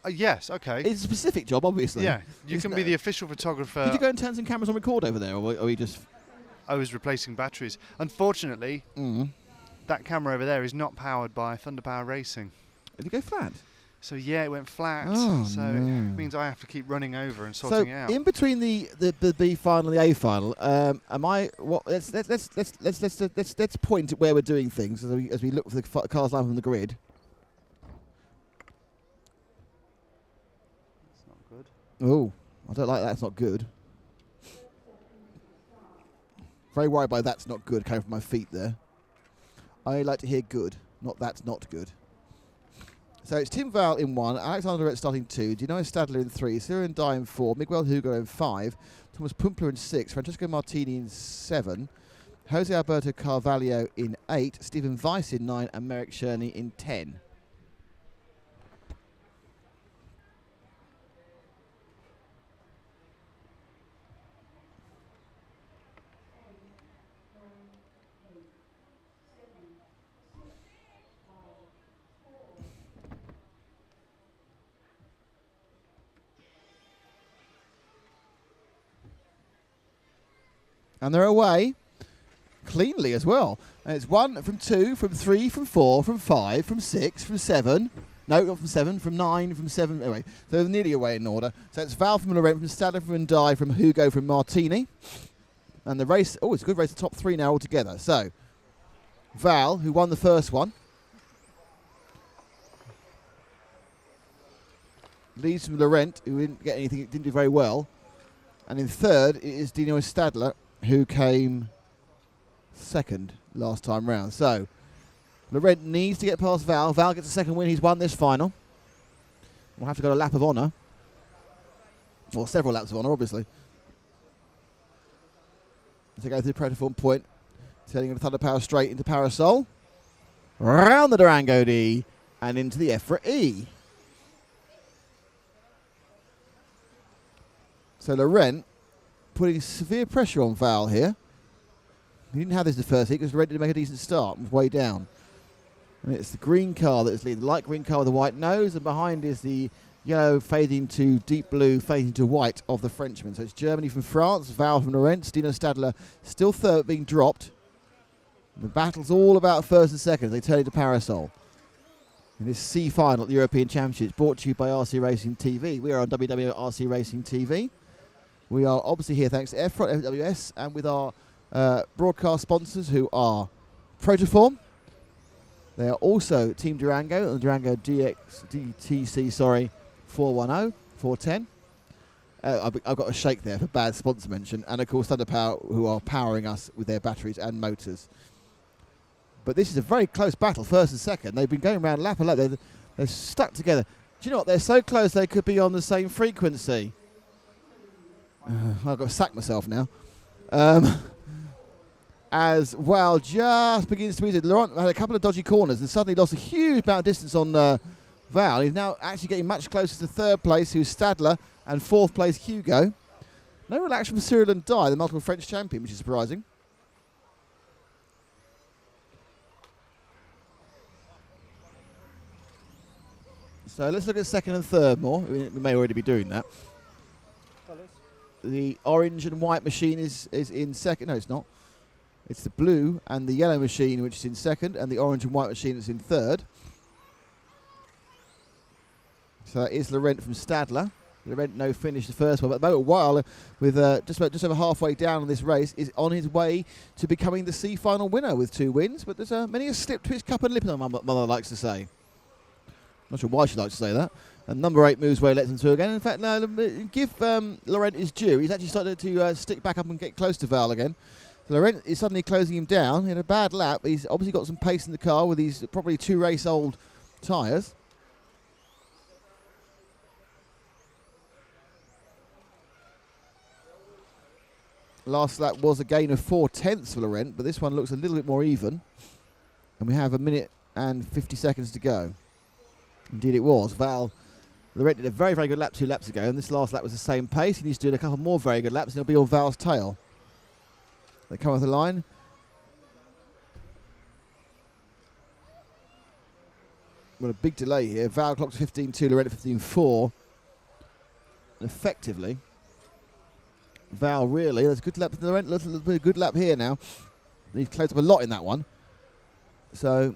Yes, okay. It's a specific job, obviously. Yeah, you can be the official photographer. Did you go and turn some cameras on record over there, or are we just... I was replacing batteries. Unfortunately, that camera over there is not powered by Thunder Power Racing. Did it go flat? So yeah, it went flat. Oh, so no. it means I have to keep running over and sorting it out. In between the B final and the A final, let's point at where we're doing things as we look for the cars live on the grid. It's not good. Oh, I don't like that. It's not good. Very worried by that's not good coming from my feet there. I like to hear good, not that's not good. So it's Tim Val in 1, Alexander Rett starting 2, Dino Stadler in 3, Cyril Dye in 4, Miguel Hugo in 5, Thomas Pumpler in 6, Francesco Martini in 7, Jose Alberto Carvalho in 8, Stephen Weiss in 9, and Merrick Sherney in 10. And they're away cleanly as well. And it's 1 from 2, from 3, from 4, from 5, from 6, from 7. No, not from 7, from 9, from 7. Anyway, so they're nearly away in order. So it's Val from Laurent, from Stadler, from Dye, from Hugo, from Martini. And the race, it's a good race, the top 3 now altogether. So Val, who won the first one, leads from Laurent, who didn't get anything, didn't do very well. And in third, it is Dino Stadler, who came second last time round. So Laurent needs to get past Val. Val gets a second win. He's won this final. We'll have to go to lap of honour. Or several laps of honour, obviously. As they go through the Protoform point, turning into Thunder Power straight into Parasol. Round the Durango D and into the EFRA E. So Laurent putting severe pressure on Val here. He didn't have this in the first heat because Laurent didn't make a decent start. Was way down. And it's the green car that is leading. The light green car with the white nose, and behind is the yellow fading to deep blue, fading to white of the Frenchman. So it's Germany from France, Val from Laurent, Dino Stadler still third, being dropped. The battle's all about first and second as they turn into Parasol. In this C final at the European Championships, brought to you by RC Racing TV. We are on WWRC Racing TV. We are obviously here thanks to EFRA, FWS, and with our broadcast sponsors who are Protoform. They are also Team Durango, and Durango DTC 410, 410. I've got a shake there for bad sponsor mention. And of course Thunder Power, who are powering us with their batteries and motors. But this is a very close battle, first and second. They've been going around lap and lap. They're stuck together. Do you know what? They're so close they could be on the same frequency. I've got to sack myself now. As well, just begins to ease it. Laurent had a couple of dodgy corners and suddenly lost a huge amount of distance on Val. He's now actually getting much closer to third place, who's Stadler, and fourth place, Hugo. No real action from Cyril and Dye, the multiple French champion, which is surprising. So let's look at second and third more. We may already be doing that. The orange and white machine is in second. No, it's not. It's the blue and the yellow machine which is in second, and the orange and white machine is in third. So that is Laurent from Stadler. Laurent no finish the first one, but about a while with just over halfway down in this race is on his way to becoming the C final winner with 2 wins. But there's many a slip to his cup and lip, as my mother likes to say. Not sure why she likes to say that. And number 8 moves where he lets him to again. In fact, no, give Laurent his due. He's actually started to stick back up and get close to Val again. So Laurent is suddenly closing him down. He had a bad lap. He's obviously got some pace in the car with these probably 2 race-old tyres. Last lap was a gain of 4/10 for Laurent, but this one looks a little bit more even. And we have 1 minute and 50 seconds to go. Indeed it was. Laurent did a very, very good lap 2 laps ago, and this last lap was the same pace. He needs to do a couple more very good laps, and he'll be on Val's tail. They come off the line. Got a big delay here. Val clocks 15.2, Laurent 15.4. And effectively, Val really, that's a good lap. Laurent, a little bit of good lap here now. He's closed up a lot in that one. So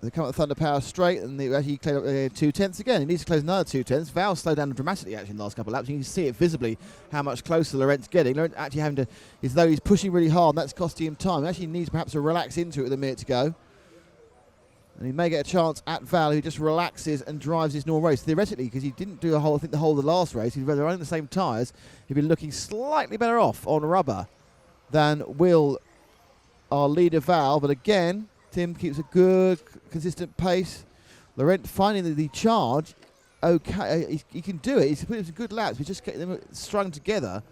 they come up the Thunder Power straight, and they actually cleared up 2/10 again. He needs to close another 2/10. Val slowed down dramatically actually in the last couple of laps. You can see it visibly how much closer Laurent's getting. Laurent actually having to, as though he's pushing really hard, and that's costing him time. He actually needs perhaps to relax into it with a minute to go. And he may get a chance at Val, who just relaxes and drives his normal race. Theoretically, because he didn't do the whole of the last race, he's running the same tyres, he'd been looking slightly better off on rubber than will our leader Val. But again, Tim keeps a good, consistent pace. Laurent finding the charge, okay, he can do it. He's put in some good laps. He's just getting them strung together.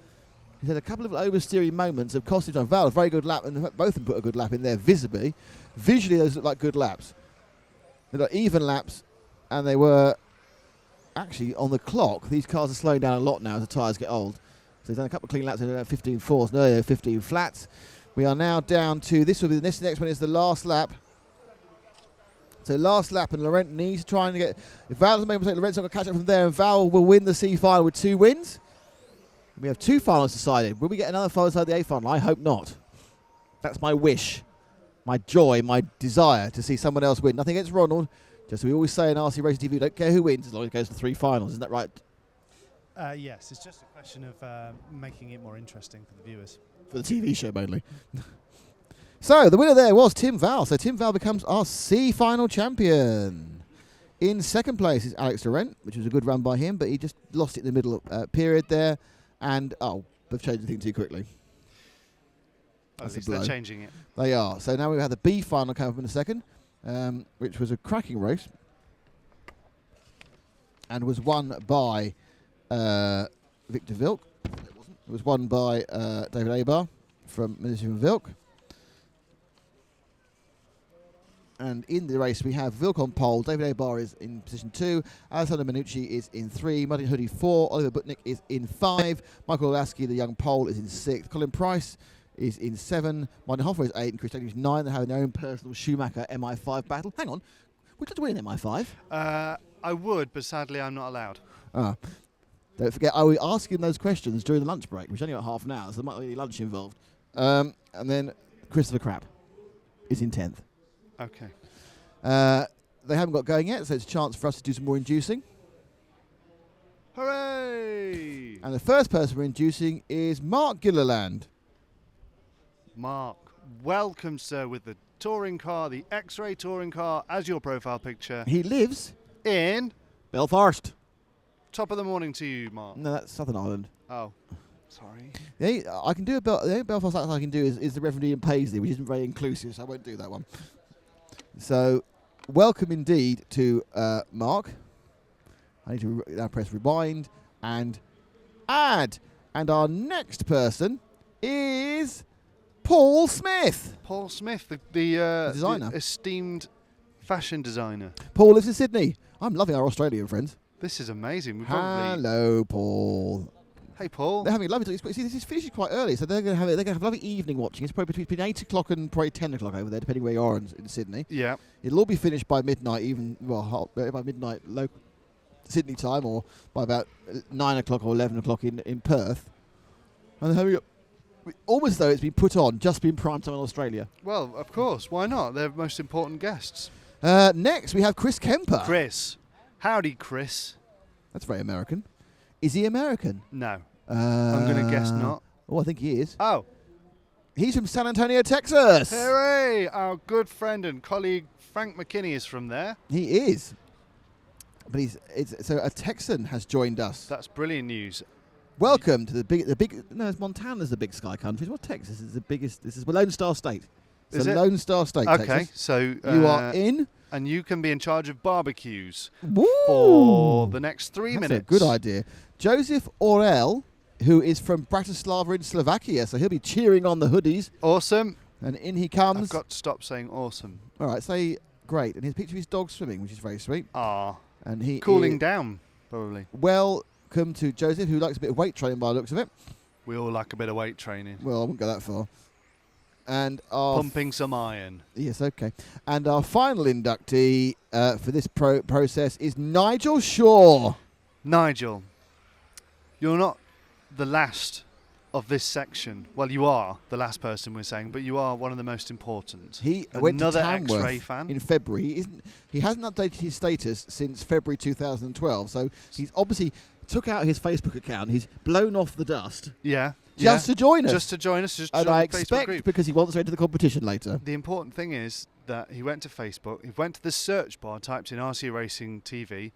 He's had a couple of oversteering moments of costing time. Val, a very good lap, and both of them put a good lap in there visibly. Visually, those look like good laps. They're like even laps, and they were actually on the clock. These cars are slowing down a lot now as the tyres get old. So he's done a couple of clean laps and 15 fours, no, 15 flats. We are now down to, this next one is the last lap. So last lap, and Laurent needs to try and get, if Val doesn't make a mistake, Laurent's not going to catch up from there, and Val will win the C final with 2 wins. We have 2 finals decided. Will we get another final inside the A final? I hope not. That's my wish, my joy, my desire to see someone else win. Nothing against Ronald. Just as we always say in RC Racing TV, don't care who wins as long as it goes to 3 finals. Isn't that right? Yes, it's just a question of making it more interesting for the viewers. For the TV show mainly. So the winner there was Tim Val. So Tim Val becomes our C final champion. In second place is Alex Laurent, which was a good run by him, but he just lost it in the middle period there. And, they've changed the thing too quickly. At least they're changing it. They are. So now we have the B final coming up in a second, which was a cracking race. And was won by Victor Vilk. It was won by David Abar from Ministry of Vilk. And in the race, we have Vilk on pole. David Abar is in position 2. Alessandro Minucci is in 3. Martin Hoodie 4. Oliver Butnick is in 5. Michael Lasky, the young pole, is in 6th. Colin Price is in 7. Martin Hoffer is 8. And Chris Taylor is 9. They're having their own personal Schumacher MI5 battle. Hang on. Would you like to win an MI5? I would, but sadly I'm not allowed. Don't forget, I was asking those questions during the lunch break, which only got half an hour, so there might be any lunch involved. And then Christopher Crabb is in 10th. Okay. They haven't got going yet, so it's a chance for us to do some more inducing. Hooray! And the first person we're inducing is Mark Gilliland. Mark, welcome, sir, with the touring car, the X-Ray touring car, as your profile picture. He lives In Belfast. top of the morning to you, Mark. No, that's Southern Ireland. Oh, sorry. I can do the only Belfast accent I can do is the Reverend Ian Paisley, which isn't very inclusive, so I won't do that one. So, welcome indeed to Mark. I need to now press rewind and add. And our next person is Paul Smith. Paul Smith, the designer. the esteemed fashion designer. Paul lives in Sydney. I'm loving our Australian friends. This is amazing. We probably. Hello, Paul. Hey, Paul. They're having a lovely time. See, this is finishing quite early, so they're going to have a lovely evening watching. It's probably between 8 o'clock and probably 10 o'clock over there, depending where you are in Sydney. Yeah. It'll all be finished by midnight, by midnight local Sydney time, or by about 9 o'clock or 11 o'clock in Perth. And they're having almost though it's been put on, just been prime time in Australia. Well, of course. Why not? They're most important guests. Next, we have Chris Kemper. Chris. Howdy, Chris. That's very American. Is he American? No. I'm going to guess not. Oh, I think he is. Oh. He's from San Antonio, Texas. Hooray! Our good friend and colleague Frank McKinney is from there. He is. But so a Texan has joined us. That's brilliant news. Welcome to the big. No, it's Montana's the big sky country. What's Texas? Is the biggest. This is Lone Star State. It's Is a it? Lone Star State. Okay, Texas. so You are in. and you can be in charge of barbecues Woo! for the next 3 That's minutes. a good idea. Joseph Orel, who is from Bratislava in Slovakia, so he'll be cheering on the hoodies. Awesome. And in he I've comes. got to stop saying awesome. All right, say great. And here's a picture of his dog swimming, which is very sweet. Ah, And he cooling is- down, probably. Welcome to Joseph, who likes a bit of weight training by the looks of it. We all like a bit of weight training. Well, I won't go that far. And our Pumping some iron. yes, okay. And our final inductee for this process is Nigel Shaw. Nigel, you're not the last of this section. Well, you are the last person we're saying, but you are one of the most important. He went to Another Tamworth X-ray fan. in February. He hasn't updated his status since February 2012, so he's obviously took out his Facebook account. He's blown off the dust Yeah. just to join us. Just to join us. Just to and join I the Facebook expect, group. because he wants to enter the competition later. The important thing is that he went to Facebook, he went to the search bar, typed in RC Racing TV,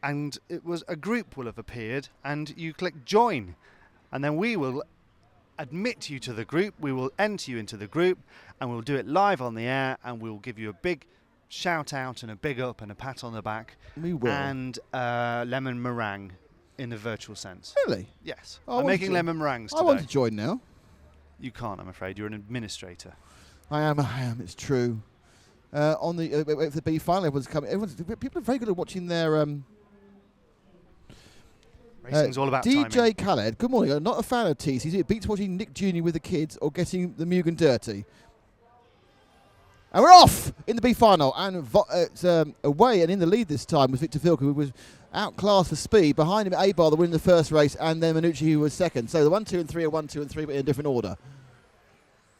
and it was a group will have appeared, and you click join, and then we will admit you to the group, we will enter you into the group, and we'll do it live on the air, and we'll give you a big shout out and a big up and a pat on the back, We will. and lemon meringue in the virtual sense. Really? Yes, I I'm want making to- lemon meringues I today. want to join now. You can't, I'm afraid. You're an administrator. I am. It's true. On the B final, everyone's coming. People are very good at watching their. Racing's all about DJ timing. Khaled, good morning. I'm not a fan of TCs. It beats watching Nick Jr. with the kids or getting the Mugen dirty. And we're off in the B final. And it's away and in the lead this time was Victor Vilke, who was outclassed for speed. Behind him, A-Bar, the winner the first race, and then Minucci, who was second. So the 1, 2, and 3 are 1, 2, and 3, but in a different order.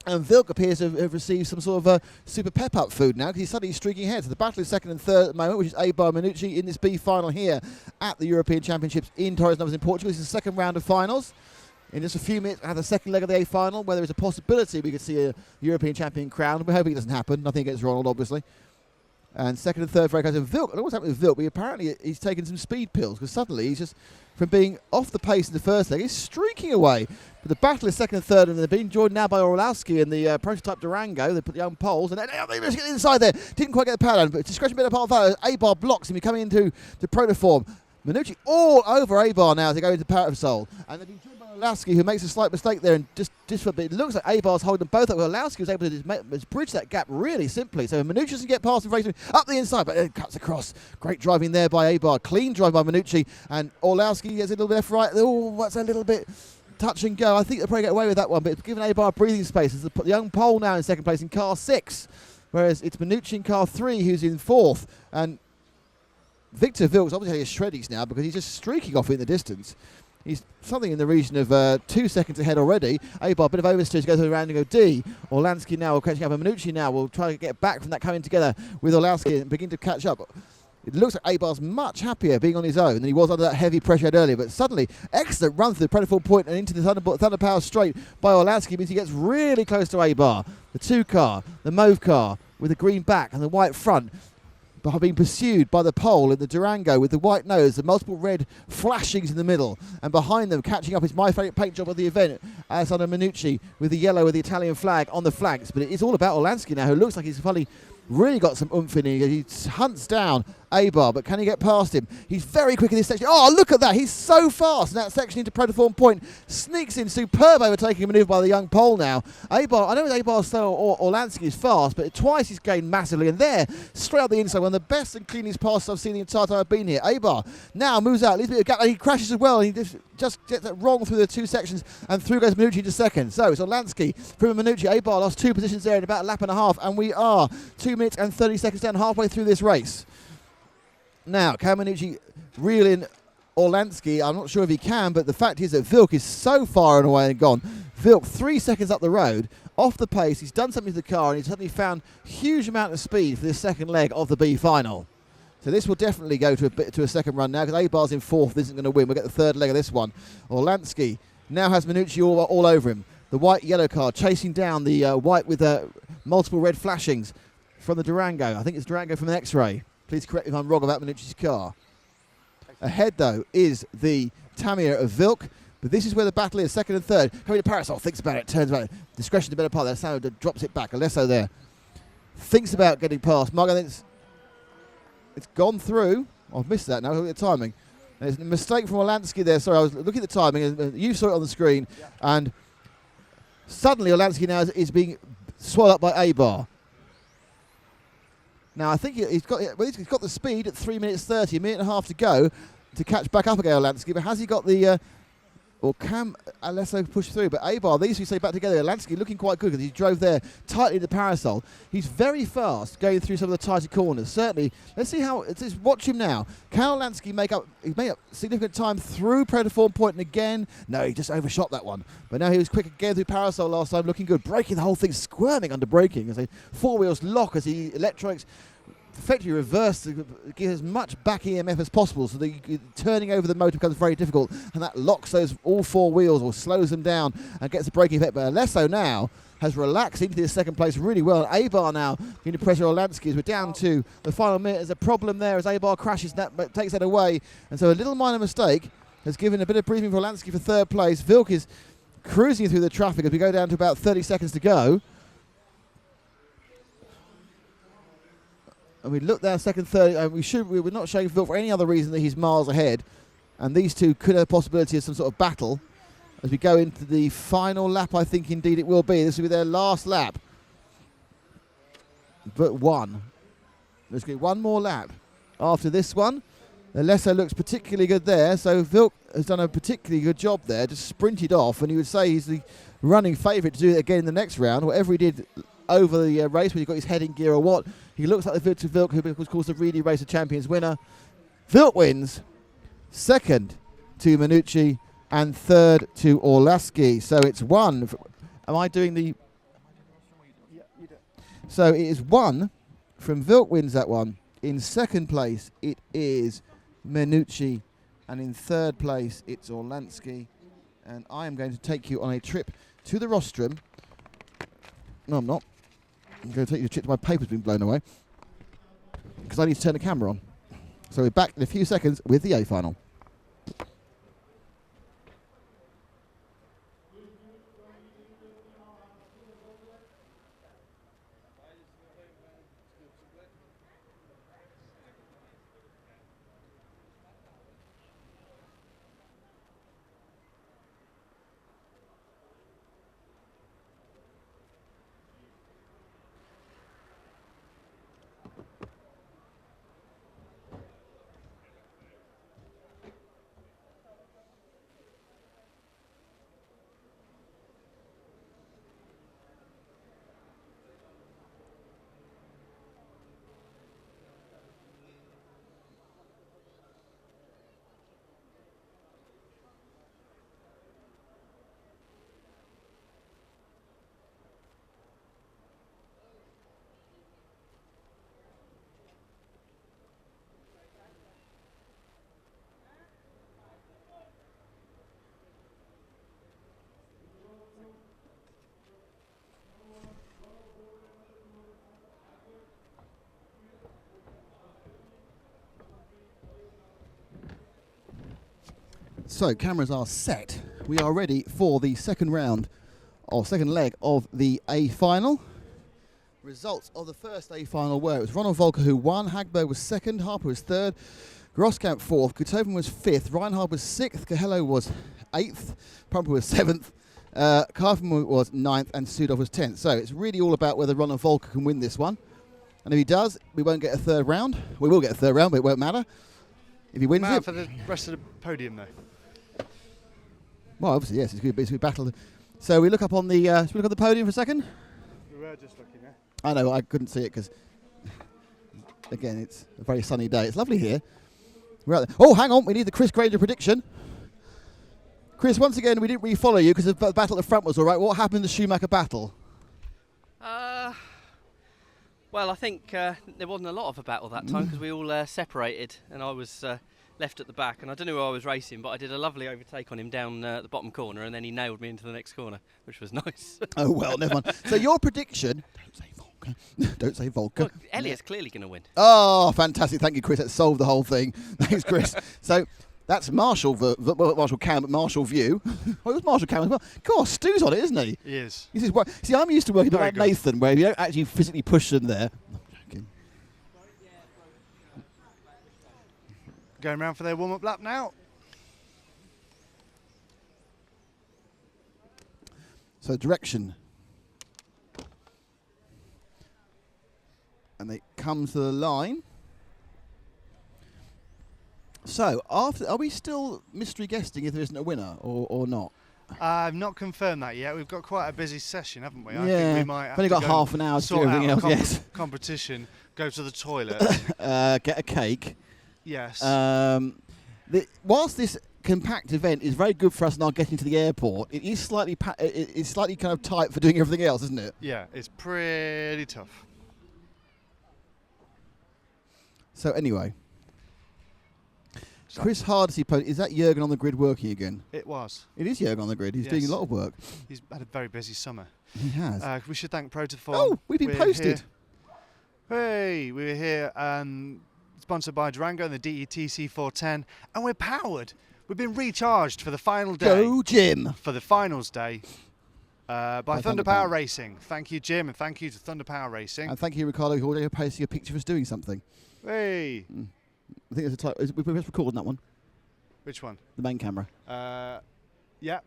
And Vilke appears to have received some sort of super pep-up food now, because he's suddenly streaking ahead. So the battle is second and third at the moment, which is A-Bar Minucci in this B final here at the European Championships in Torres Novas in Portugal. This is the second round of finals. In just a few minutes, I have the second leg of the A final, where there is a possibility we could see a European champion crowned. We're hoping it doesn't happen. Nothing against Ronald, obviously. And second and third for Vilke. I don't know what's happening with Vilke, but apparently he's taken some speed pills, because suddenly he's just, from being off the pace in the first leg, he's streaking away. But the battle is second and third, and they're being joined now by Orlowski and the prototype Durango. They put the young poles, and they just get inside there. Didn't quite get the power down, but discretion bit apart of that. A-Bar blocks him coming into the protoform. Minucci all over A-Bar now as they go into Power of Soul. And they've been joined by Orlowski, who makes a slight mistake there, and just it looks like A-Bar's holding them both up. Orlowski was able to just bridge that gap really simply. So Minucci doesn't get past him very soon, up the inside, but it cuts across. Great driving there by A-Bar. Clean drive by Minucci, and Orlowski gets a little bit left right. Oh, that's a little bit touch and go. I think they'll probably get away with that one, but it's given A-Bar breathing space. As the young Pole now in second place in car 6, whereas it's Minucci in car 3 who's in 4th. And Victor Vilke's obviously had his shreddies now, because he's just streaking off in the distance. He's something in the region of 2 seconds ahead already. A-Bar, bit of oversteer to go through the round and go D. Orlansky now will catch up, and Minucci now will try to get back from that coming together with Orlowski and begin to catch up. It looks like A-Bar's much happier being on his own than he was under that heavy pressure earlier, but suddenly, excellent run through the Predator point and into the Thunder Power straight by Orlowski means he gets really close to A-Bar. The 2 car, the mauve car with the green back and the white front, but being pursued by the pole in the Durango with the white nose, the multiple red flashings in the middle, and behind them, catching up, is my favourite paint job of the event, Alessandro Minucci with the yellow with the Italian flag on the flanks. But it is all about Orlansky now, who looks like he's probably really got some oomph in him. He hunts down A-Bar, but can he get past him? He's very quick in this section. Oh, look at that. He's so fast in that section into Protoform Point. Sneaks in, superb overtaking manoeuvre by the young Pole now. A-Bar, I know A-Bar's slow or Orlansky is fast, but twice he's gained massively. And there, straight out the inside, one of the best and cleanest passes I've seen the entire time I've been here. A-Bar now moves out, leaves a bit of gap, and he crashes as well. And he just gets that wrong through the 2 sections, and through goes Minucci into second. So it's Orlansky through Minucci. A-Bar lost 2 positions there in about a lap and a half, and we are 2 minutes and 30 seconds down, halfway through this race. Now, can Minucci reel in Orlansky? I'm not sure if he can, but the fact is that Vilke is so far and away and gone. Vilke 3 seconds up the road, off the pace. He's done something to the car, and he's suddenly found a huge amount of speed for this second leg of the B final. So this will definitely go to a second run now, because A-Bar's in 4th, isn't going to win. We'll get the third leg of this one. Orlansky now has Minucci all over him. The white-yellow car chasing down the white with multiple red flashings from the Durango. I think it's Durango from an X-ray. Please correct me if I'm wrong about Minucci's car. Ahead, though, is the Tamiya of Vilke. But this is where the battle is, second and third. Coming to Parasol, thinks about it, turns about it. Discretion the better part. Alessio drops it back. Alesso there. Thinks about getting past. Margo, it's gone through. I've missed that now. Look at the timing. There's a mistake from Olansky there. Sorry, I was looking at the timing. And you saw it on the screen. Yeah. And suddenly Olansky now is being swallowed up by A-Bar. Now, I think he's got the speed at 3 minutes 30, a minute and a half to go to catch back up again, Olansky. But has he got the... or can Alesso push through? But A-Bar, these two stay back together. Olansky looking quite good because he drove there tightly in the Parasol. He's very fast going through some of the tighter corners. Certainly, let's see how... Let's watch him now. Can Olansky make up significant time through Protoform Point and again? No, he just overshot that one. But now he was quick again through Parasol last time, looking good. Braking the whole thing, squirming under braking. As 4 wheels lock as the electronics effectively reversed to give as much back EMF as possible, so that turning over the motor becomes very difficult, and that locks those all 4 wheels or slows them down and gets a braking effect. But Alesso now has relaxed into the second place really well. And A-Bar now getting to pressure Olansky as we're down to the final minute. There's a problem there as A-Bar crashes that, but takes that away, and so a little minor mistake has given a bit of breathing for Olansky for third place. Vilk is cruising through the traffic as we go down to about 30 seconds to go. And we look down second, third, and we're not showing Phil for any other reason that he's miles ahead. And these two could have a possibility of some sort of battle as we go into the final lap. I think indeed it will be. This will be their last lap. But one. There's going to be one more lap after this one. Alesso looks particularly good there. So Vilk has done a particularly good job there. Just sprinted off, and you would say he's the running favourite to do it again in the next round. Whatever he did over the race, when he got his head in gear or what, he looks like the Victor Vilk, who was, of course, the Reedy Race of Champions winner. Vilk wins. Second to Minucci, and third to Orlaski. So it's one. Am I doing the... Yeah, you do. So it is one from Vilk wins that one. In second place, it is Minucci. And in third place, it's Orlansky. And I am going to take you on a trip to the rostrum. No, I'm not. I'm going to take you a trip to my paper's been blown away, because I need to turn the camera on. So we're back in a few seconds with the A final. So cameras are set. We are ready for the second round, or second leg of the A final. Results of the first A final were: it was Ronald Volker who won, Hagberg was second, Harper was third, Grosskamp fourth, Gutoven was fifth, Reinhard was sixth, Cahello was eighth, Prumper was seventh, Karfman was ninth, and Sudov was 10th. So it's really all about whether Ronald Volker can win this one. And if he does, we won't get a third round. We will get a third round, but it won't matter. If he wins it... for the rest of the podium, though. Well, obviously, yes, it's going to be a battle. So we look up on the... should we look at the podium for a second? We were just looking there. I know, I couldn't see it because, again, it's a very sunny day. It's lovely here. We're out there. Oh, hang on, we need the Chris Granger prediction. Chris, once again, we didn't really follow you because the battle at the front was all right. What happened in the Schumacher battle? Well, I think there wasn't a lot of a battle that time because we all separated and I was left at the back, and I don't know who I was racing, but I did a lovely overtake on him down the bottom corner, and then he nailed me into the next corner, which was nice. Oh, well, never mind. So your prediction... Don't say Volker. Don't say Volker. Well, Elliot's clearly going to win. Oh, fantastic. Thank you, Chris. That solved the whole thing. Thanks, Chris. So That's Marshall Cam, Marshall View. Well, it was Marshall Cam as well. Gosh, Stu's on it, isn't he? He is. See, I'm used to working Very like good. Nathan, where you don't actually physically push them there. Okay. Going round for their warm-up lap now. So direction. And they come to the line. So, are we still mystery guesting if there isn't a winner or not? I've not confirmed that yet. We've got quite a busy session, haven't we? I Yeah, think we might have only to got go half an hour to do sort everything out else. Yes. Competition, go to the toilet. Get a cake. Yes. Whilst this compact event is very good for us now getting to the airport, it is slightly it's slightly kind of tight for doing everything else, isn't it? Yeah, it's pretty tough. So anyway, Chris Hardesty posed, is that Jürgen on the grid working again? It was. It is Jürgen on the grid. He's doing a lot of work. He's had a very busy summer. He has. We should thank Protoform. Oh, we've been posted. Hey, we're here sponsored by Durango and the DETC 410, and we're powered. We've been recharged for the final day. Go, Jim. For the finals day by Thunder Power Racing. Thank you, Jim, and thank you to Thunder Power Racing. And thank you, Ricardo, who already posted a picture of us doing something. Hey. I think there's a type. We're just recording that one. Which one? The main camera. Yeah.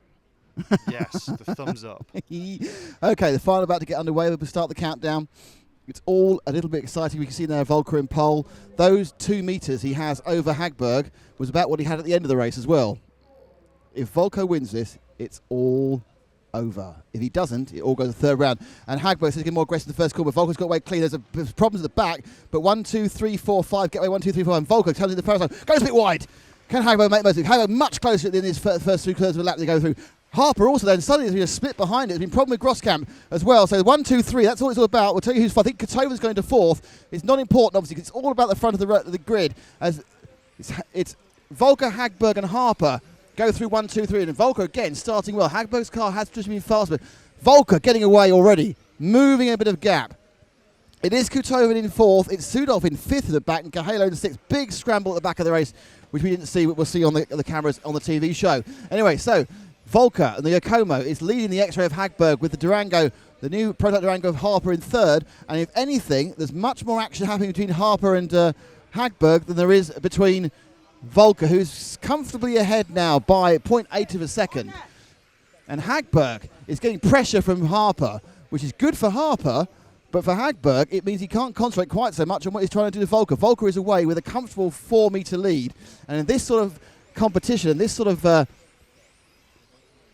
Yes, the thumbs up. Okay, the final about to get underway. We'll start the countdown. It's all a little bit exciting. We can see there Volker in pole. Those 2 meters he has over Hagberg was about what he had at the end of the race as well. If Volker wins this, it's all over. If he doesn't, it all goes to the third round. And Hagberg says he's getting more aggressive in the first corner. Volker's got away clean. There's problems at the back, but 1, 2, 3, 4, 5, get away 1, 2, 3, 4, and Volker comes in the first line. Goes a bit wide. Can Hagberg make most of it? Hagberg much closer than his first 3 curves of the lap to go through. Harper also then suddenly there's been a split behind it. There's been a problem with Groskamp as well. So 1, 2, 3, that's all it's all about. We'll tell you who's. I think Kotova's going to 4th. It's not important obviously because it's all about the front of the grid. As it's Volker, Hagberg and Harper go through 1, 2, 3, and Volker again starting well. Hagberg's car has just been fast, but Volker getting away already, moving a bit of gap. It is Kutovan in 4th. It's Sudolf in 5th at the back, and Kahalo in 6th. Big scramble at the back of the race, which we didn't see, but we'll see on the cameras on the TV show. Anyway, so Volker and the Yokomo is leading the X-Ray of Hagberg with the Durango, the new prototype Durango of Harper in 3rd. And if anything, there's much more action happening between Harper and Hagberg than there is between Volker, who's comfortably ahead now by 0.8 of a second. And Hagberg is getting pressure from Harper, which is good for Harper, but for Hagberg, it means he can't concentrate quite so much on what he's trying to do to Volker. Volker is away with a comfortable 4-meter lead. And in this sort of competition, this sort of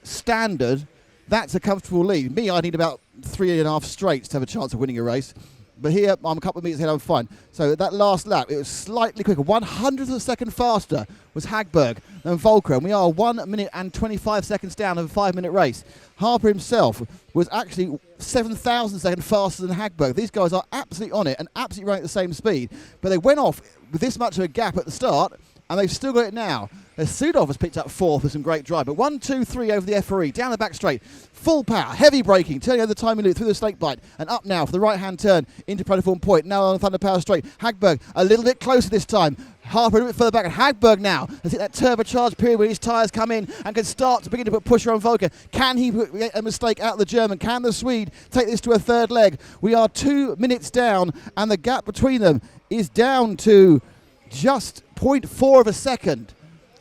standard, that's a comfortable lead. Me, I need about 3.5 straights to have a chance of winning a race. But here, I'm a couple of meters ahead, I'm fine. So that last lap, it was slightly quicker. 100th of a second faster was Hagberg than Volker. And we are 1 minute and 25 seconds down of a 5-minute race. Harper himself was actually 7,000 seconds faster than Hagberg. These guys are absolutely on it and absolutely running at the same speed. But they went off with this much of a gap at the start, and they've still got it now. Sudolf has picked up 4th with some great drive, but 1, 2, 3 over the EFRA, down the back straight, full power, heavy braking, turning over the timing loop through the snake bite, and up now for the right-hand turn into Protoform Point, now on the Thunder Power straight. Hagberg a little bit closer this time. Harper a little bit further back, and Hagberg now has hit that turbocharged period where his tyres come in and can start to begin to put pressure on Volker. Can he get a mistake out of the German? Can the Swede take this to a third leg? We are 2 minutes down, and the gap between them is down to just 0.4 of a second.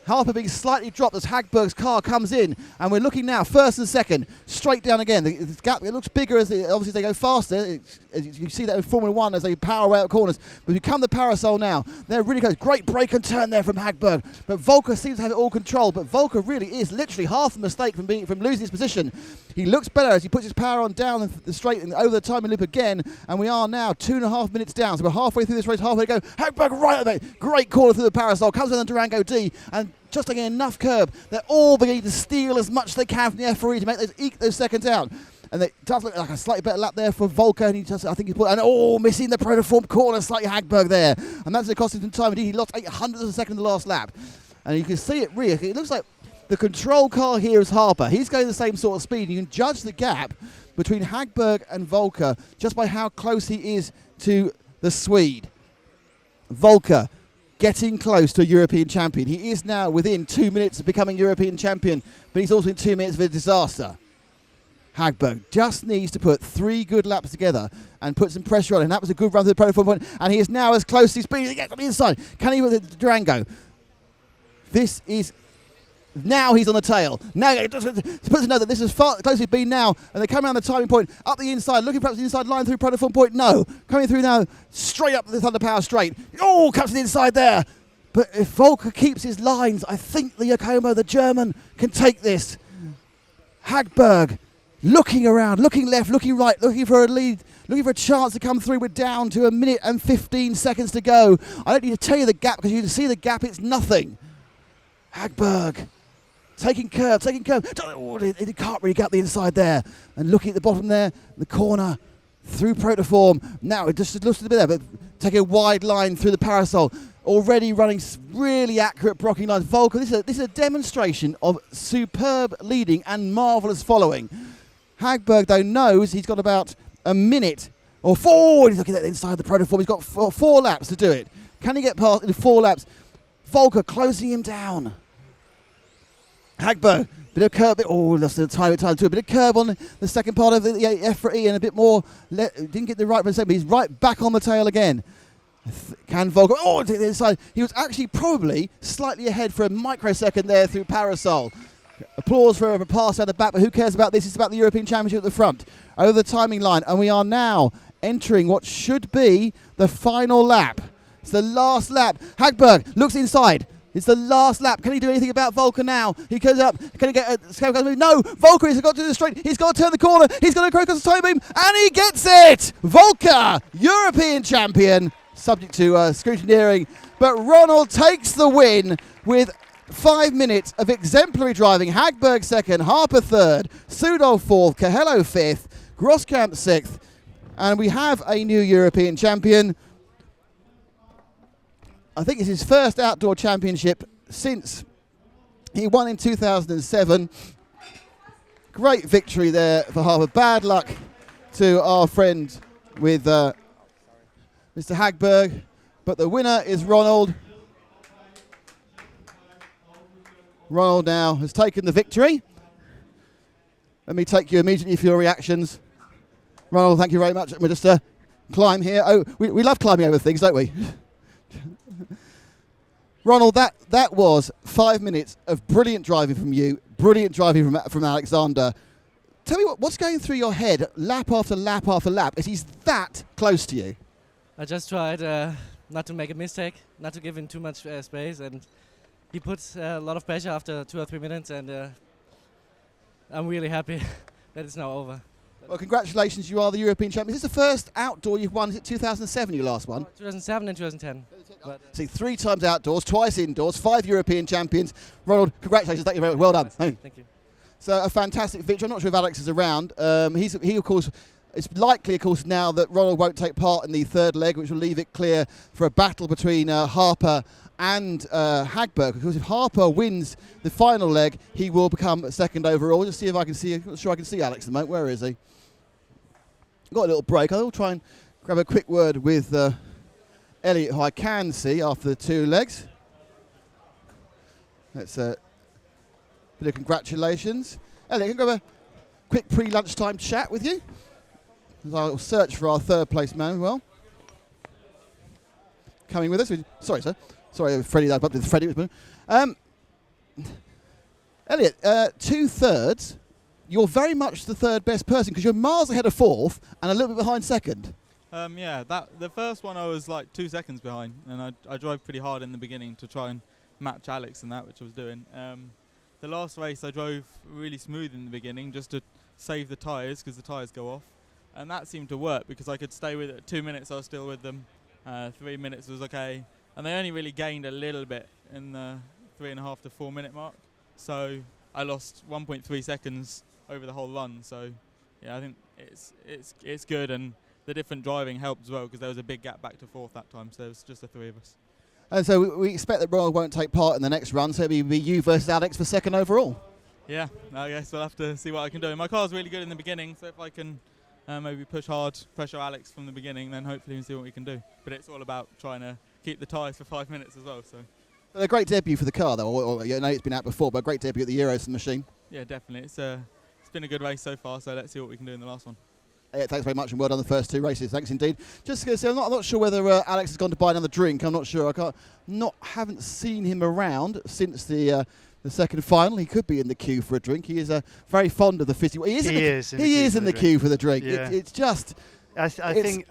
Harper being slightly dropped as Hagberg's car comes in, and we're looking now first and second straight down again. The gap, it looks bigger obviously as they go faster. You see that in Formula 1 as they power away out corners. But you come the parasol now, they're really close. Great break and turn there from Hagberg, but Volker seems to have it all controlled. But Volker really is literally half a mistake from losing his position. He looks better as he puts his power on down the straight and over the timing loop again, and we are now 2.5 minutes down. So we're halfway through this race, halfway to go. Hagberg right at it, great corner through the parasol, comes in on Durango D, and just getting enough curb. They're all beginning to steal as much as they can from the EFRA to make those eke those seconds out. And it does look like a slightly better lap there for Volker, and missing the Protoform corner, slightly Hagberg there. And that's going to cost him some time. Indeed, he lost 800 of a second in the last lap. And you can see it really, it looks like the control car here is Harper. He's going the same sort of speed. You can judge the gap between Hagberg and Volker just by how close he is to the Swede. Volker getting close to a European champion. He is now within 2 minutes of becoming European champion, but he's also in 2 minutes of a disaster. Hagberg just needs to put 3 good laps together and put some pressure on him. That was a good run through the protoform point, and he is now as close as he's been. He gets on the inside. Can he with the Durango? This is... Now he's on the tail. Now it's supposed to know that this is far closer he's been now, and they come around the timing point, up the inside, looking perhaps the inside line through protoform point. No. Coming through now, straight up the Thunder Power straight. Oh, comes to the inside there. But if Volker keeps his lines, I think the Yokomo, the German, can take this. Hagberg looking around, looking left, looking right, looking for a lead, looking for a chance to come through. We're down to 1 minute and 15 seconds to go. I don't need to tell you the gap because you can see the gap, it's nothing. Hagberg taking curve. Oh, he can't really get the inside there. And looking at the bottom there, the corner, through protoform. Now it just looks a bit there, but taking a wide line through the parasol. Already running really accurate blocking lines. Volker, this is a demonstration of superb leading and marvellous following. Hagberg, though, knows he's got about a minute or 4. He's looking at the inside the protoform. He's got 4 laps to do it. Can he get past in 4 laps? Volker closing him down. Hagberg, bit of curb. Oh, that's the time to a bit of curb on the second part of the EFRA and a bit more. Didn't get the right one, but he's right back on the tail again. Can Volker? Oh, to the inside. He was actually probably slightly ahead for a microsecond there through parasol. Applause for a pass out the back, but who cares about this? It's about the European Championship at the front. Over the timing line, and we are now entering what should be the final lap. It's the last lap. Hagberg looks inside. It's the last lap. Can he do anything about Volker now? He goes up. Can he get a move? No! Volker has got to the straight. He's got to turn the corner. He's got to go across the time beam, and he gets it! Volker, European champion, subject to scrutineering. But Ronald takes the win with 5 minutes of exemplary driving. Hagberg second, Harper third, Sudol fourth, Cahello fifth, Groskamp sixth, and we have a new European champion. I think it's his first outdoor championship since he won in 2007. Great victory there for Harper. Bad luck to our friend with Mr. Hagberg, but the winner is Ronald. Ronald now has taken the victory. Let me take you immediately for your reactions. Ronald, thank you very much. We'll just climb here. Oh, we love climbing over things, don't we? Ronald, that was 5 minutes of brilliant driving from you, brilliant driving from Alexander. Tell me what's going through your head lap after lap after lap as he's that close to you? I just tried not to make a mistake, not to give him too much space, and he puts a lot of pressure after 2 or 3 minutes, and I'm really happy that it's now over. Well, congratulations, you are the European champion. Is this the first outdoor you've won? Is it 2007 you last won? 2007 and 2010. See, 3 times outdoors, twice indoors, 5 European champions. Ronald, congratulations, thank you very much. Well done. Thank you. So a fantastic victory. I'm not sure if Alex is around. He of course, it's likely, of course, now that Ronald won't take part in the third leg, which will leave it clear for a battle between Harper and Hagberg. Because if Harper wins the final leg, he will become second overall. Just see if I can see. I'm not sure I can see Alex at the moment. Where is he? Got a little break. I'll try and grab a quick word with Elliot, who I can see after the 2 legs. That's a bit of congratulations. Elliot, can I grab a quick pre-lunchtime chat with you? I'll search for our third place man as well. Coming with us. Sorry, sir. Sorry, Freddie. I bumped into Freddie. Elliot, 2/3. You're very much the third best person because you're miles ahead of fourth and a little bit behind second. Yeah, the first one I was like 2 seconds behind, and I drove pretty hard in the beginning to try and match Alex and that, which I was doing. The last race I drove really smooth in the beginning just to save the tyres because the tyres go off, and that seemed to work because I could stay with it. 2 minutes I was still with them, 3 minutes was okay, and they only really gained a little bit in the 3.5 to 4 minute mark, so I lost 1.3 seconds over the whole run. So yeah, I think it's good, and the different driving helped as well because there was a big gap back to fourth that time, so it was just the 3 of us. And so we expect that Ronald won't take part in the next run, so it'll be you versus Alex for second overall. Yeah, I guess we'll have to see what I can do. My car's really good in the beginning, so if I can maybe push hard, pressure Alex from the beginning, then hopefully we'll see what we can do. But it's all about trying to keep the tyres for 5 minutes as well. So A great debut for the car, though. Or, I know it's been out before, but a great debut at the Euros machine. yeah, definitely. It's been a good race so far. So let's see what we can do in the last one. Yeah, thanks very much, and well done the first 2 races. Thanks indeed. Just going to say, I'm not sure whether Alex has gone to buy another drink. I'm not sure. Haven't seen him around since the second final. He could be in the queue for a drink. He is very fond of the fizzy. He is in the queue for the drink. Yeah. It's just. I think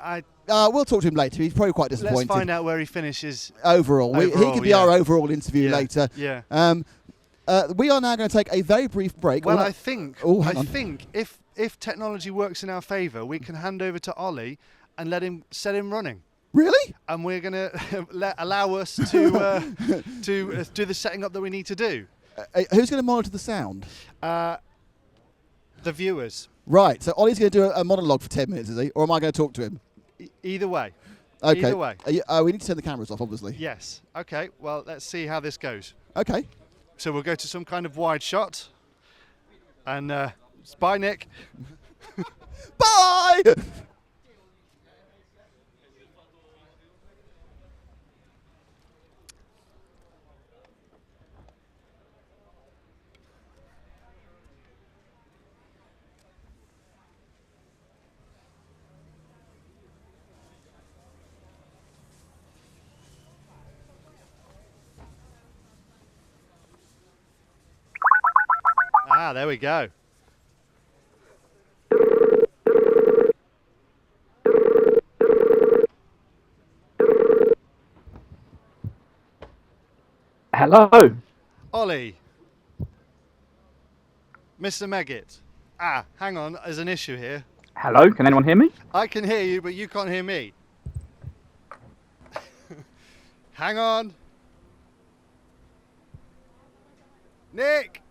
we'll talk to him later. He's probably quite disappointed. let's find out where he finishes. Overall. He could be our overall interview later. Yeah. We are now going to take a very brief break. Well, I think if technology works in our favour, we can hand over to Ollie and set him running. Really? And we're going to allow us to do the setting up that we need to do. Who's going to monitor the sound? The viewers. Right. So Ollie's going to do a monologue for 10 minutes, is he? Or am I going to talk to him? Either way. Okay. Either way. We need to turn the cameras off, obviously. Yes. Okay. Well, let's see how this goes. Okay. So we'll go to some kind of wide shot. And bye, Nick. Bye! There we go. Hello. Ollie. Mr. Meggitt. Hang on, there's an issue here. Hello, can anyone hear me? I can hear you, but you can't hear me. Hang on. Nick,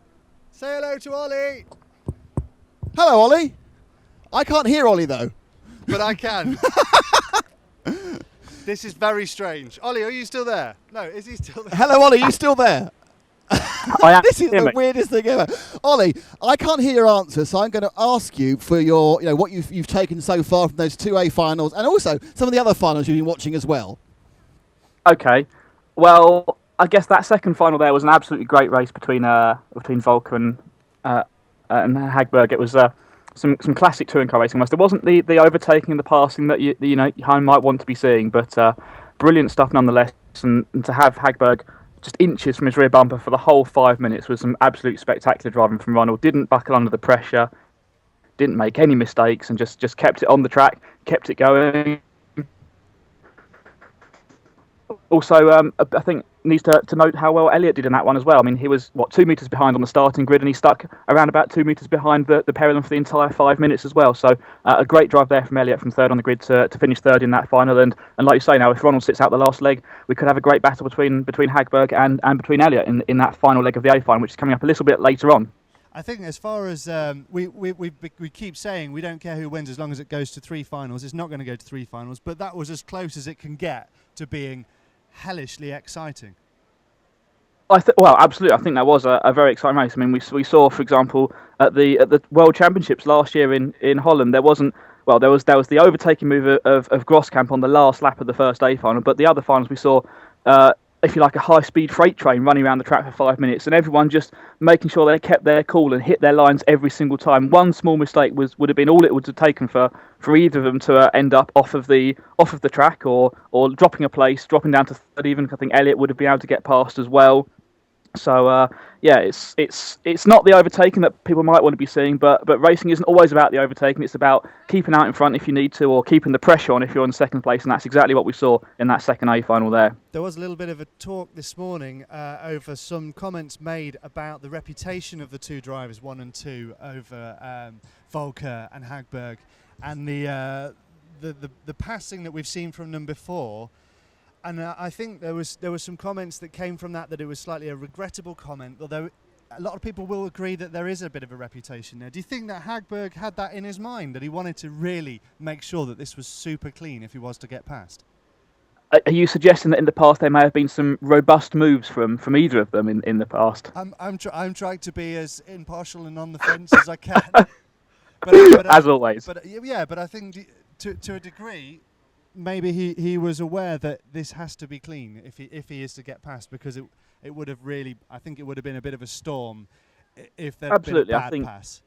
say hello to Ollie. Hello, Ollie. I can't hear Ollie, though. But I can. This is very strange. Ollie, are you still there? No, is he still there? Hello, Ollie. Are you still there? I am. This is the weirdest thing ever. Ollie, I can't hear your answer, so I'm going to ask you for your, what you've taken so far from those 2A finals, and also some of the other finals you've been watching as well. Okay. Well, I guess that second final there was an absolutely great race between Volker and Hagberg. It was some classic touring car racing. There wasn't the overtaking and the passing that you might want to be seeing, but brilliant stuff nonetheless. And to have Hagberg just inches from his rear bumper for the whole 5 minutes was some absolute spectacular driving from Ronald. Didn't buckle under the pressure, didn't make any mistakes, and just kept it on the track, kept it going. Also, I think needs to note how well Elliott did in that one as well. I mean, he was 2 meters behind on the starting grid, and he stuck around about 2 meters behind the Perelon for the entire 5 minutes as well. So a great drive there from Elliott from third on the grid to finish third in that final. And like you say, now if Ronald sits out the last leg, we could have a great battle between Hagberg and between Elliott in that final leg of the A final, which is coming up a little bit later on. I think as far as we keep saying we don't care who wins as long as it goes to 3 finals. It's not going to go to 3 finals, but that was as close as it can get to being hellishly exciting. Well, absolutely. I think that was a very exciting race. I mean, we saw, for example, at the World Championships last year in Holland, there was the overtaking move of Groskamp on the last lap of the first A final, but the other finals we saw, if you like, a high-speed freight train running around the track for 5 minutes, and everyone just making sure they kept their cool and hit their lines every single time. One small mistake would have been all it would have taken for either of them to end up off of the track or dropping a place, dropping down to third. Even I think Elliott would have been able to get past as well. So it's not the overtaking that people might want to be seeing, but racing isn't always about the overtaking. It's about keeping out in front if you need to, or keeping the pressure on if you're in second place, and that's exactly what we saw in that second A final there. There was a little bit of a talk this morning over some comments made about the reputation of the two drivers, 1 and 2, over Volker and Hagberg, and the passing that we've seen from them before. And I think there was some comments that came from that it was slightly a regrettable comment, although a lot of people will agree that there is a bit of a reputation there. Do you think that Hagberg had that in his mind, that he wanted to really make sure that this was super clean if he was to get past? Are you suggesting that in the past there may have been some robust moves from either of them in the past? I'm trying to be as impartial and on the fence as I can. but as always. But I think to a degree, maybe he was aware that this has to be clean if he is to get past, because it would have really, I think it would have been a bit of a storm if there'd Absolutely, been I a bad think- pass.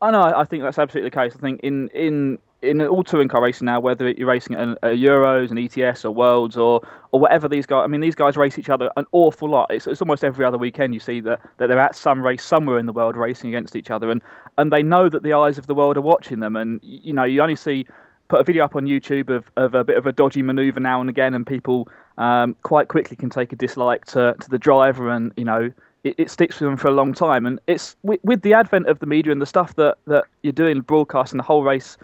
I know. I think that's absolutely the case. I think in all touring car racing now, whether you're racing at Euros, an ETS, or Worlds, or whatever, these guys. I mean, these guys race each other an awful lot. It's almost every other weekend you see that they're at some race somewhere in the world racing against each other, and they know that the eyes of the world are watching them. And you know, you only put a video up on YouTube of a bit of a dodgy manoeuvre now and again, and people quite quickly can take a dislike to the driver, and you know. It sticks with them for a long time, and it's with the advent of the media and the stuff that you're doing, broadcasting the whole race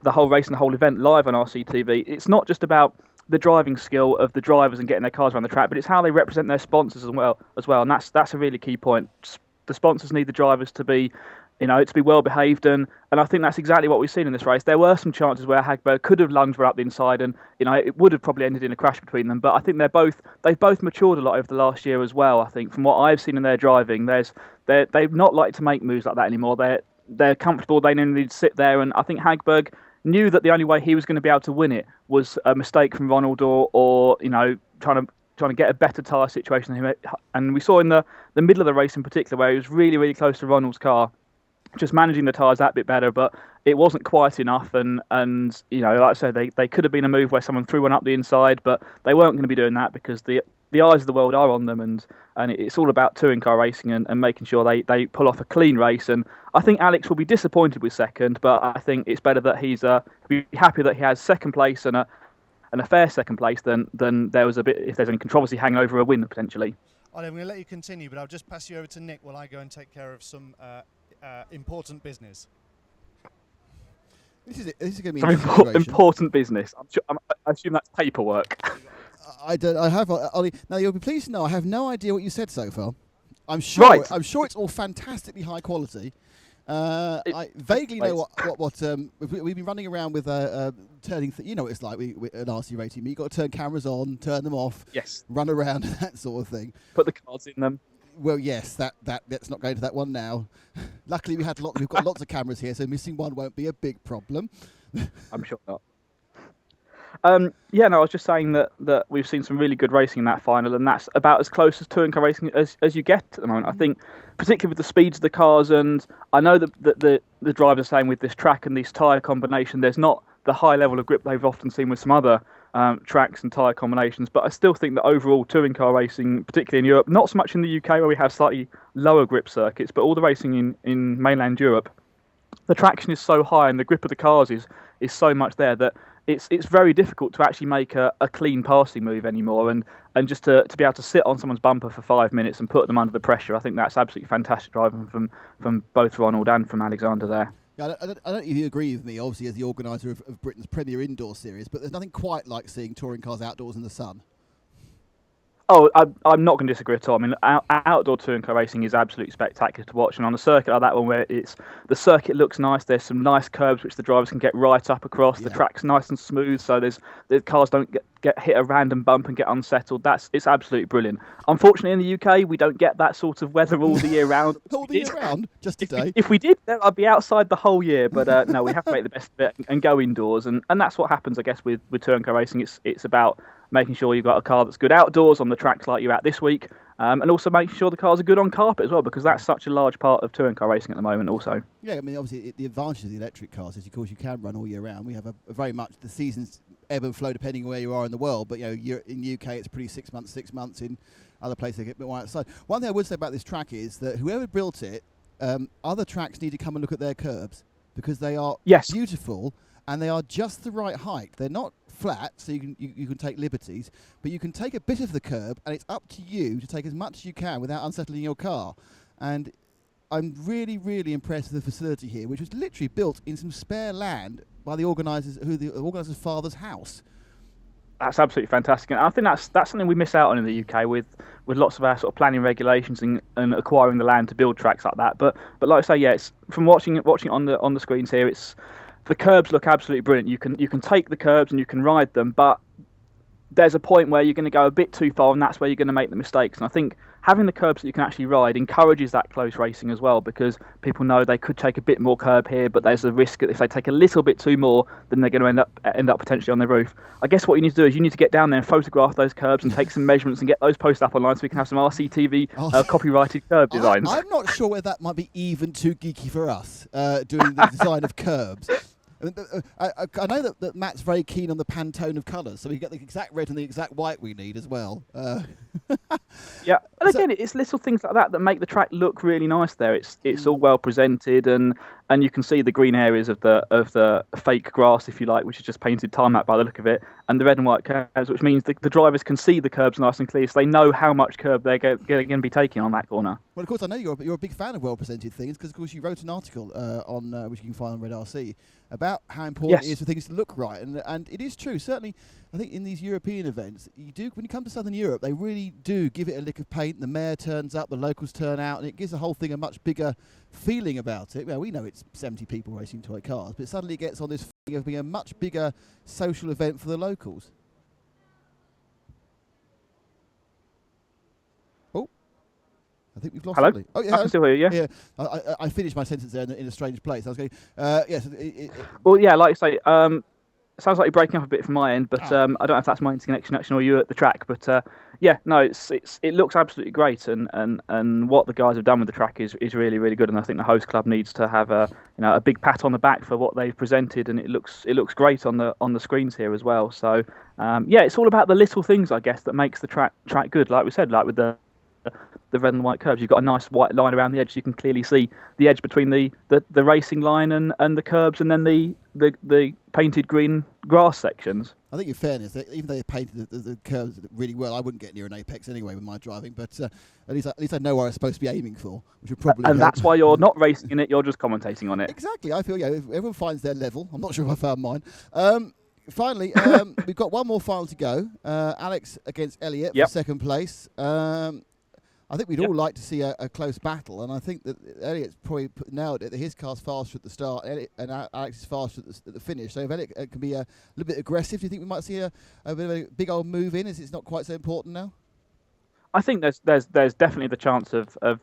and the whole event live on RCTV. It's not just about the driving skill of the drivers and getting their cars around the track, but it's how they represent their sponsors as well. And that's a really key point. The sponsors need the drivers to be, you know, to be well behaved, and I think that's exactly what we've seen in this race. There were some chances where Hagberg could have lunged her up the inside, and you know it would have probably ended in a crash between them. But I think they've both matured a lot over the last year as well. I think from what I've seen in their driving, they've not liked to make moves like that anymore. They're comfortable. They don't need to sit there, and I think Hagberg knew that the only way he was going to be able to win it was a mistake from Ronald or you know trying to get a better tyre situation than him. And we saw in the middle of the race in particular where he was really, really close to Ronald's car, just managing the tyres that bit better, but it wasn't quite enough. And you know, like I said, they could have been a move where someone threw one up the inside, but they weren't going to be doing that because the eyes of the world are on them, and it's all about touring car racing and making sure they pull off a clean race. And I think Alex will be disappointed with second, but I think it's better that he's be happy that he has second place and a fair second place than there was a bit, if there's any controversy, hang over a win potentially. Ollie, I'm going to let you continue, but I'll just pass you over to Nick while I go and take care of some important business. This is going to be an important business. I assume that's paperwork. I have, Ollie. Now you'll be pleased to know I have no idea what you said so far. I'm sure it's all fantastically high quality. I vaguely know what we've been running around with turning. You know what it's like. We at RC Rating. You've got to turn cameras on, turn them off. Yes. Run around that sort of thing. Put the cards in them. Well, yes. Let's not go into that one now. Luckily, we've got lots of cameras here, so missing one won't be a big problem. I'm sure not. I was just saying that we've seen some really good racing in that final, and that's about as close as touring car racing as you get at the moment. I think, particularly with the speeds of the cars, and I know that the drivers are saying with this track and this tyre combination, there's not the high level of grip they've often seen with some other tracks and tyre combinations, but I still think that overall touring car racing, particularly in Europe, not so much in the UK where we have slightly lower grip circuits, but all the racing in mainland Europe, the traction is so high and the grip of the cars is so much there that it's very difficult to actually make a clean passing move anymore, and just to be able to sit on someone's bumper for 5 minutes and put them under the pressure. I think that's absolutely fantastic driving from both Ronald and from Alexander there. Yeah, I don't know if you agree with me, obviously, as the organiser of Britain's premier indoor series, but there's nothing quite like seeing touring cars outdoors in the sun. Oh, I'm not going to disagree at all. I mean, outdoor touring car racing is absolutely spectacular to watch, and on a circuit like that one where the circuit looks nice, there's some nice curbs which the drivers can get right up across. Yeah. The track's nice and smooth, so the cars don't get hit a random bump and get unsettled. It's absolutely brilliant. Unfortunately, in the UK, we don't get that sort of weather all the year round. All the year round, just today. If we did, then I'd be outside the whole year. But no, we have to make the best of it and go indoors, and that's what happens, I guess, with touring car racing. It's about making sure you've got a car that's good outdoors on the tracks like you're at this week, and also making sure the cars are good on carpet as well, because that's such a large part of touring car racing at the moment also. Yeah, I mean, obviously, the advantage of the electric cars is, of course, you can run all year round. We have a very much, the seasons ebb and flow depending on where you are in the world, but, you know, in UK, it's pretty 6 months, 6 months. In other places, they get a bit more outside. One thing I would say about this track is that whoever built it, other tracks need to come and look at their curbs, because they are beautiful, and they are just the right height. They're not flat, so you can take liberties, but you can take a bit of the curb, and it's up to you to take as much as you can without unsettling your car. And I'm really, really impressed with the facility here, which was literally built in some spare land by the organiser's father's house. That's absolutely fantastic, and I think that's something we miss out on in the UK with lots of our sort of planning regulations and acquiring the land to build tracks like that. But like I say, yeah, it's from watching it on the screens here, it's. The curbs look absolutely brilliant. You can take the curbs and you can ride them, but there's a point where you're going to go a bit too far, and that's where you're going to make the mistakes. And I think having the curbs that you can actually ride encourages that close racing as well, because people know they could take a bit more curb here, but there's a risk that if they take a little bit too more, then they're going to end up potentially on the roof. I guess what you need to do is you need to get down there and photograph those curbs and take some measurements and get those posted up online so we can have some RCTV copyrighted curb designs. I'm not sure whether that might be even too geeky for us, doing the design of curbs. I know that Matt's very keen on the Pantone of colours, so we get the exact red and the exact white we need as well. Yeah, and again, it's little things like that make the track look really nice. There, it's all well presented, and you can see the green areas of the fake grass, if you like, which is just painted tarmac by the look of it, and the red and white curbs, which means the drivers can see the curbs nice and clear, so they know how much curb they're going to be taking on that corner. Well, of course, I know you're a big fan of well-presented things, because of course you wrote an article on which you can find on Red RC about how important it is for things to look right, and it is true. Certainly, I think in these European events, when you come to Southern Europe, they really do give it a lick of paint. The mayor turns up, the locals turn out, and it gives the whole thing a much bigger feeling about it. Well, we know it's 70 people racing toy cars, but suddenly it gets on this feeling of being a much bigger social event for the locals. I think we've lost. Hello? Somebody. Oh, yeah, I can still hear you, yeah. I finished my sentence there in a strange place. I was going, yes. Well, yeah, like I say, sounds like you're breaking up a bit from my end, but I don't know if that's my interconnection or you at the track. But yeah, no, it looks absolutely great, and what the guys have done with the track is really, really good. And I think the host club needs to have a big pat on the back for what they've presented, and it looks great on the screens here as well. So yeah, it's all about the little things, I guess, that makes the track good. Like we said, like with the red and white curbs, you've got a nice white line around the edge, so you can clearly see the edge between the racing line and the curbs, and then the painted green grass sections. I think in fairness, even though they painted the curves really well, I wouldn't get near an apex anyway with my driving, but at least I know where I'm supposed to be aiming for, which would probably and help. That's why you're not racing in it, you're just commentating on it. Exactly. I feel, if everyone finds their level. I'm not sure if I found mine. Finally, we've got one more final to go. Alex against Elliot for second place. I think we'd all like to see a close battle, and I think that Elliot's probably nailed it. His car's faster at the start, and Alex is faster at the finish. So if Elliot can be a little bit aggressive, do you think we might see a bit of a big old move in? Is it's not quite so important now? I think there's definitely the chance of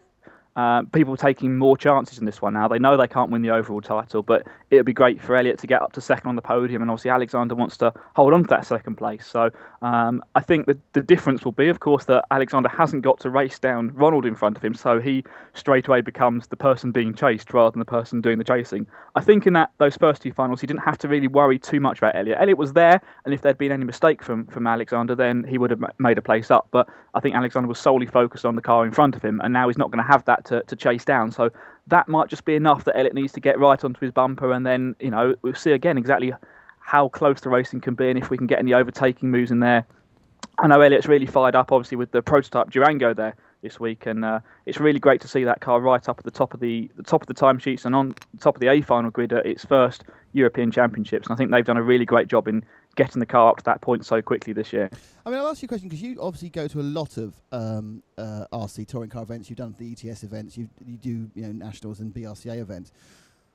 people taking more chances in this one now. They know they can't win the overall title, but it would be great for Elliot to get up to second on the podium, and obviously Alexander wants to hold on to that second place. So I think that the difference will be, of course, that Alexander hasn't got to race down Ronald in front of him, so he straight away becomes the person being chased rather than the person doing the chasing. I think in those first two finals, he didn't have to really worry too much about Elliot. Elliot was there, and if there'd been any mistake from Alexander, then he would have made a place up. But I think Alexander was solely focused on the car in front of him, and now he's not going to have that to chase down. So that might just be enough that Elliot needs to get right onto his bumper, and then we'll see again exactly how close the racing can be, and if we can get any overtaking moves in there. I know Elliot's really fired up, obviously, with the prototype Durango there this week, and it's really great to see that car right up at the top of the timesheets and on top of the A final grid at its first European Championships. And I think they've done a really great job in getting the car up to that point so quickly this year. I mean, I'll ask you a question, because you obviously go to a lot of RC touring car events. You've done the ETS events, you do nationals and BRCA events.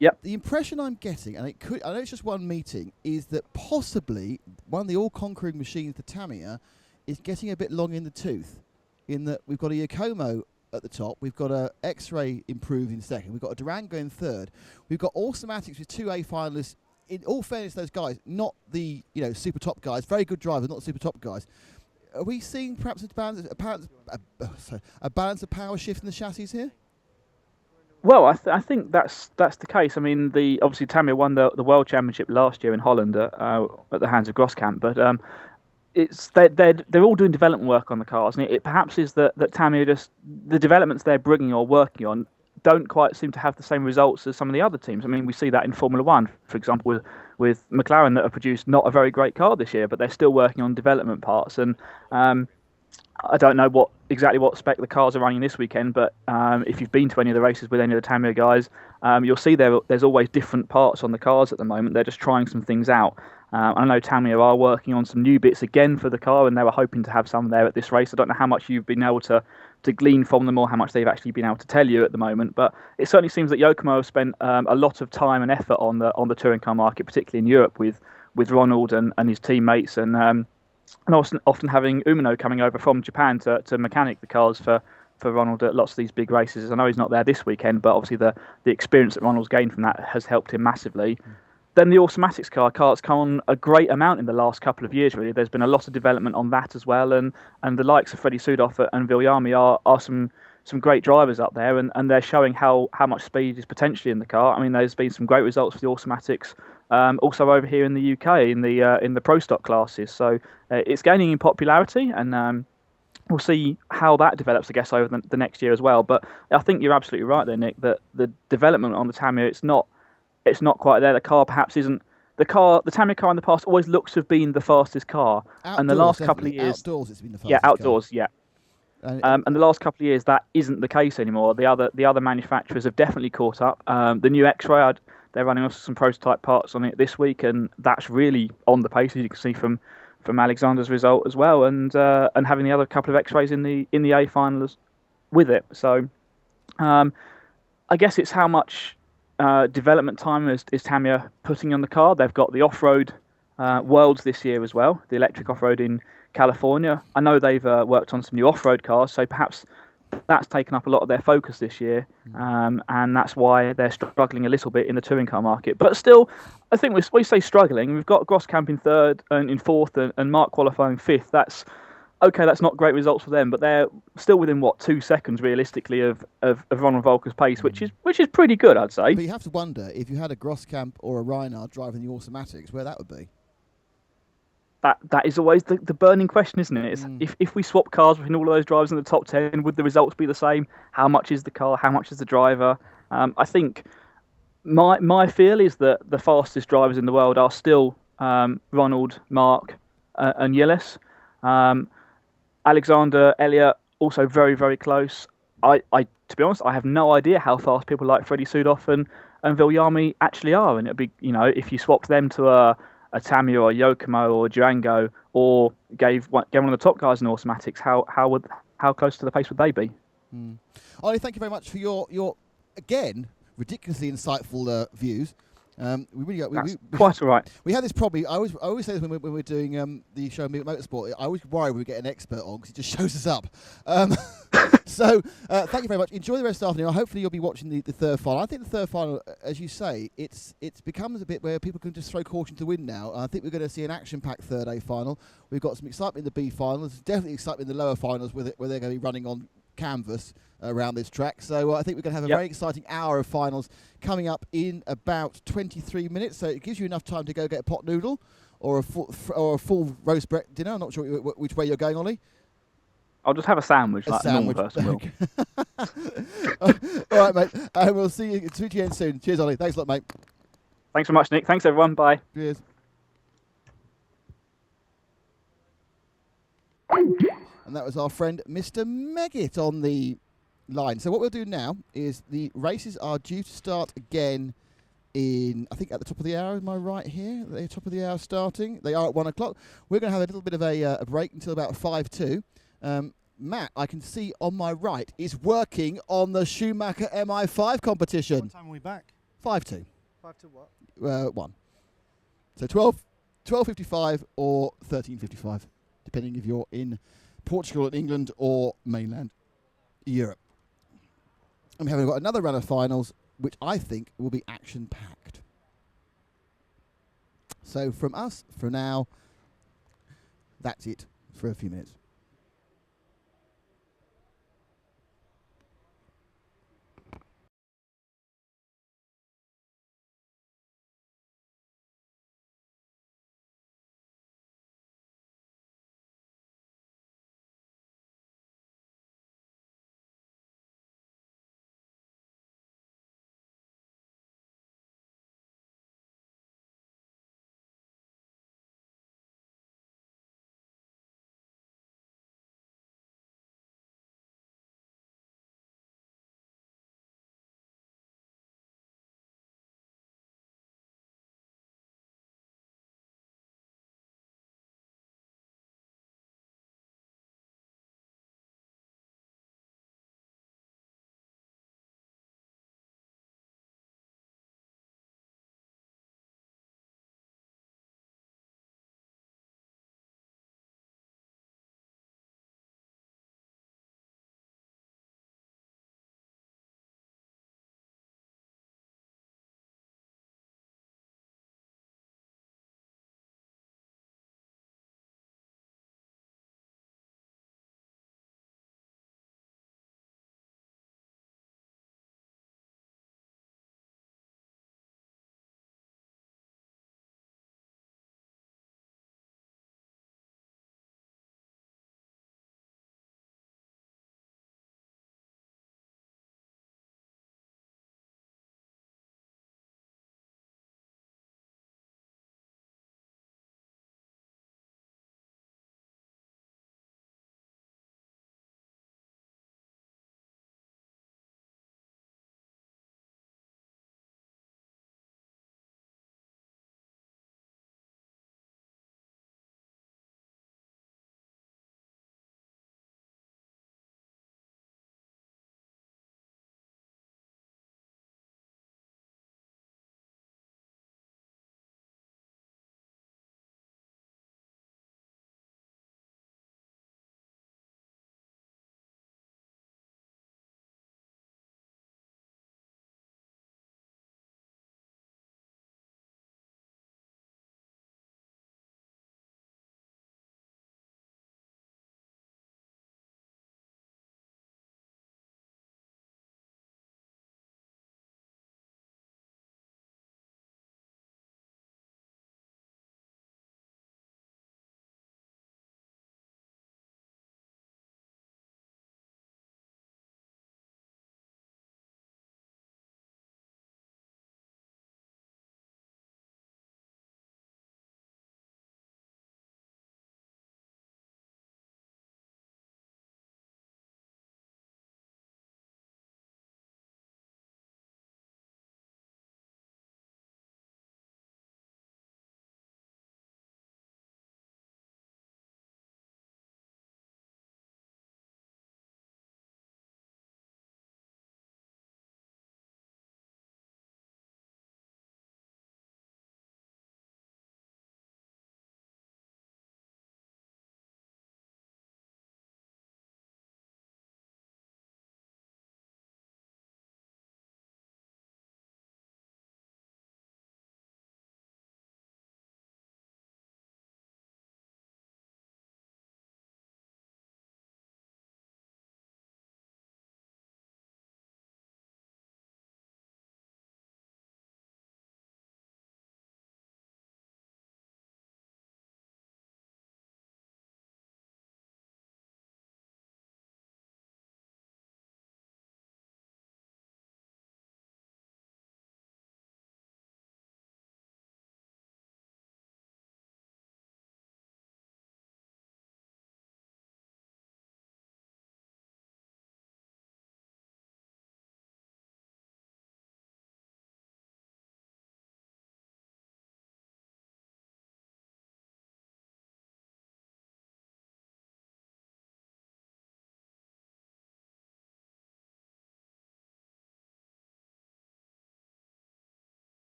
Yep. The impression I'm getting, and I know it's just one meeting, is that possibly one of the all-conquering machines, the Tamiya, is getting a bit long in the tooth, in that we've got a Yokomo at the top, we've got a X-Ray improved in second, we've got a Durango in third, we've got Automatics with 2A finalists. In all fairness, those guys, not the super top guys, very good drivers, not the super top guys. Are we seeing perhaps a balance of power shift in the chassis here? Well, I think that's the case. I mean, obviously Tamiya won the World Championship last year in Holland at the hands of Groskamp, but they're all doing development work on the cars, and it perhaps is that Tamiya, just the developments they're bringing or working on don't quite seem to have the same results as some of the other teams. I mean, we see that in Formula One, for example, with McLaren, that have produced not a very great car this year, but they're still working on development parts. And I don't know exactly what spec the cars are running this weekend, but if you've been to any of the races with any of the Tamiya guys, you'll see there's always different parts on the cars at the moment. They're just trying some things out. I know Tamiya are working on some new bits again for the car, and they were hoping to have some there at this race. I don't know how much you've been able to glean from them or how much they've actually been able to tell you at the moment, but it certainly seems that Yokomo have spent a lot of time and effort on the touring car market, particularly in Europe, with Ronald and his teammates, and often having Umino coming over from Japan to mechanic the cars for Ronald at lots of these big races. I know he's not there this weekend, but obviously the experience that Ronald's gained from that has helped him massively. Then the Automatics car's come on a great amount in the last couple of years, really. There's been a lot of development on that as well, and the likes of Freddie Sudoff and Viljami are some great drivers up there, and they're showing how much speed is potentially in the car. I mean, there's been some great results for the Automatics, also over here in the UK in the Pro Stock classes. So it's gaining in popularity, and we'll see how that develops, I guess, over the next year as well. But I think you're absolutely right there, Nick, that the development on the Tamiya, it's not quite there. The car perhaps isn't the Tamiya car in the past always looks to have been the fastest car, Outdoors, and the last couple of years outdoors it's been the fastest yeah, outdoors, car. yeah. And the last couple of years that isn't the case anymore. The other manufacturers have definitely caught up. The new X-Ray, they're running also some prototype parts on it this week, and that's really on the pace, as you can see from Alexander's result as well, and having the other couple of X-Rays in the A finals with it. So I guess it's how much development time is Tamiya putting on the car. They've got the off-road Worlds this year as well, the electric off-road in California. I know they've worked on some new off-road cars, so perhaps that's taken up a lot of their focus this year, and that's why they're struggling a little bit in the touring car market. But still, I think we say struggling. We've got Groskamp in third and in fourth, and Mark qualifying fifth. That's okay. That's not great results for them, but they're still within 2 seconds realistically of Ronald Volker's pace, which is pretty good, I'd say. But you have to wonder if you had a Groskamp or a Reinhard driving the Automatics, where that would be. That is always the burning question, isn't it? If we swap cars between all of those drivers in the top 10, would the results be the same? How much is the car? How much is the driver? I think my feel is that the fastest drivers in the world are still Ronald, Mark, and Yillis. Alexander, Elliott, also very, very close. I to be honest, I have no idea how fast people like Freddie Sudoff and Viljami actually are. And it'd be, if you swapped them to a Tamiya or a Yokomo or a Durango, or gave one of the top guys in automatics, how close to the pace would they be? Ollie, thank you very much for your again ridiculously insightful views. That's quite all right. We had this problem. I always say this when we're doing the show Motorsport. I always worry when we get an expert on because it just shows us up. So thank you very much. Enjoy the rest of the afternoon. Hopefully you'll be watching the third final. I think the third final, as you say, it becomes a bit where people can just throw caution to the wind now. I think we're going to see an action-packed third A final. We've got some excitement in the B finals. There's definitely excitement in the lower finals where they're going to be running on canvas around this track. So I think we're going to have a very exciting hour of finals coming up in about 23 minutes. So it gives you enough time to go get a pot noodle or a full roast dinner. I'm not sure which way you're going, Ollie. I'll just have a sandwich, like a normal person will. All right, mate. We'll see you again soon. Cheers, Ollie. Thanks a lot, mate. Thanks so much, Nick. Thanks, everyone. Bye. Cheers. And that was our friend Mr. Meggitt on the line. So what we'll do now is the races are due to start again in, I think, at the top of the hour. Am I right here? At the top of the hour starting. They are at 1 o'clock. We're going to have a little bit of a break until about 5:02. Matt, I can see on my right, is working on the Schumacher MI5 competition. What time are we back? 5:02. 5 to what? 1. So 12:55 or 13:55, depending if you're in Portugal and England or mainland Europe. And we have got another run of finals, which I think will be action-packed. So from us, for now, that's it for a few minutes.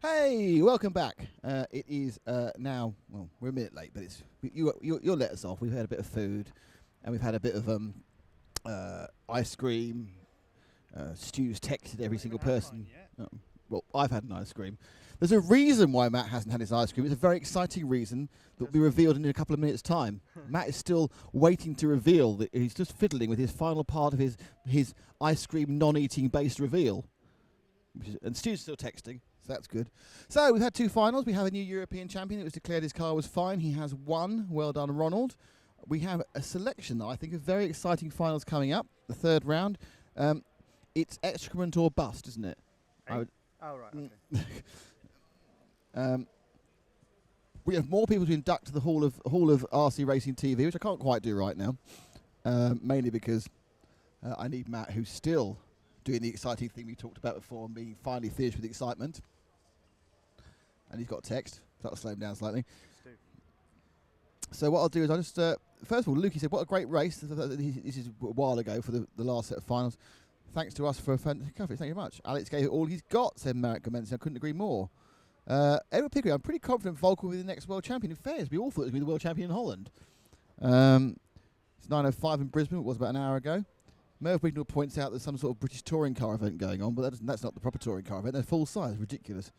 Hey, welcome back. It is now. Well, we're a minute late, but it's you'll let us off. We've had a bit of food, and we've had a bit of ice cream. Stu's texted every single person. Well, I've had an ice cream. There's a reason why Matt hasn't had his ice cream. It's a very exciting reason that will be revealed in a couple of minutes' time. Matt is still waiting to reveal that he's just fiddling with his final part of his ice cream non-eating based reveal. And Stu's still texting, so that's good. So we've had 2 finals. We have a new European champion. It was declared his car was fine. He has won. Well done, Ronald. We have a selection, though, I think, of very exciting finals coming up. The 3rd round. It's excrement or bust, isn't it? Oh, right, okay. We have more people to induct to the Hall of RC Racing TV, which I can't quite do right now, mainly because I need Matt, who's still doing the exciting thing we talked about before and being finally finished with excitement. And he's got a text. That'll slow him down slightly. So what I'll do is I'll just... first of all, Lukey said, what a great race. This is a while ago for the last set of finals. Thanks to us for a fantastic coverage. Thank you very much. Alex gave it all he's got, said Merrick Commencing. I couldn't agree more. Edward Pickering, I'm pretty confident Volker will be the next world champion. In fairness, we all thought it was going to be the world champion in Holland. It's 9:05 in Brisbane. It was about an hour ago. Merv Wignall points out there's some sort of British touring car event going on, but that's not the proper touring car event. They're full size. Ridiculous.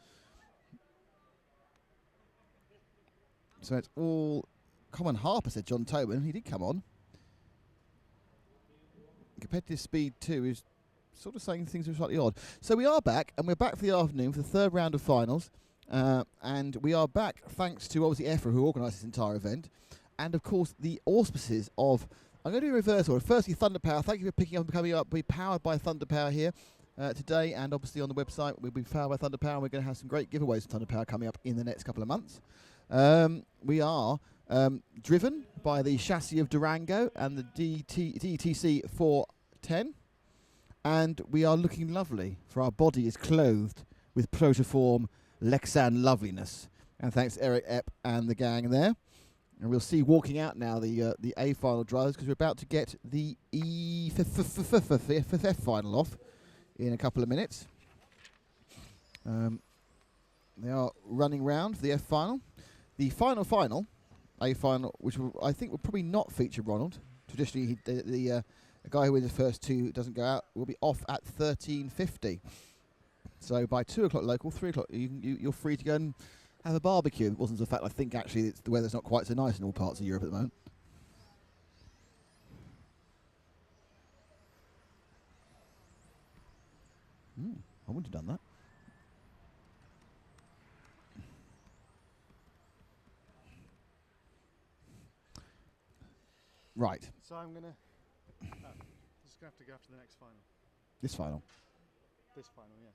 So it's all... Common Harper, said John Tobin. He did come on. Competitive speed 2 is sort of saying things are slightly odd. So we are back, and we're back for the afternoon for the 3rd round of finals. And we are back thanks to, obviously, EFRA, who organised this entire event. And, of course, the auspices of... I'm going to do a reverse order. Firstly, Thunder Power. Thank you for picking up and coming up. We're powered by Thunder Power here today, and obviously on the website we'll be powered by Thunder Power, and we're going to have some great giveaways of Thunder Power coming up in the next couple of months. We are driven by the chassis of Durango and the DTC 410, and we are looking lovely, for our body is clothed with Protoform Lexan loveliness. And thanks to Eric Epp and the gang there. And we'll see walking out now the A final drivers, because we're about to get the F final off in a couple of minutes. They are running round for the F final. The final, A final, which I think will probably not feature Ronald. Traditionally, the guy who wins the first 2 doesn't go out, will be off at 13:50. So by 2 o'clock local, 3 o'clock, you're free to go and have a barbecue. It wasn't the fact, I think actually the weather's not quite so nice in all parts of Europe at the moment. I wouldn't have done that. Right. So I'm going to... just going to have to go after the next final. This final. This final, yeah.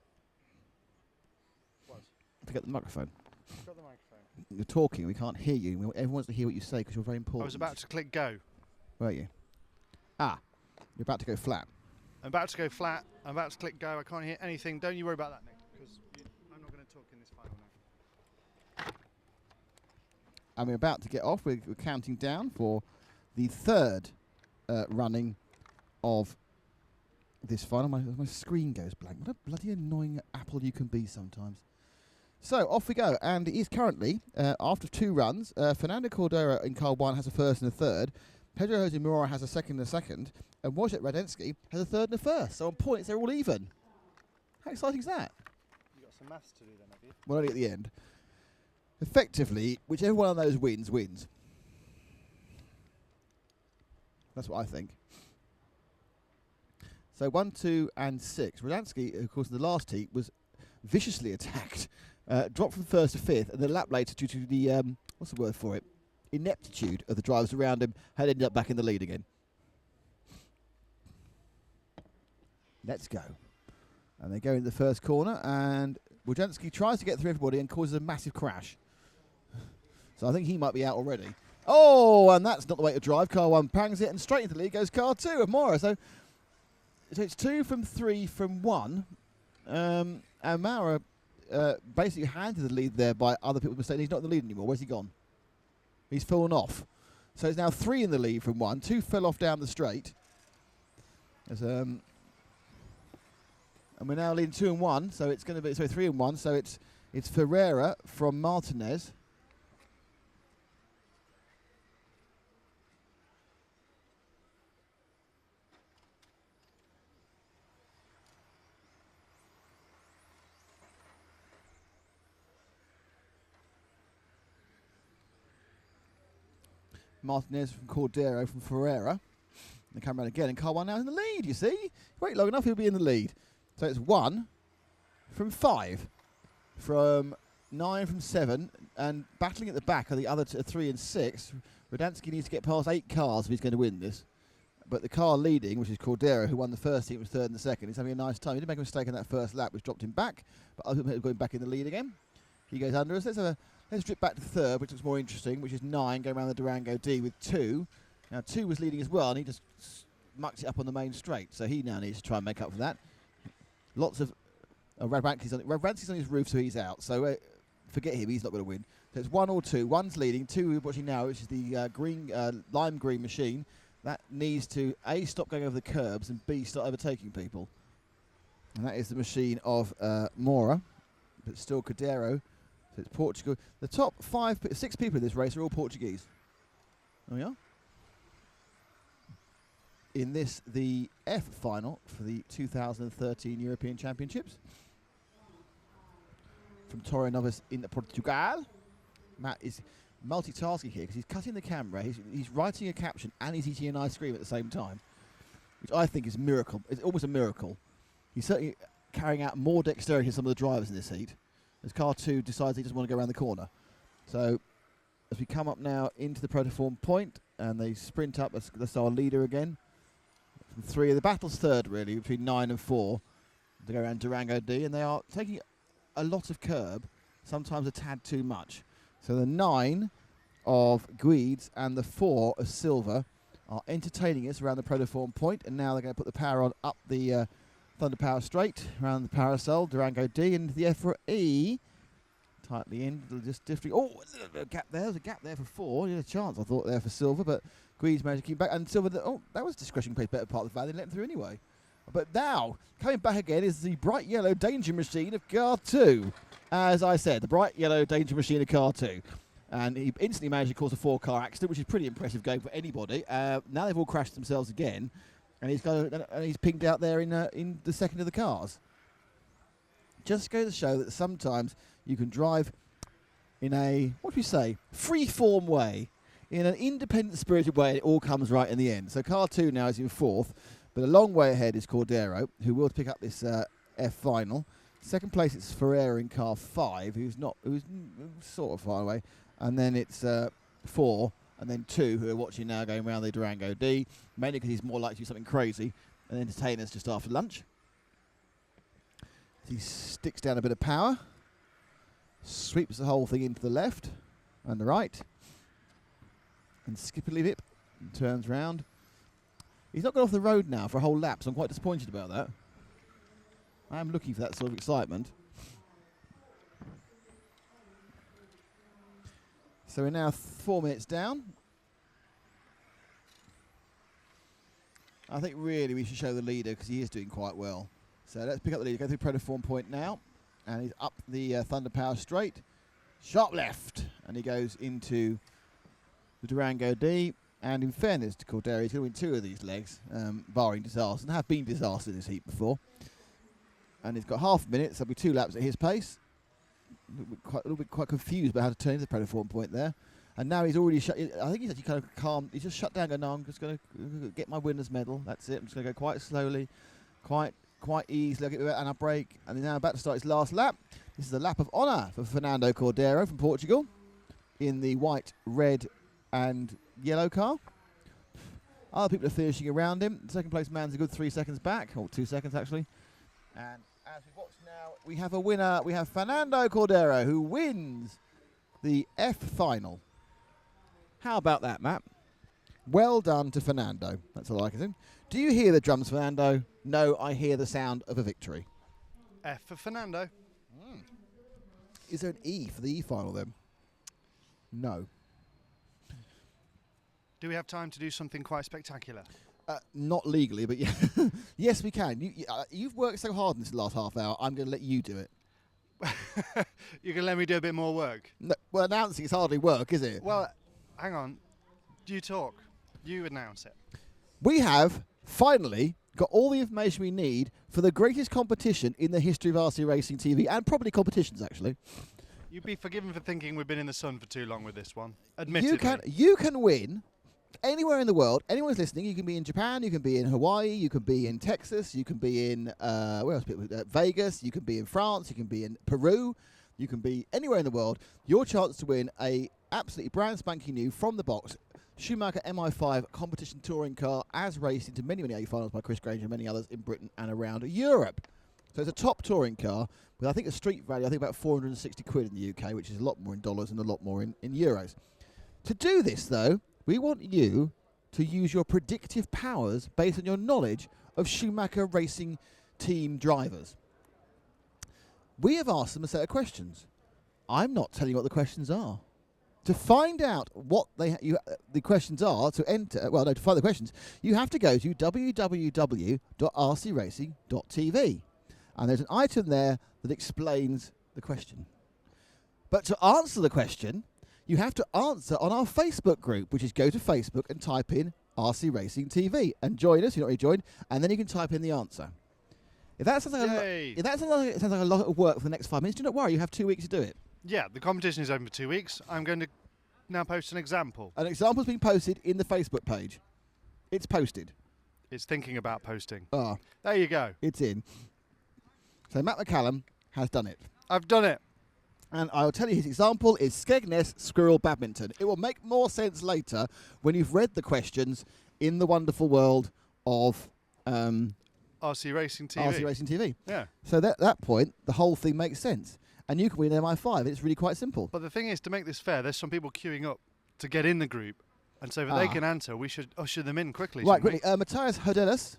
What? Forget the microphone. Got the microphone. You're talking, we can't hear you. Everyone wants to hear what you say because you're very important. I was about to click go. Were you? Ah, you're about to go flat. I'm about to go flat. I'm about to click go. I can't hear anything. Don't you worry about that, Nick, because I'm not going to talk in this final now. And we're about to get off. We're counting down for the 3rd running of this final. My screen goes blank. What a bloody annoying apple you can be sometimes. So off we go, and it is currently, after 2 runs, Fernando Cordero in car 1 has a 1st and a 3rd, Pedro Jose Mora has a 2nd and a 2nd, and Wojciech Radensky has a 3rd and a 1st. So on points, they're all even. How exciting is that? You've got some maths to do then, have you? Well, only at the end. Effectively, whichever one of those wins. That's what I think. So 1, 2, and 6. Radensky, of course, in the last heat was viciously attacked. Dropped from 1st to 5th, and then a lap later, due to the, what's the word for it? Ineptitude of the drivers around him, had ended up back in the lead again. Let's go. And they go in the first corner, and Wojciech tries to get through everybody and causes a massive crash. So I think he might be out already. Oh, and that's not the way to drive. Car 1 pangs it, and straight into the lead goes car 2 of Mora. So it's 2 from 3 from 1. And Mara basically handed the lead there by other people's mistakes. He's not in the lead anymore. Where's he gone? He's fallen off. So it's now 3 in the lead from 1. 2 fell off down the straight. And we're now leading 2 and 1. So it's going to be 3 and 1. So it's It's Ferreira from Martinez. Martinez from Cordero from Ferreira. They come around again, and car 1 now in the lead, you see? Wait long enough, he'll be in the lead. So it's 1 from 5, from 9 from 7, and battling at the back are the other 3 and 6. Radanski needs to get past 8 cars if he's going to win this. But the car leading, which is Cordero, who won the first heat, was 3rd and the 2nd, he's having a nice time. He did make a mistake in that first lap, which dropped him back, but ultimately going back in the lead again. He goes under us. Let's drip back to 3rd, which looks more interesting, which is 9, going around the Durango D with 2. Now 2 was leading as well, and he just mucked it up on the main straight, so he now needs to try and make up for that. Lots of Radwanski's on his roof, so he's out. So forget him; he's not going to win. So it's 1 or 2. 1's leading. 2 we're watching now, which is the lime green machine. That needs to A, stop going over the curbs, and B, start overtaking people. And that is the machine of Mora, but still Cordero. So it's Portugal. The top 6 people in this race are all Portuguese. There we are. In this, the F final for the 2013 European Championships. From Torres Novas Portugal. Matt is multitasking here because he's cutting the camera, he's writing a caption, and he's eating an ice cream at the same time, which I think is a miracle. It's almost a miracle. He's certainly carrying out more dexterity than some of the drivers in this heat, as car 2 decides he doesn't want to go around the corner. So, as we come up now into the protoform point, and they sprint up, that's our leader again. From 3, the battle's 3rd really, between 9 and 4. They go around Durango D, and they are taking a lot of curb, sometimes a tad too much. So the 9 of Guides and the 4 of Silva are entertaining us around the protoform point, and now they're going to put the power on up the Thunder Power straight, around the Parasol, Durango D, and the EFRA E. Tightly in, just different. Oh, a gap there. There's a gap there for 4. There's a chance, I thought, there for Silva, but Guides managed to keep back. And Silva, that was discretion paid better part of the van. They let him through anyway. But now, coming back again is the bright yellow danger machine of car 2. As I said, the bright yellow danger machine of car 2. And he instantly managed to cause a 4-car accident, which is pretty impressive going for anybody. Now they've all crashed themselves again, and he's pinged out there in the second of the cars. Just goes to show that sometimes you can drive in a, what do we say, free-form way, in an independent, spirited way, and it all comes right in the end. So car 2 now is in 4th, but a long way ahead is Cordero, who will pick up this F final. Second place, it's Ferreira in car 5, who's sort of far away. And then it's 4, and then 2, who are watching now going around the Durango D, mainly because he's more likely to do something crazy and entertain us just after lunch. He sticks down a bit of power, sweeps the whole thing into the left and the right, and skippily vip, and turns round. He's not got off the road now for a whole lap, so I'm quite disappointed about that. I am looking for that sort of excitement. So we're now 4 minutes down. I think really we should show the leader because he is doing quite well. So let's pick up the leader, go through protoform point now. And he's up the Thunder Power straight. Sharp left. And he goes into the Durango D. And in fairness to Cordero, he's going to win 2 of these legs, barring disaster. And have been disasters in this heat before. And he's got half a minute, so there'll be 2 laps at his pace. A little bit quite confused about how to turn into the protoform point there. And now he's already shut. I think he's actually kind of calm. He's just shut down. Going, no, I'm just going to get my winner's medal. That's it. I'm just going to go quite slowly, quite easily. I'll get and I brake. And he's now about to start his last lap. This is a lap of honour for Fernando Cordero from Portugal in the white, red, and yellow car. Other people are finishing around him. The second place man's a good 3 seconds back, or 2 seconds actually. And as we watch now, we have a winner. We have Fernando Cordero, who wins the F final. How about that, Matt? Well done to Fernando. That's all I can say. Do you hear the drums, Fernando? No, I hear the sound of a victory. F for Fernando. Is there an E for the E final then? No. Do we have time to do something quite spectacular? Not legally, but yeah. Yes, we can. You've worked so hard in this last half hour, I'm going to let you do it. You can let me do a bit more work. No, well, announcing is hardly work, is it? Well, hang on. You talk. You announce it. We have finally got all the information we need for the greatest competition in the history of RC Racing TV, and probably competitions, actually. You'd be forgiven for thinking we've been in the sun for too long with this one. Admittedly. You can win anywhere in the world. Anyone's listening. You can be in Japan, you can be in Hawaii, you can be in Texas, you can be in where else? Vegas, you can be in France, you can be in Peru, you can be anywhere in the world. Your chance to win a absolutely brand spanking new from the box Schumacher MI5 competition touring car, as raced into many A finals by Chris Granger and many others in Britain and around Europe. So it's a top touring car with, I think, a street value, I think about 460 quid in the UK, which is a lot more in dollars and a lot more in euros. To do this, though, we want you to use your predictive powers based on your knowledge of Schumacher Racing team drivers. We have asked them a set of questions. I'm not telling you what the questions are. To find out what the questions are, to find the questions, you have to go to www.rcracing.tv. And there's an item there that explains the question. But to answer the question, you have to answer on our Facebook group, which is go to Facebook and type in RC Racing TV and join us. You're not already joined, and then you can type in the answer. If that sounds like a lot of work for the next 5 minutes, do not worry. You have 2 weeks to do it. Yeah, the competition is over for 2 weeks. I'm going to now post an example. An example's been posted in the Facebook page. It's posted. It's thinking about posting. Ah, There you go. it's in. So Matt McCallum has done it. I've done it. And I'll tell you his example is Skegness Squirrel Badminton. It will make more sense later when you've read the questions in the wonderful world of RC Racing TV. RC Racing TV. Yeah. So at that point, the whole thing makes sense. And you can win MI5. It's really quite simple. But the thing is, to make this fair, there's some people queuing up to get in the group. And so if they can answer, we should usher them in quickly. Right, shouldn't quickly. Matthias Hodelis,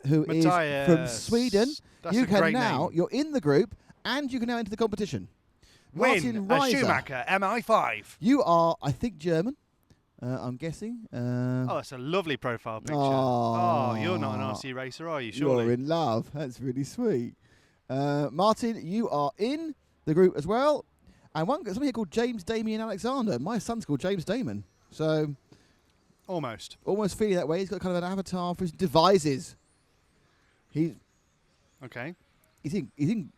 who is Matthias. from Sweden. That's You a can great now, name. you're in the group, and you can now enter the competition. Win Martin a Reiser, Schumacher MI5. you are, I think, German. I'm guessing. Oh, that's a lovely profile picture. Oh, Oh, you're not an RC racer, are you? You're Surely. in love. That's really sweet. Martin, you are in the group as well. And somebody here called James Damien Alexander. My son's called James Damon. So Almost. almost feeling that way. He's got kind of an avatar for his devices. Okay. He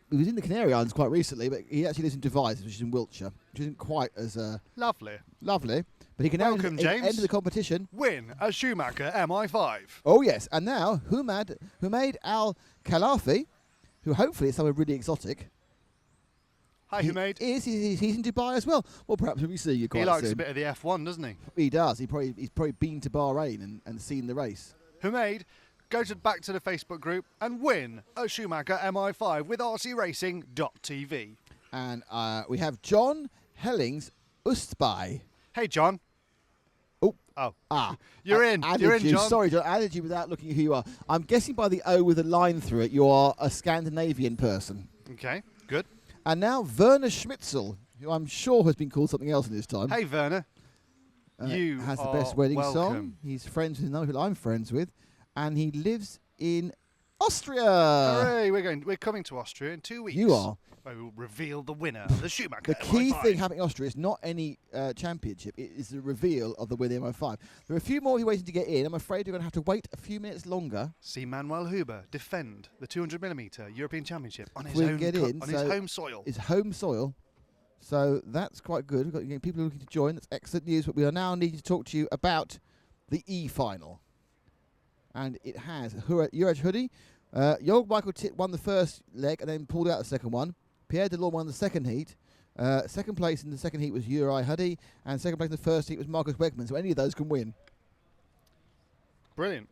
was in the Canary Islands quite recently, but he actually lives in Devizes, which is in Wiltshire, which isn't quite as Lovely. lovely. But he can now Welcome, James. enter the competition. Win a Schumacher MI5. Oh yes, and now Humaid Al Khalafi, who hopefully is someone really exotic. Hi, Humaid. He's in Dubai as well. Well, perhaps we'll see you quite He likes soon. a bit of the F1, doesn't he? He does. He's probably been to Bahrain and seen the race. Humaid, go back to the Facebook group and win a Schumacher MI5 with rcracing.tv. And we have John Hellings Ustby. Hey, John. Oh. You're in. You're in, John. Sorry, John. Added you without looking at who you are. I'm guessing by the O with a line through it, you are a Scandinavian person. Okay, good. And now Werner Schmitzel, who I'm sure has been called something else in his time. Hey, Werner. You has the are best wedding song. welcome. He's friends with another people I'm friends with, and he lives in Austria. Hooray, we're coming to Austria in 2 weeks. You are. Where we will reveal the winner of the Schumacher The key MI5. thing happening in Austria is not any championship. It is the reveal of the winner MI5. There are a few more of you waiting to get in. I'm afraid you're going to have to wait a few minutes longer. See Manuel Huber defend the 200mm European Championship on his We'll own get in, on his so home soil. It's home soil. So that's quite good. We've got people looking to join. That's excellent news. But we are now needing to talk to you about the E final. And it has Juraj Hoodie. Jorg Michael Titt won the first leg and then pulled out the second one. Pierre Delorme won the second heat. Second place in the second heat was Uri Huddy. And second place in the first heat was Marcus Wegman. So any of those can win. Brilliant.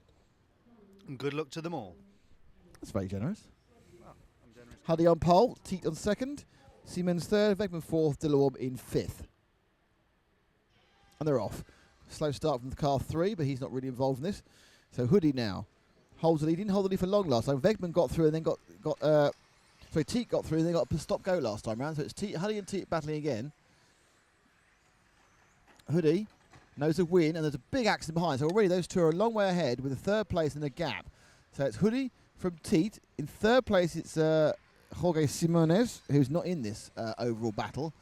And good luck to them all. That's very generous. Well, I'm generous. Huddy on pole. Titt on second. Siemens third. Wegman fourth. Delorme in fifth. And they're off. Slow start from the car 3, but he's not really involved in this. So Hoodie now holds the lead. He didn't hold the lead for long last time. Wegman got through and then Teat got through and then got a stop-go last time round. So it's Huddy and Teat battling again. Hoodie knows a win, and there's a big accident behind. So already those two are a long way ahead with a third place and a gap. So it's Hoodie from Teat. In third place it's Jorge Simones, who's not in this overall battle.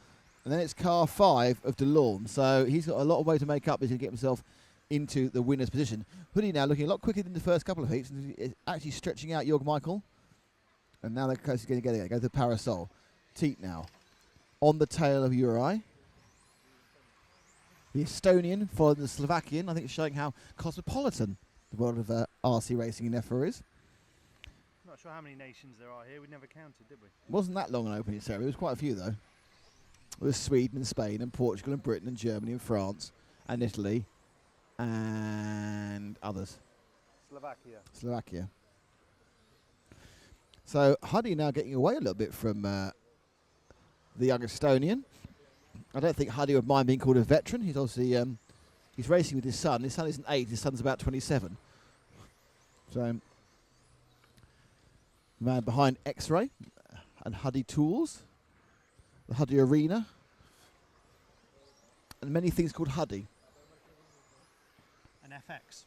And then it's car 5 of DeLorme. So he's got a lot of way to make up. He's going to get himself into the winner's position. Hoodie now looking a lot quicker than the first couple of heats. And is actually stretching out Jorg Michael. And now they're close to going to get it. Go to the Parasol. Teat now on the tail of Uri. The Estonian following the Slovakian. I think it's showing how cosmopolitan the world of RC racing in EFRA is. Not sure how many nations there are here. We never counted, did we? Wasn't that long an opening ceremony. There was quite a few, though. There was Sweden and Spain and Portugal and Britain and Germany and France and Italy and others. Slovakia. So Huddy now getting away a little bit from the young Estonian. I don't think Huddy would mind being called a veteran. He's obviously he's racing with his son. His son isn't 8. His son's about 27. So the man behind X-Ray and Huddy Tools, the Huddy Arena, and many things called Huddy. An FX.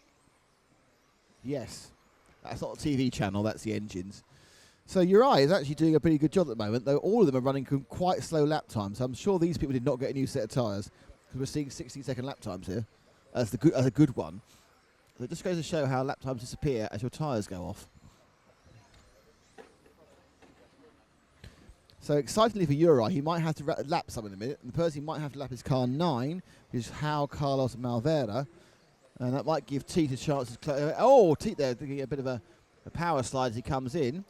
Yes, that's not a TV channel. That's the engines. So Uri is actually doing a pretty good job at the moment, though all of them are running quite slow lap times. So I'm sure these people did not get a new set of tyres, because we're seeing 16-second lap times here as a good one. So it just goes to show how lap times disappear as your tyres go off. So excitingly for Uri, he might have to lap some in a minute. And the person he might have to lap is car 9, which is João Carlos Malvera. And that might give Teat a chance to Teat there getting a bit of a power slide as he comes in.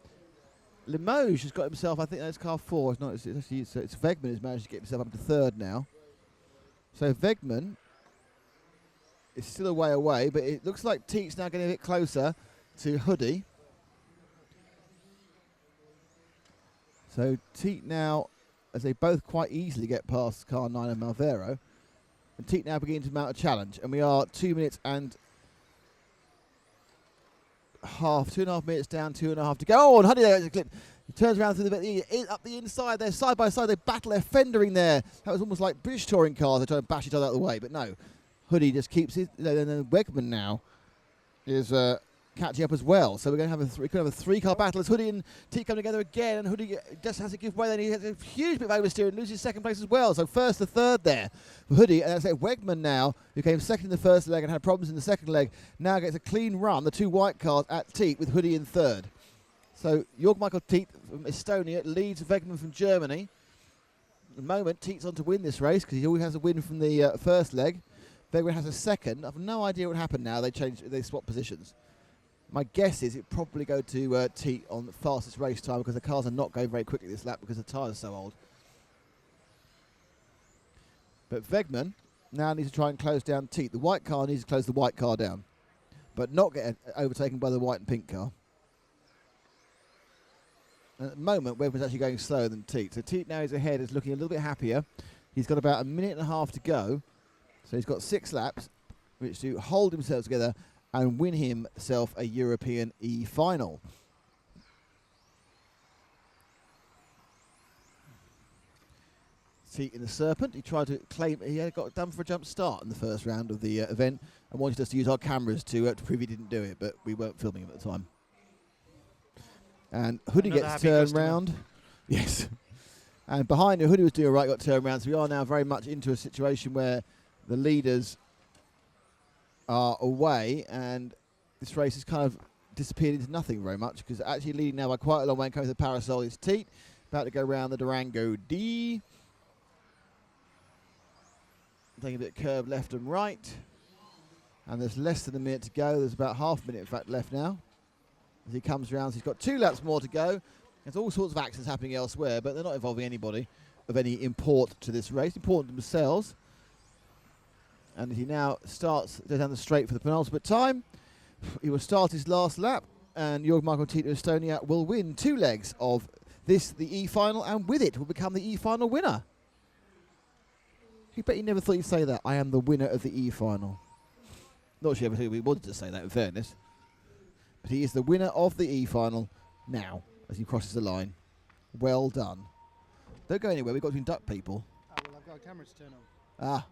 Limoges has got himself, I think that's car 4. It's not. It's Wegman who's managed to get himself up to 3rd now. So Wegman is still a way away, but it looks like Teat's now getting a bit closer to Hoodie. So Teat now, as they both quite easily get past car 9 and Malvero, and Teat now beginning to mount a challenge. And we are 2 minutes and half, 2.5 minutes down, 2.5 to go. Oh, and Huddy there, a clip. He turns around through up the inside there, side by side. They battle, they're fendering there. That was almost like British touring cars. They're trying to bash each other out of the way, but no. Hoodie just keeps it. And then Wegman now is catching up as well. So we're going to have a 3-car battle as Hoodie and Teat come together again, and Hoodie just has to give way. Then he has a huge bit of oversteer and loses 2nd place as well. So 1st to 3rd there for Hoodie, and that's Wegman now, who came 2nd in the 1st leg and had problems in the 2nd leg, now gets a clean run, the 2 white cars at Teat with Hoodie in 3rd. So Jorg Michael Teat from Estonia leads Wegman from Germany. At the moment, Teat's on to win this race because he always has a win from the 1st leg. Wegman has a 2nd. I've no idea what happened now. They swap positions. My guess is it probably go to Teat on the fastest race time because the cars are not going very quickly this lap because the tyres are so old. But Wegman now needs to try and close down Teat. The white car needs to close the white car down, but not get overtaken by the white and pink car. And at the moment, Wegman's actually going slower than Teat. So Teat now is ahead, is looking a little bit happier. He's got about 1.5 minutes to go. So he's got 6 laps, which to hold himself together and win himself a European E-final. Teat in the Serpent. He tried to claim he had got done for a jump start in the first round of the event and wanted us to use our cameras to prove he didn't do it, but we weren't filming him at the time. And Hoodie gets turned round. Yes. And behind him, Hoodie was doing right, got turned round. So we are now very much into a situation where the leaders are away, and this race has kind of disappeared into nothing very much, because actually leading now by quite a long way and coming to the Parasol is Teat, about to go round the Durango D. Taking a bit of curve left and right, and there's less than a minute to go. There's about half a minute, in fact, left now. As he comes round, so he's got 2 laps more to go. There's all sorts of accidents happening elsewhere, but they're not involving anybody of any import to this race, important to themselves. And he now goes down the straight for the penultimate time. He will start his last lap, and Jorg Michael Teat of Estonia will win 2 legs of this, the E-final, and with it will become the E-final winner. I bet you never thought you'd say that. I am the winner of the E-final. Not sure if we wanted to say that, in fairness. But he is the winner of the E-final now, as he crosses the line. Well done. Don't go anywhere. We've got to induct people. Oh, well, I've got a camera to turn on. Ah.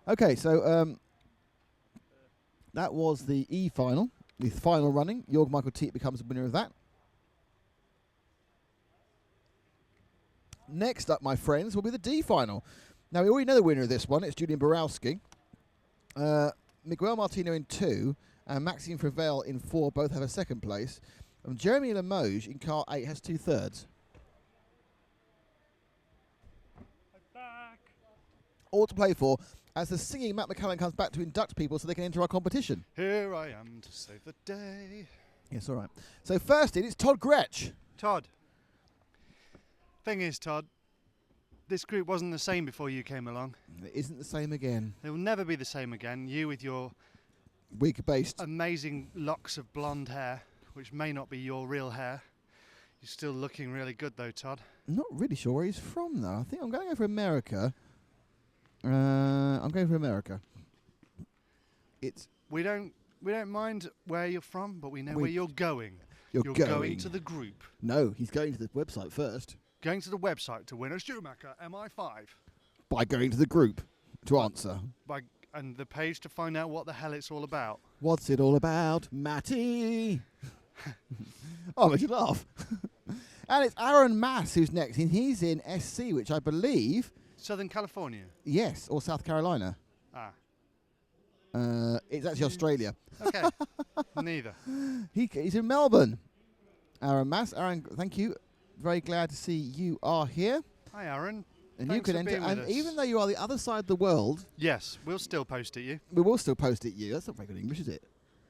Okay, so that was the E final, the final running. Jorg Michael Teat becomes the winner of that. Next up, my friends, will be the D final. Now, we already know the winner of this one. It's Julian Borowski. Miguel Martino in 2 and Maxime Fravel in 4 both have a second place. And Jeremy Limoges in car 8 has 2/3. All to play for as the singing Matt McCallum comes back to induct people so they can enter our competition. Here I am to save the day. Yes, all right. So first in, it's Todd Gretsch. Todd. Thing is, Todd, this group wasn't the same before you came along. It isn't the same again. It will never be the same again. You with your Wig-based. amazing locks of blonde hair, which may not be your real hair. You're still looking really good though, Todd. Not really sure where he's from, though. I think I'm going to go for America. I'm going for America. We don't mind where you're from, but we know We- where you're going. You're going to the group. No, he's going to the website first. Going to the website to win a Schumacher MI5. By going to the group to answer. And the page to find out what the hell it's all about. What's it all about, Matty? Oh, made you laugh. And it's Aaron Mass who's next. And he's in SC, which I believe... Southern California. Yes, or South Carolina. Ah. It's actually Australia. Okay. Neither. He's in Melbourne. Aaron Mass. Aaron, thank you. Very glad to see you are here. Hi, Aaron. And Thanks you can for enter. being with And us. even though you are the other side of the world, Yes, we'll still post it you. we will still post it you. That's not very good English, is it?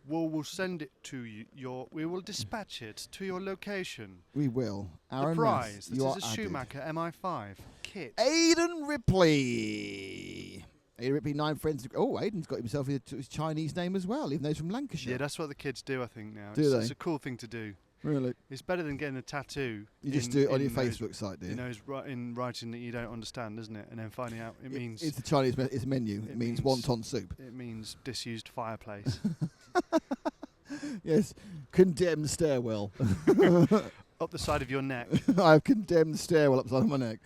We'll send it to you. We will dispatch it to your location. We will. The Aaron prize. Mass, This you is are a added. Schumacher MI5 kit. Aidan Ripley. Aidan Ripley, 9 friends. Oh, Aidan's got himself his Chinese name as well, even though he's from Lancashire. Yeah, that's what the kids do, I think, now. Do they? It's a cool thing to do. Really? It's better than getting a tattoo. You just do it on your Facebook site, do you? You know, in writing that you don't understand, isn't it? And then finding out it means... It's the Chinese it's menu. It means wonton soup. It means disused fireplace. Yes. Condemned stairwell. Up the side of your neck. I've condemned stairwell upside of my neck.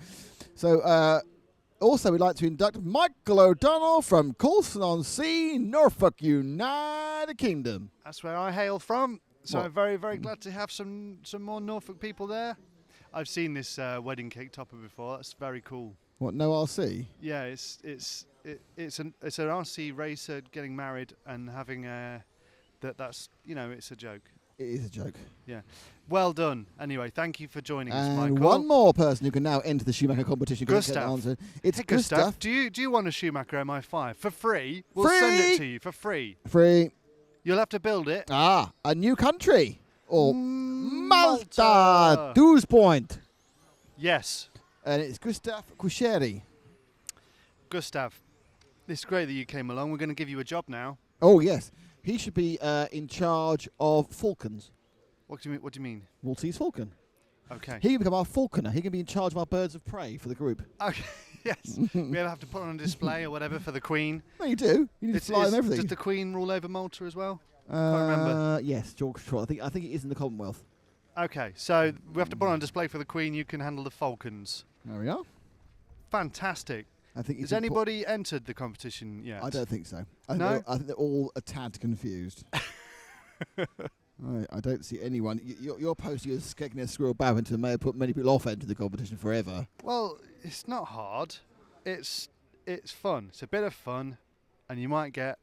So, also, we'd like to induct Michael O'Donnell from Coulson-on-Sea, Norfolk, United Kingdom. That's where I hail from. So What? I'm very, very glad to have some more Norfolk people there. I've seen this wedding cake topper before. That's very cool. What, no RC? Yeah, it's an RC racer getting married and having that's it's a joke. It is a joke. Yeah. Well done. Anyway, thank you for joining us, And Michael. one more person who can now enter the Schumacher competition. Gustav. It's Hey, Gustav. Do you want a Schumacher MI5 for free? We'll send it to you for free. Free. You'll have to build it. A new country. Or Malta. Malta. 12 point. Yes. And it's Gustav Kusheri. Gustav, it's great that you came along. We're going to give you a job now. Oh, yes. He should be in charge of falcons. What do you mean? Maltese falcon. Okay. He can become our falconer. He can be in charge of our birds of prey for the group. Okay. Yes. We have to put on a display or whatever for the Queen. No, you do. You need to fly and everything. Does the Queen rule over Malta as well? Can't remember. Yes, George Trot. I think it is in the Commonwealth. Okay, so we have to put on a display for the Queen. You can handle the falcons. There we are. Fantastic. I think. Has anybody entered the competition yet? I don't think so. No? I think they're all a tad confused. I don't see anyone. You're posting a Skegness Squirrel Badminton may have put many people off entering the competition forever. Well, it's not hard. It's fun. It's a bit of fun, and you might get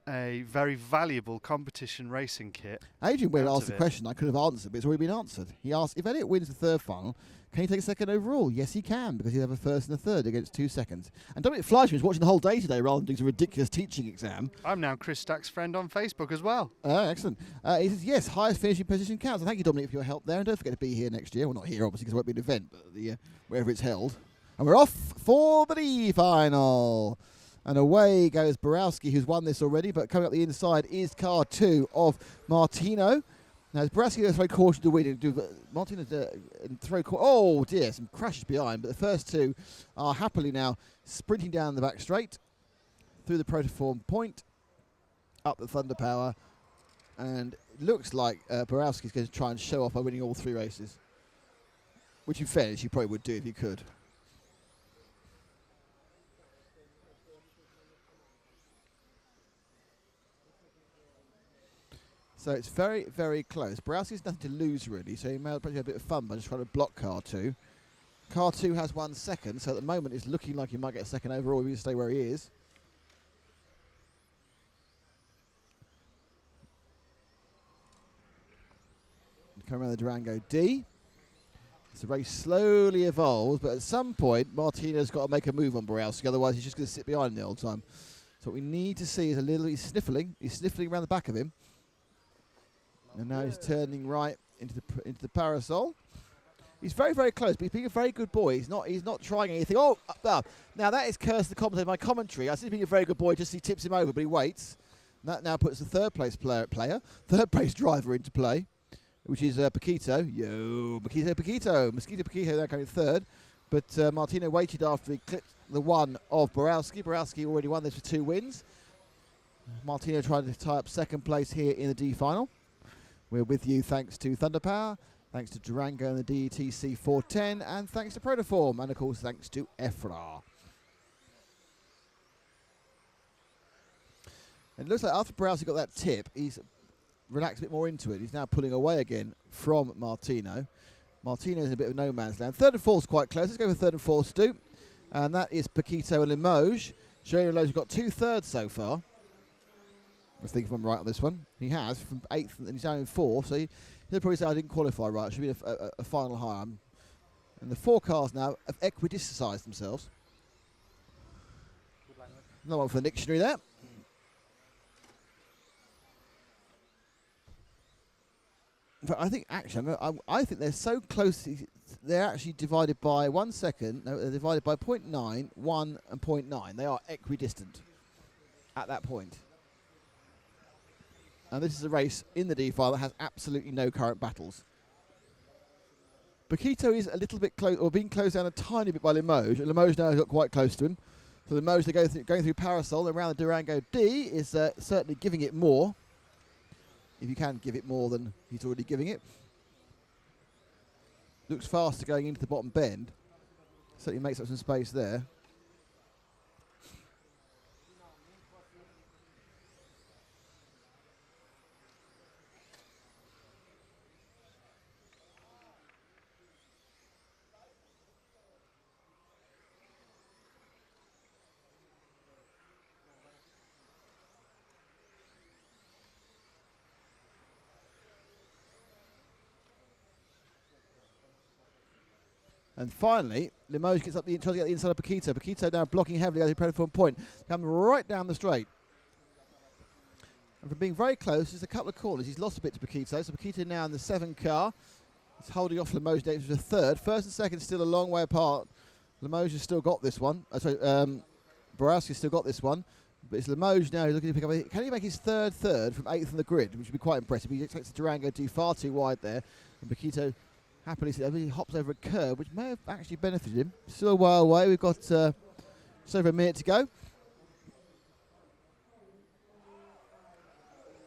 a very valuable competition racing kit. Adrian Wade out asked of a it. question I could have answered, but it's already been answered. He asked, if Elliot wins the third final, can he take a second overall? Yes, he can, because he'll have a first and a third against 2 seconds. And Dominic Fleischman is watching the whole day today rather than doing a ridiculous teaching exam. I'm now Chris Stack's friend on Facebook as well. Excellent. He says, yes, highest finishing position counts. And thank you, Dominic, for your help there. And don't forget to be here next year. Well, not here, obviously, because it won't be an event, but wherever it's held. And we're off for the D final. And away goes Borowski, who's won this already, but coming up the inside is car 2 of Martino. Now, as Borowski goes very cautious to win, Martino throw. Oh dear, some crashes behind, but the first 2 are happily now sprinting down the back straight through the Protoform point, up the Thunder Power, and it looks like Borowski's going to try and show off by winning all 3 races, which in fairness, he probably would do if he could. So it's very, very close. Borowski's nothing to lose, really, so he may probably have a bit of fun by just trying to block car 2. Car 2 has 1 second, so at the moment it's looking like he might get a second overall if he can stay where he is. Coming around the Durango D. So the race slowly evolves, but at some point Martino's got to make a move on Borowski, otherwise he's just going to sit behind him the whole time. So what we need to see is he's sniffling around the back of him. And now he's turning right into the parasol. He's very, very close, but he's being a very good boy. He's not trying anything. Oh, now that is cursed the commentator. My commentary. I said he's being a very good boy, just he tips him over, but he waits. And that now puts the third place third place driver into play, which is Paquito. Mosquito Paquito now coming third. But Martino waited after he clipped the one of Borowski. Borowski already won this for 2 wins. Martino tried to tie up second place here in the D final. We're with you thanks to Thunder Power, thanks to Durango and the DETC 410, and thanks to Protoform, and of course thanks to EFRA. And it looks like after Borowski got that tip, he's relaxed a bit more into it. He's now pulling away again from Martino. Martino's in a bit of no man's land. Third and fourth's quite close. Let's go for third and fourth, Stu. And that is Paquito and Limoges. Jerry Limoges got 2 thirds so far. I think if I'm right on this one. He has, from 8th, and he's down in 4th, so he'll probably say I didn't qualify right. It should be a final high. And the 4 cars now have equidiscized themselves. No one for the dictionary there. But I think actually, I think they're so close. They're actually divided by 1 second. No, they're divided by 0.9, 1, and 0.9. They are equidistant at that point. And this is a race in the D file that has absolutely no current battles. Paquito is a little bit close, or being closed down a tiny bit by Limoges. Limoges now has got quite close to him. So Limoges, they're going through Parasol around the Durango D is certainly giving it more. If you can give it more than he's already giving it. Looks faster going into the bottom bend. Certainly makes up some space there. And finally, Limoges gets up trying to get the inside of Paquito. Paquito now blocking heavily as he predated from point. Coming right down the straight. And from being very close, just a couple of corners, he's lost a bit to Paquito. So Paquito now in the 7 car. He's holding off Limoges down to the 3rd. First and second still a long way apart. Limoges has still got this one. Borowski's still got this one. But it's Limoges now who's looking to pick up. Can he make his third from 8th on the grid, which would be quite impressive. He expects the Durango to be far too wide there. And Paquito happily he hops over a curb, which may have actually benefited him. Still a while away. We've got just over a minute to go.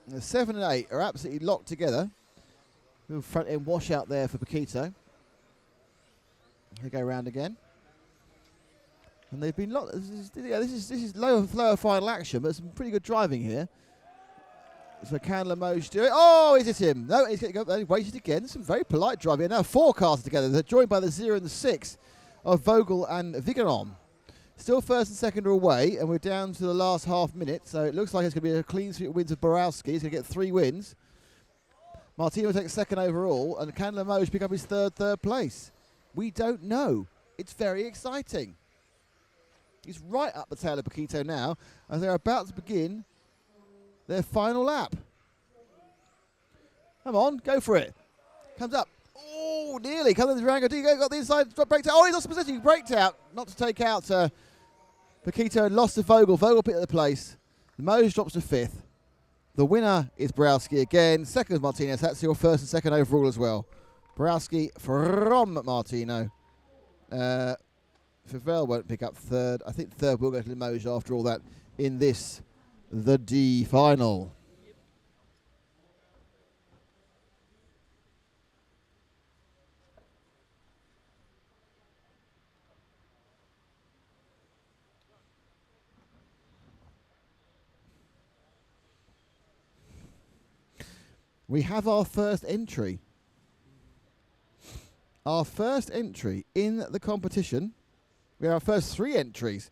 And the 7 and 8 are absolutely locked together. Little front end washout there for Paquito. They go around again. And they've been locked. This is lower final action, but some pretty good driving here. So can Limoges do it? Oh, is it him? No, he's going to go. He waited again. Some very polite driving. Now 4 cars together. They're joined by the 0 and the 6 of Vogel and Vigeron. Still first and second are away, and we're down to the last half minute. So it looks like it's going to be a clean sweep of wins of Borowski. He's going to get 3 wins. Martino takes second overall, and can Limoges pick up his third place? We don't know. It's very exciting. He's right up the tail of Paquito now, as they're about to begin their final lap. Come on, go for it. Comes up. Oh, nearly. Comes in the Durango. Got the inside. Braked out. Oh, he lost the position. He braked out. Not to take out Paquito and lost to Vogel. Vogel picked up the place. Limoges drops to 5th. The winner is Borowski again. Second is Martinez. That's your first and second overall as well. Borowski from Martino. Favell won't pick up third. I think third will go to Limoges after all that in this, the D final. We have our first entry. Our first entry in the competition. We have our first 3 entries.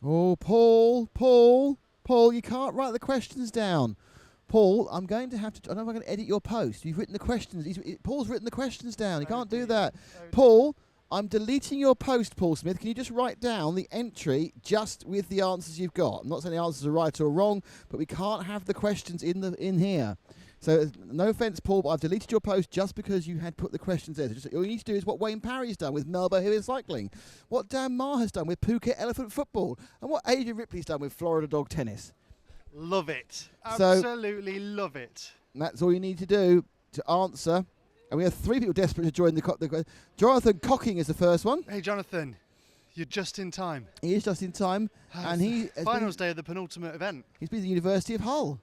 Oh, Paul, you can't write the questions down. Paul, I'm going to have to. I don't know if I'm going to edit your post. You've written the questions. Paul's written the questions down. You can't do that. Paul, I'm deleting your post, Paul Smith. Can you just write down the entry just with the answers you've got? I'm not saying the answers are right or wrong, but we can't have the questions in here. So no offence, Paul, but I've deleted your post just because you had put the questions there. So just, all you need to do is what Wayne Parry's done with Melbourne Hill Cycling, what Dan Maher has done with Phuket Elephant Football, and what Adrian Ripley's done with Florida Dog Tennis. Love it. So- Absolutely love it. And that's all you need to do to answer. And we have 3 people desperate to join the Jonathan Cocking is the first one. Hey, Jonathan, you're just in time. He is just in time. And he has Finals day of the penultimate event. he's been at the University of Hull.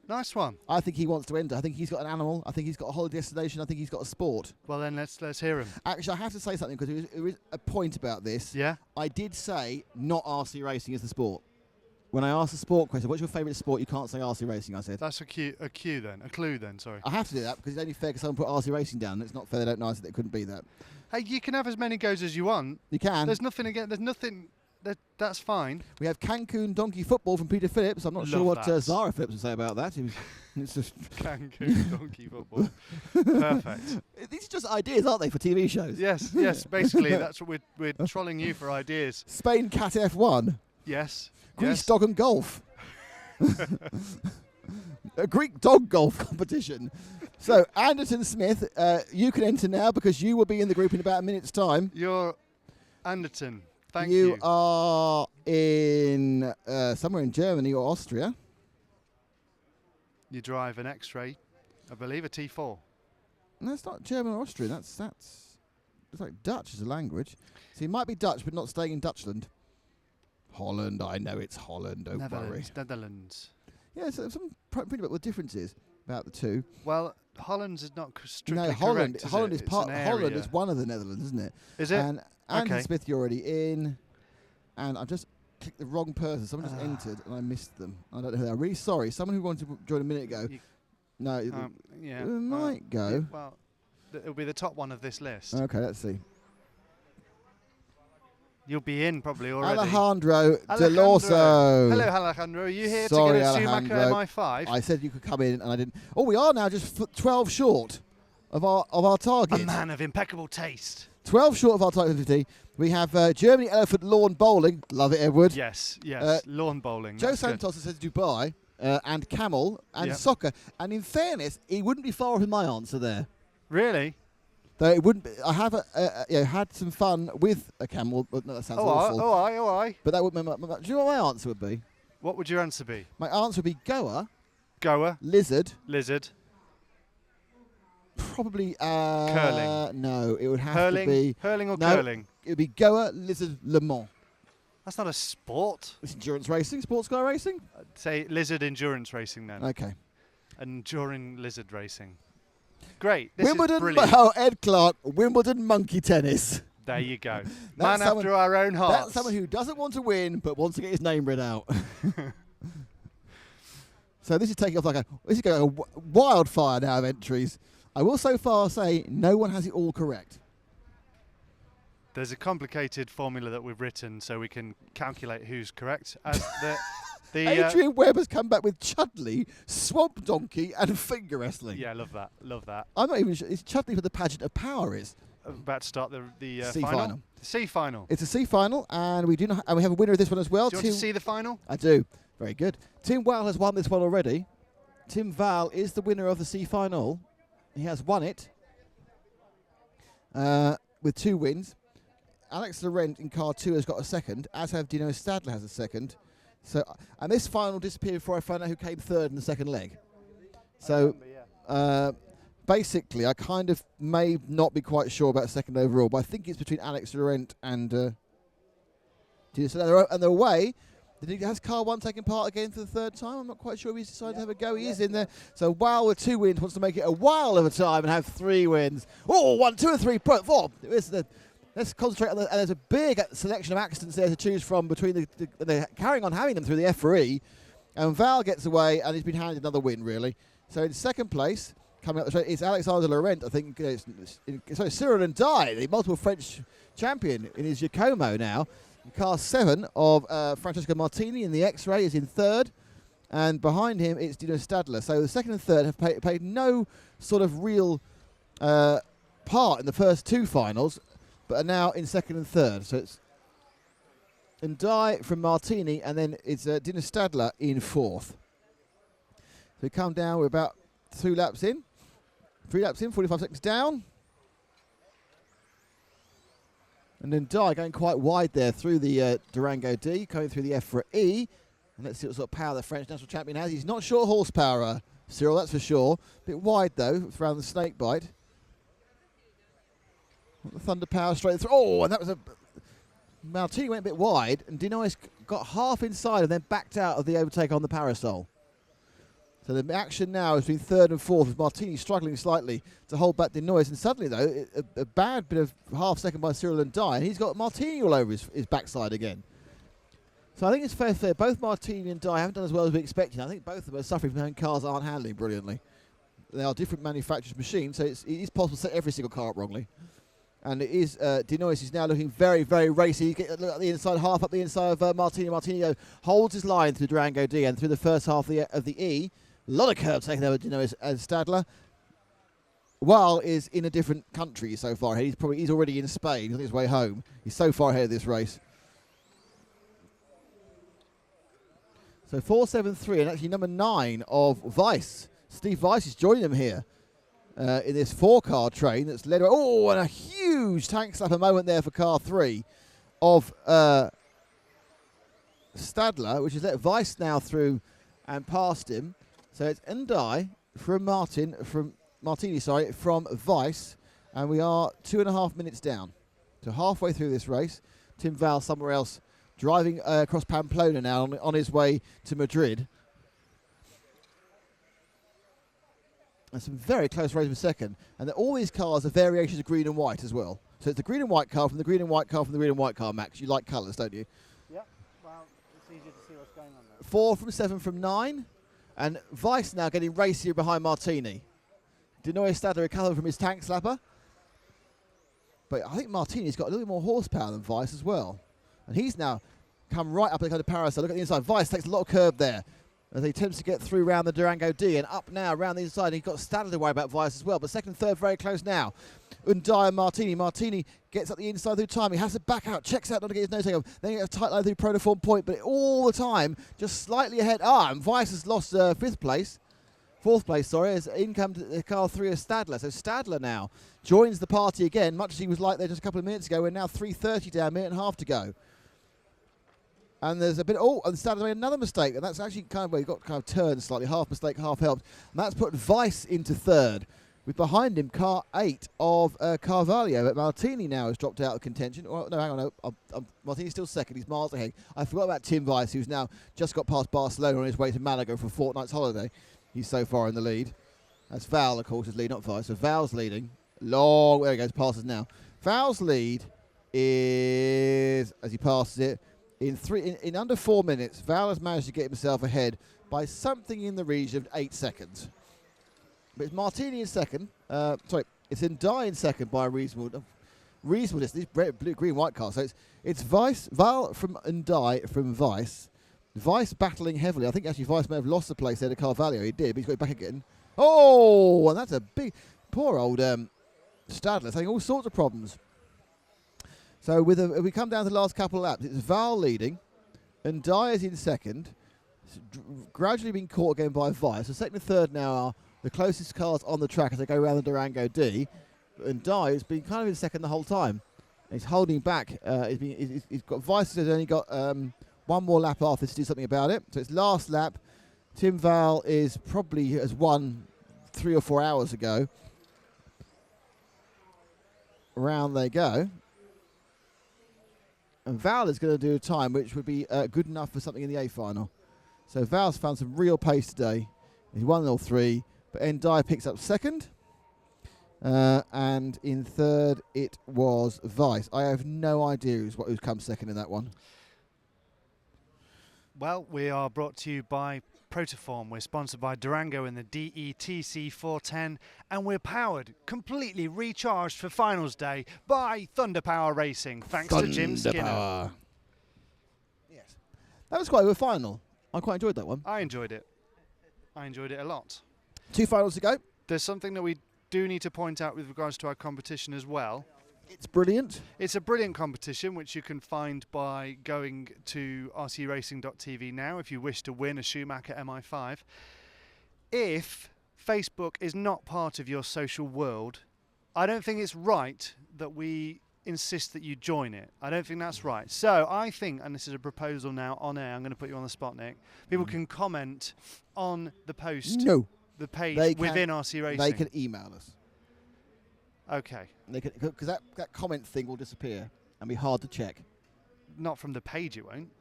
Nice one. I think he wants to enter. I think he's got an animal. I think he's got a holiday destination. I think he's got a sport. Well, then let's hear him. Actually, I have to say something because there is a point about this. Yeah? I did say not RC racing is the sport. When I asked the sport question, what's your favourite sport? You can't say RC racing, I said. That's a clue then, sorry. I have to do that because it's only fair because someone put RC racing down and it's not fair they don't know I said it couldn't be that. Hey, you can have as many goes as you want. You can. There's nothing, that's fine. We have Cancun Donkey Football from Peter Phillips. I'm not sure Love what that. Zara Phillips would say about that. It's just Cancun donkey football. Perfect. These are just ideas, aren't they, for TV shows? Yes, basically that's what we're trolling you for ideas. Spain Cat F1. Yes. Greece Dog and Golf. A Greek dog golf competition. So, Anderton Smith, you can enter now because you will be in the group in about a minute's time. You're Anderton. Thank you. You are in somewhere in Germany or Austria. You drive an X-ray, I believe a T4. No, it's not German or Austrian. That's it's like Dutch as a language. So he might be Dutch, but not staying in Dutchland. Holland, I know it's Holland. Don't worry. Netherlands. Yeah, so some pretty about what the difference is about the two. Well, Holland's is not strictly No, Holland. correct, is Holland it? is part. It's an Holland area. is one of the Netherlands, isn't it? Is it? And Anderton Okay. Smith, you're already in. And I've just clicked the wrong person. Someone just entered, and I missed them. I don't know who they are. Really sorry. Someone who wanted to join a minute ago. Yeah, It might go. Well, it'll be the top one of this list. Okay, let's see. You'll be in probably already. Alejandro Delorso. Hello, Alejandro. Are you here Sorry, to get a Schumacher Alejandro. MI5? I said you could come in, and I didn't. Oh, we are now just 12 short of our target. A man of impeccable taste. 12 short of our target 50. We have Germany Elephant Lawn Bowling. Love it, Edward. Yes. Lawn bowling. Joe that's good. Santos says Dubai and Camel and Yep. soccer. And in fairness, he wouldn't be far off in my answer there. Really? Though it wouldn't. Be, I have had some fun with a camel. But no, that sounds awful. Oh, I. But that would be do you know what my answer would be? What would your answer be? My answer would be goer, Goer, lizard, lizard, probably curling. No, it would have to be hurling or no, curling. It would be goer, lizard, Le Mans. That's not a sport. It's endurance racing, sports car racing. I'd say lizard endurance racing then. Okay. Enduring lizard racing. Great. This is Wimbledon. brilliant. Oh, Ed Clark. Wimbledon monkey tennis. There you go. That's Man someone- after our own hearts. That's someone who doesn't want to win but wants to get his name read out. So this is taking off this is going a wildfire now of entries. I will so far say no one has it all correct. There's a complicated formula that we've written so we can calculate who's correct. As the Adrian Webb has come back with Chudley, Swamp Donkey, and finger wrestling. yeah, love that. Love that. I'm not even sure. It's Chudley for the pageant of power is. About to start the C final. final. C final. It's a C final, and we do not. And we have a winner of this one as well. Do you want to see the final? I do. Very good. Tim Val has won this one already. Tim Val is the winner of the C final. He has won it with 2 wins. Alex Laurent in car 2 has got a second, as have Dino Stadler has a second. So, and this final disappeared before I found out who came third in the second leg. So, basically, I kind of may not be quite sure about second overall, but I think it's between Alex Laurent and Dino Stadler. And they're away. Has car 1 taken part again for the 3rd time? I'm not quite sure if he's decided to have a go. He is in there. So Wow with 2 wins wants to make it a while of a time and have 3 wins. Oh, 1, 2, and 3, 4. let's concentrate on there's a big selection of accidents there to choose from between they're carrying on having them through the EFRA, and Val gets away and he's been handed another win, really. So in second place, coming up the straight, it's Alexander Laurent, I think. Sorry, Cyril Ndai, the multiple French champion in his Giacomo now. Car 7 of Francesco Martini in the X-Ray is in third. And behind him, it's Dino Stadler. So the second and third have played no sort of real part in the first two finals, but are now in second and third. So it's Ndai from Martini, and then it's Dino Stadler in fourth. So we come down, we're about 3 laps in, 45 seconds down. And then Ndai going quite wide there through the Durango D, coming through the EFRA E. And let's see what sort of power the French national champion has. He's not short horsepower, Cyril, that's for sure. A bit wide, though, around the snake bite. The Thunder power straight through. Oh, and that was a... Martini went a bit wide, and Dinois got half inside and then backed out of the overtake on the parasol. So the action now is between third and fourth, with Martini struggling slightly to hold back Dinois. And suddenly, though, a bad bit of half second by Cyril Ndai, and he's got Martini all over his backside again. So I think it's fair. Both Martini and Ndai haven't done as well as we expected. I think both of them are suffering from having cars aren't handling brilliantly. They are different manufacturers' machines, so it is possible to set every single car up wrongly. And it is Dinois is now looking very, very racy. You get a look at the inside, half up the inside of Martini. Martini holds his line through Durango D and through the first half of the E. A lot of curbs taken over Dinois as Stadler. Weil is in a different country so far ahead. He's already in Spain. He's on his way home. He's so far ahead of this race. So 4-7-3, and actually number 9 of Weiss. Steve Weiss is joining them here in this 4-car train that's led. Oh, and a huge tank slapper moment there for car 3 of Stadler, which has let Weiss now through and past him. So it's Ndai from Martini, from Weiss, and we are 2.5 minutes down. So halfway through this race, Tim Val somewhere else, driving across Pamplona now on his way to Madrid. And some very close race for second. And all these cars are variations of green and white as well. So it's the green and white car from the green and white car from the green and white car, Max. You like colours, don't you? Yeah, well, it's easier to see what's going on there. 4 from 7 from 9. And Weiss now getting racier behind Martini. Dinois Stadler recovering from his tank slapper. But I think Martini's got a little bit more horsepower than Weiss as well. And he's now come right up the kind of parasol. Look at the inside. Weiss takes a lot of curb there as he attempts to get through round the Durango D, and up now around the inside. He's got Stadler to worry about Weiss as well. But second and third very close now. Ndai and Martini. Martini gets up the inside through time. He has to back out, checks out not to get his nose taken off. Then he gets a tight line through Protoform Point, but all the time just slightly ahead. And Weiss has lost fourth place, as in comes the car 3 of Stadler. So Stadler now joins the party again, much as he was like there just a couple of minutes ago. We're now 3:30 down, minute and a half to go. And there's a bit, and Stadler made another mistake, and that's actually kind of where he got kind of turned slightly, half mistake, half helped. And that's put Weiss into third, with behind him car 8 of Carvalho. But Martini now has dropped out of contention. Oh, no, hang on, no, Martini's still second, he's miles ahead. I forgot about Tim Weiss, who's now just got past Barcelona on his way to Malaga for a fortnight's holiday. He's so far in the lead. That's Val, of course, is lead, not Weiss. So Val's leading. There he goes, passes now. Val's lead is, as he passes it, in under 4 minutes, Val has managed to get himself ahead by something in the region of 8 seconds. But it's Martini in second. It's Ndai in second by a reasonable distance. These blue, green, white cars. So it's Weiss, Val from Ndai from Weiss. Weiss battling heavily. I think actually Weiss may have lost the place there to Carvalho. He did, but he's got it back again. Oh, and that's a big, poor old Stadler having all sorts of problems. So if we come down to the last couple of laps, it's Val leading, and Ndai is in second, gradually being caught again by Weiss. So second and third now are the closest cars on the track as they go around the Durango D, and Ndai has been kind of in second the whole time. He's holding back. He's got Weiss has only got one more lap after to do something about it. So it's last lap. Tim Val has won 3 or 4 hours ago. Around they go. And Val is going to do a time which would be good enough for something in the A final. So Val's found some real pace today. He's won all 3, but Ndai picks up second. And in third, it was Vice. I have no idea who's come second in that one. Well, we are brought to you by Protoform. We're sponsored by Durango in the DETC 410, and we're powered, completely recharged for finals day by Thunder Power Racing. Thanks to Jim Skinner. Power. Yes, that was quite a good final. I quite enjoyed that one. I enjoyed it. I enjoyed it a lot. 2 finals to go. There's something that we do need to point out with regards to our competition as well. It's brilliant. It's a brilliant competition, which you can find by going to rcracing.tv now if you wish to win a Schumacher MI5. If Facebook is not part of your social world, I don't think it's right that we insist that you join it. I don't think that's right. So I think, and this is a proposal now on air, I'm going to put you on the spot, Nick. People can comment on the post, the page within RC Racing. They can email us. Okay. Because that comment thing will disappear and be hard to check. Not from the page, it won't.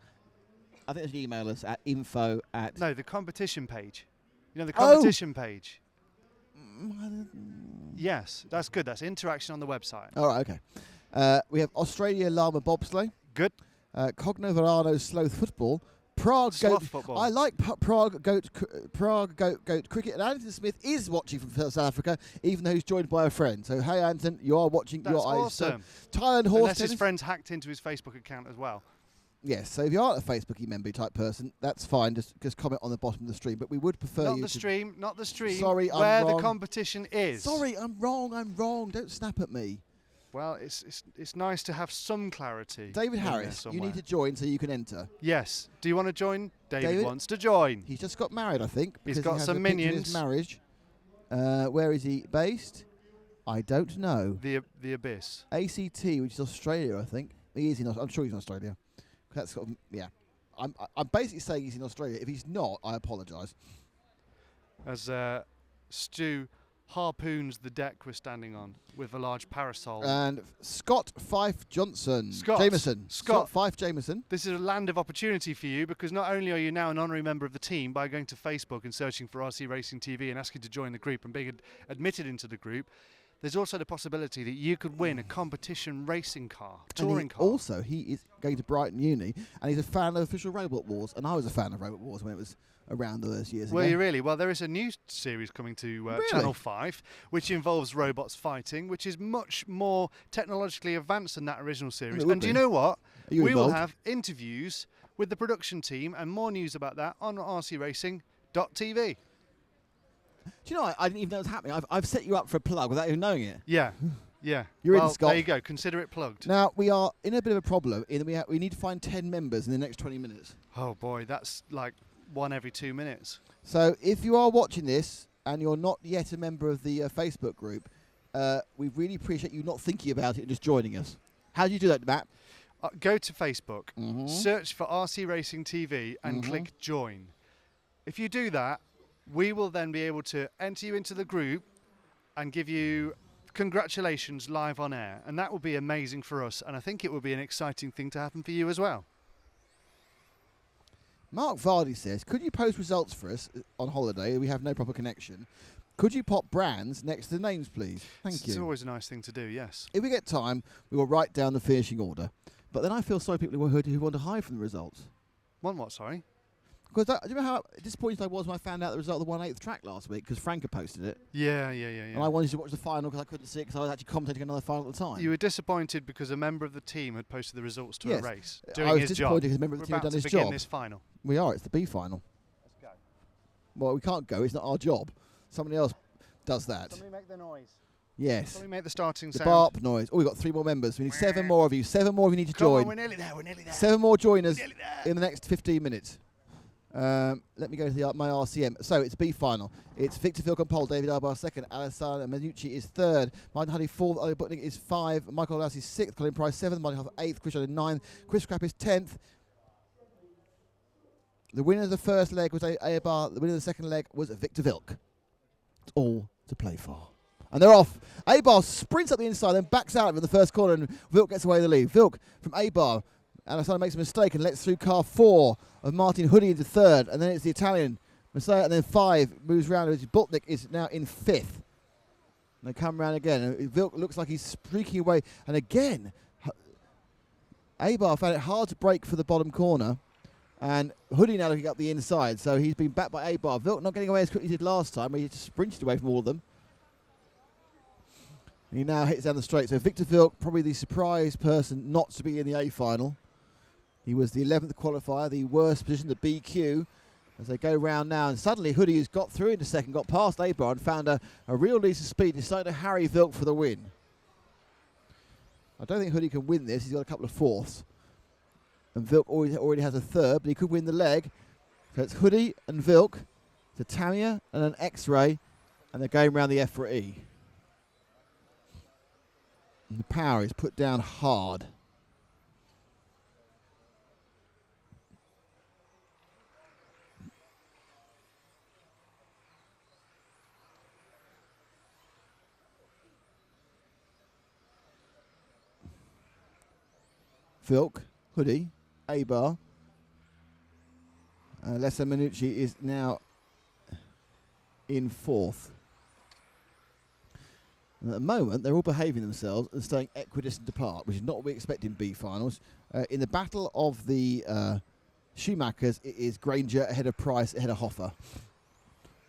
I think they should email us at info at... No, the competition page. You know, the competition page. Yes, that's good. That's interaction on the website. All right, okay. We have Australia Llama Bobsleigh. Good. Cogno Verano Sloth Football. Prague Goat football. I like Prague Goat Cricket, and Anderson Smith is watching from South Africa, even though he's joined by a friend. So hey, Anderson, you are watching. That's awesome. Thailand horse Unless tennis. his friends hacked into his Facebook account as well. Yes. So if you aren't a Facebooky member type person, that's fine. Just comment on the bottom of the stream. But we would prefer Not you the stream. Not the stream. Sorry, I'm where wrong. the competition is. Sorry, I'm wrong. Don't snap at me. Well, it's nice to have some clarity. David Harris, you need to join so you can enter. Yes. Do you want to join? David wants to join. He's just got married, I think. He's because got he has some a picture of minions. His marriage. Where is he based? I don't know. The Abyss. ACT, which is Australia, I think. He is in. I'm sure he's in Australia. That's sort of, yeah. I'm basically saying he's in Australia. If he's not, I apologise. As Stu harpoons the deck we're standing on with a large parasol. And Scott Fife Johnson. Scott Fife Jameson. This is a land of opportunity for you, because not only are you now an honorary member of the team by going to Facebook and searching for RC Racing TV and asking to join the group and being admitted into the group, there's also the possibility that you could win a competition racing car, touring car. Also, he is going to Brighton Uni, and he's a fan of Official Robot Wars, and I was a fan of Robot Wars when it was around all those years ago. Were you really? Well, there is a new series coming to Channel 5, which involves robots fighting, which is much more technologically advanced than that original series. And do you know what? We will have interviews with the production team and more news about that on rcracing.tv. Do you know, I didn't even know it was happening. I've set you up for a plug without even knowing it. Yeah. You're in, Scott. There you go. Consider it plugged. Now, we are in a bit of a problem in that we need to find 10 members in the next 20 minutes. Oh, boy. That's like one every 2 minutes. So if you are watching this and you're not yet a member of the Facebook group, we really appreciate you not thinking about it and just joining us. How do you do that, Matt? Go to Facebook, search for RC Racing TV and click join. If you do that, we will then be able to enter you into the group and give you congratulations live on air. And that will be amazing for us. And I think it will be an exciting thing to happen for you as well. Mark Vardy says, could you post results for us on holiday? We have no proper connection. Could you pop brands next to the names, please? Thank you. It's always a nice thing to do, yes. If we get time, we will write down the finishing order. But then I feel sorry people who want to hide from the results. One what, sorry? Because do you know how disappointed I was when I found out the result of the 1/8 track last week? Because Franca posted it. Yeah. And I wanted to watch the final because I couldn't see it because I was actually commentating another final at the time. You were disappointed because a member of the team had posted the results to a race. Doing I was his disappointed job. because a member of the team had done his We're job. about to begin this final. We are. It's the B final. Let's go. Well, we can't go. It's not our job. Somebody else does that. Somebody make the noise. Yes. Somebody make the starting The sound. barp noise. Oh, we've got 3 more members. We need 7 more of you. 7 more of you need to Come join. on, we're nearly there. 7 more joiners in the next 15 minutes. Let me go to my RCM. So it's B final. It's Victor Philk on pole, David Albar second, Alessandro Menucci is third, Martin Huddy fourth, Ollie Butnick is 5, Michael Lassie 6th, Colin Price 7th, Martin Huff 8th, Chris Allen 9th, Chris Crapp is 10th. The winner of the first leg was Abar. The winner of the second leg was Victor Vilk. It's all to play for. And they're off. Abar sprints up the inside, then backs out in the first corner, and Vilk gets away with the lead. Vilk from Abar. Alessandro makes a mistake and lets through car 4 of Martin Hoodie into third, and then it's the Italian Messiah, and then 5 moves round. Butnick is now in 5th. They come round again. And Vilk looks like he's streaking away. And again, Abar found it hard to break for the bottom corner. And Hoodie now looking up the inside. So he's been backed by Abar. Vilk not getting away as quickly as he did last time, where he just sprinted away from all of them. He now hits down the straight. So Victor Vilk, probably the surprise person not to be in the A final. He was the 11th qualifier, the worst position, the BQ. As they go round now, and suddenly Hoodie has got through into second, got past Abar and found a real lease of speed. He's starting to harry Vilk for the win. I don't think Hoodie can win this. He's got a couple of fourths. And Vilk already has a third, but he could win the leg. So it's Hoodie and Vilk, to Tamiya and an X-ray, and they're going round the EFRA. And the power is put down hard. Vilk, Hoodie, Abar. Lessa Minucci is now in fourth. And at the moment, they're all behaving themselves and staying equidistant apart, which is not what we expect in B finals. In the battle of the Schumachers, it is Granger ahead of Price, ahead of Hoffer.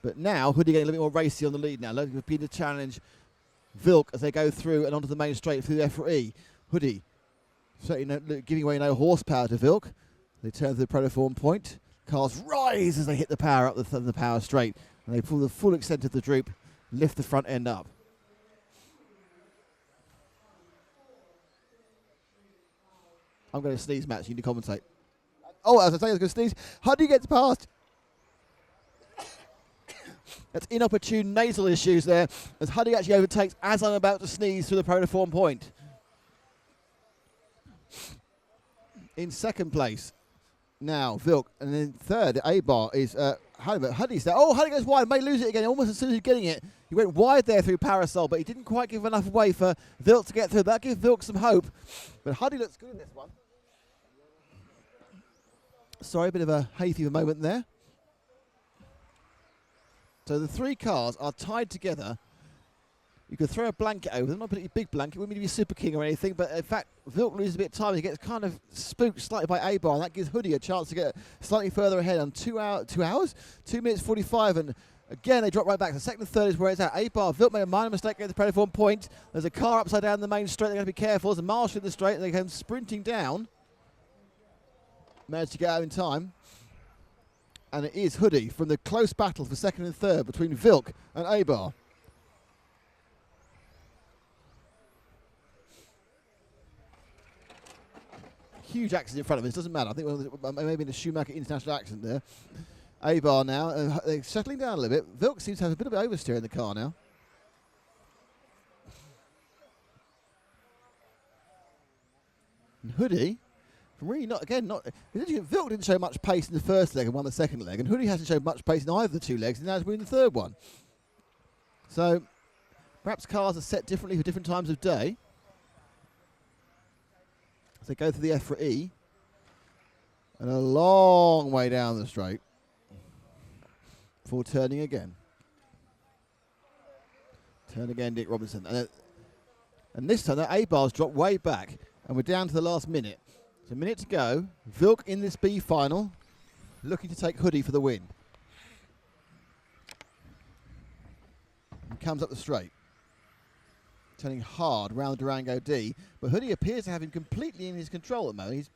But now, Hoodie getting a little bit more racy on the lead now. Looking to challenge Vilk as they go through and onto the main straight through the EFRA. Hoodie certainly giving away no horsepower to Vilk. They turn to the protoform point. Cars rise as they hit the power up the power straight. And they pull the full extent of the droop, lift the front end up. I'm going to sneeze, Matt. You need to commentate. Oh, as I say, I was going to sneeze. Hoodie gets past. That's inopportune nasal issues there, as Hoodie actually overtakes as I'm about to sneeze through the protoform point. In second place, now Vilk, and then third, Abar is Hoodie's there. Oh, Hoodie goes wide, may lose it again. Almost as soon as he's getting it, he went wide there through Parasol, but he didn't quite give enough way for Vilk to get through. That gives Vilk some hope, but Hoodie looks good in this one. Sorry, a bit of a hay fever moment there. So the three cars are tied together. You could throw a blanket over them, not a particularly big blanket, wouldn't mean to be Super King or anything, but in fact, Vilk loses a bit of time. He gets kind of spooked slightly by Abar, and that gives Hoodie a chance to get slightly further ahead on 2 minutes 45, and again they drop right back. The second and third is where it's at. Abar, Vilk made a minor mistake at the protoform point. There's a car upside down the main straight. They're going to be careful. There's a marshal in the straight, and they come sprinting down. Managed to get out in time. And it is Hoodie from the close battle for second and third between Vilk and Abar. Huge accident in front of us. Doesn't matter. I think maybe in a Schumacher international accident there. Abar now, they're settling down a little bit. Vilk seems to have a bit of oversteer in the car now. And Hoodie, from really Vilk didn't show much pace in the first leg and won the second leg, and Hoodie hasn't shown much pace in either of the two legs, and now he's winning the third one. So perhaps cars are set differently for different times of day. They go through the EFRA and a long way down the straight before turning again. Turn again, Dick Robinson. And this time, the A-bars dropped way back, and we're down to the last minute. There's a minute to go. Vilk in this B final, looking to take Hoodie for the win. And comes up the straight. Turning hard round the Durango D, but Hoodie appears to have him completely in his control at the moment. He's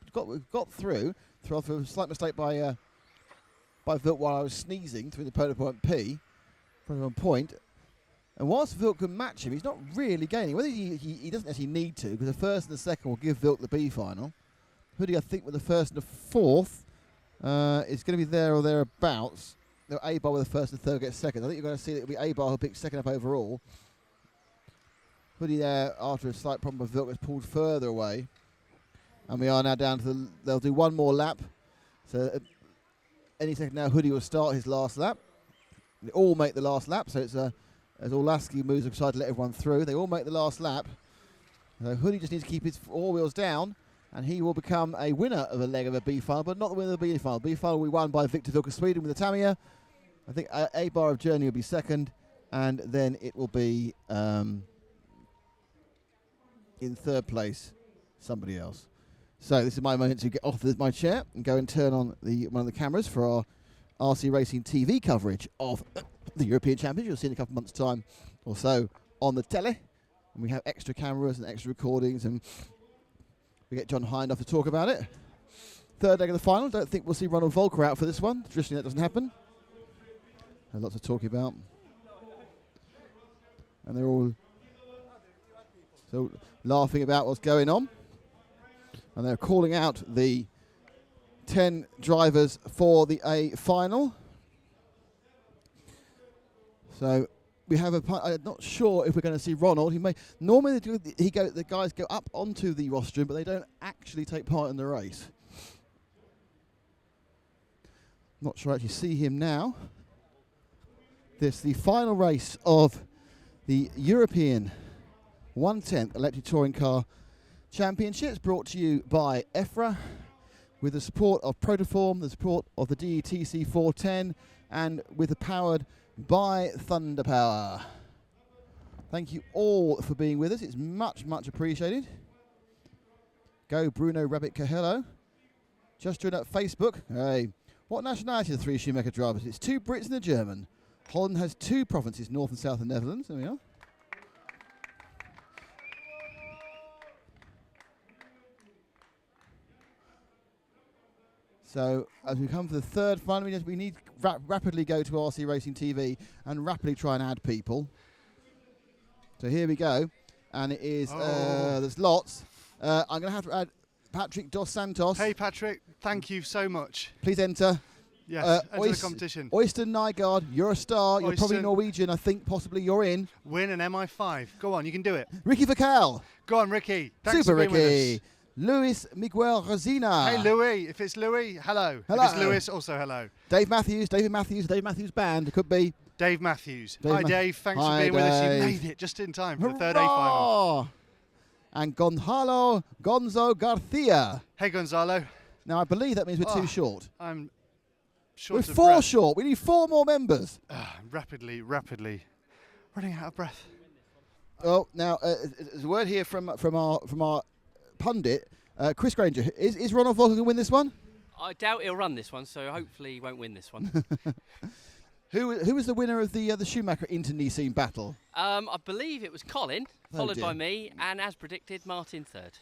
got through off a slight mistake by Vilk while I was sneezing through the prototype P, point. And whilst Vilk can match him, he's not really gaining. Whether he doesn't actually need to, because the first and the second will give Vilk the B final. Hoodie, I think, with the first and the fourth is going to be there or thereabouts. A-bar with the first and third gets second. I think you're going to see that it'll be A-bar who'll pick second up overall. Hoodie there, after a slight problem with Vilk, is pulled further away. And we are now down to they'll do one more lap. So any second now, Hoodie will start his last lap. They all make the last lap, so it's as Orlaski moves aside to let everyone through, they all make the last lap. So Hoodie just needs to keep his all wheels down, and he will become a winner of a leg of a B final, but not the winner of the B final. B final will be won by Victor Vilk of Sweden with the Tamiya. I think A-bar of Journey will be second, and then it will be in third place somebody else. So this is my moment to get off my chair and go and turn on one of the cameras for our RC Racing TV coverage of the European Championships. You'll see in a couple of months' time or so on the telly. And we have extra cameras and extra recordings, and we get John Hindhaugh to talk about it. Third leg of the final. Don't think we'll see Ronald Volker out for this one. Traditionally, that doesn't happen. There's lots to talk about. And they're all laughing about what's going on. And they're calling out the 10 drivers for the A final. So we have I'm not sure if we're going to see Ronald. He may normally the guys go up onto the rostrum, but they don't actually take part in the race. Not sure I actually see him now. This the final race of the European 1/10 Electric Touring Car Championships, brought to you by EFRA, with the support of Protoform, the support of the DETC 410, and powered by Thunder Power. Thank you all for being with us. It's much, much appreciated. Go Bruno Rabbit Cahello. Just joined up Facebook. Hey, what nationality are the 3 Schumacher drivers? It's 2 Brits and a German. Holland has 2 provinces, North and South of the Netherlands. There we are. So as we come for the third final, we need to rapidly go to RC Racing TV and rapidly try and add people. So here we go. And it is, there's lots. I'm going to have to add Patrick Dos Santos. Hey, Patrick. Thank you so much. Please enter. Yes, enter the competition. Oystein Nygaard, you're a star. You're probably Norwegian. I think possibly you're in. Win an MI5. Go on, you can do it. Ricky Vercal. Go on, Ricky. Thanks Super for being Ricky. with us. Luis Miguel Rosina. Hey, Louis. If it's Louis, hello. Hello. If it's Lewis, also hello. Dave Matthews. Dave Matthews Band. It could be. Dave Matthews. Hi, Dave. Thanks for being with us. You made it just in time for the third A final. And Gonzalo Garcia. Hey, Gonzalo. Now, I believe that means we're 2 short. I'm short We're of 4 breath. short. We need 4 more members. Rapidly running out of breath. Oh, now there's a word here from our pundit, Chris Granger. Is Ronald Volker going to win this one? I doubt he'll run this one, so hopefully he won't win this one. Who was the winner of the Schumacher Internecine battle? I believe it was Colin, followed by me, and as predicted, Martin third.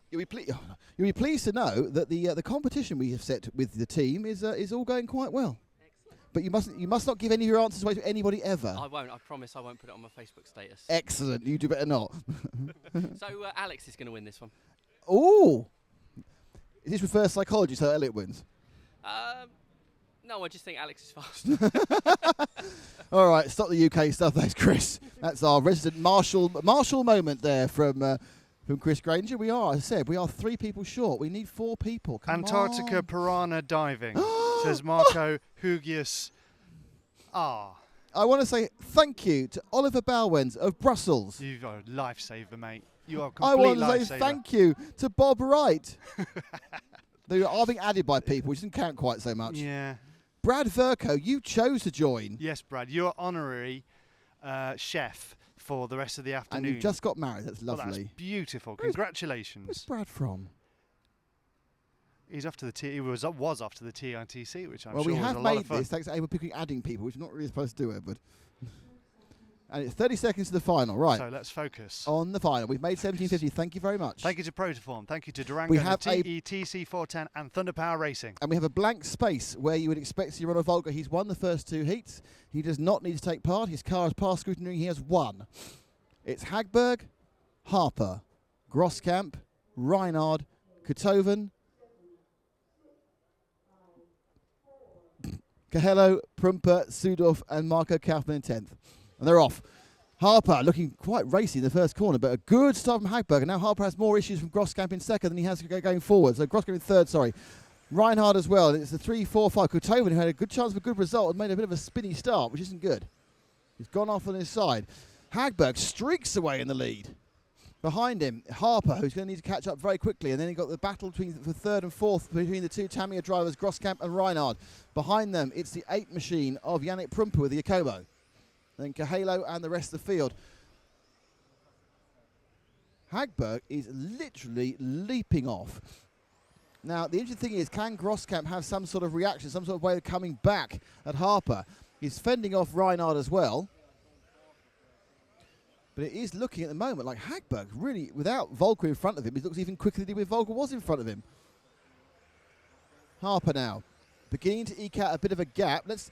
You'll be pleased to know that the competition we have set with the team is all going quite well. Excellent. But you must not give any of your answers away to anybody ever. I won't. I promise I won't put it on my Facebook status. Excellent. You do better not. So Alex is going to win this one. Ooh. Is this reverse psychology so Elliot wins? No, I just think Alex is fast. All right, stop the UK stuff. That's Chris. That's our resident martial moment there from Chris Granger. We are, as I said, 3 people short. We need 4 people. Come Antarctica on. piranha diving, says Marco Hugius. I want to say thank you to Oliver Balwens of Brussels. You're a lifesaver, mate. You are a I complete want to lifesaver. say thank you to Bob Wright. They are being added by people, which didn't count quite so much. Yeah. Brad Verco, you chose to join. Yes, Brad. You're honorary chef for the rest of the afternoon. And you just got married. That's lovely. Well, that's beautiful. Congratulations. Where's Brad from? He's off to the He was off to the TITC, which I'm well, sure we was have a lot made of fun. this thanks to picking adding people, which we're not really supposed to do it, but. And it's 30 seconds to the final, right? So let's focus on the final. We've made 1750. Thank you very much. Thank you to Protoform. Thank you to Durango, We have TETC 410, and Thunder Power Racing. And we have a blank space where you would expect to see Ronald Volker. He's won the first 2 heats. He does not need to take part. His car has passed scrutiny. He has won. It's Hagberg, Harper, Groskamp, Reinhard, Kotoven, Cahello, Prumper, Sudorf, and Marco Kaufmann in 10th. And they're off. Harper looking quite racy in the first corner, but a good start from Hagberg. And now Harper has more issues from Groskamp in second than he has going forward. So Groskamp in third, sorry. Reinhard as well. It's the 3-4-5. Kotoven, who had a good chance of a good result, and made a bit of a spinny start, which isn't good. He's gone off on his side. Hagberg streaks away in the lead. Behind him, Harper, who's going to need to catch up very quickly. And then you've got the battle for third and fourth between the 2 Tamiya drivers, Groskamp and Reinhard. Behind them, it's the 8 machine of Yannick Prumper with the Yakobo. then Kahalo and the rest of the field. Hagberg is literally leaping off. Now, the interesting thing is, can Groskamp have some sort of reaction, some sort of way of coming back at Harper? He's fending off Reinhard as well. But it is looking at the moment like Hagberg, really, without Volker in front of him, he looks even quicker than he did when Volker was in front of him. Harper now, beginning to eke out a bit of a gap. Let's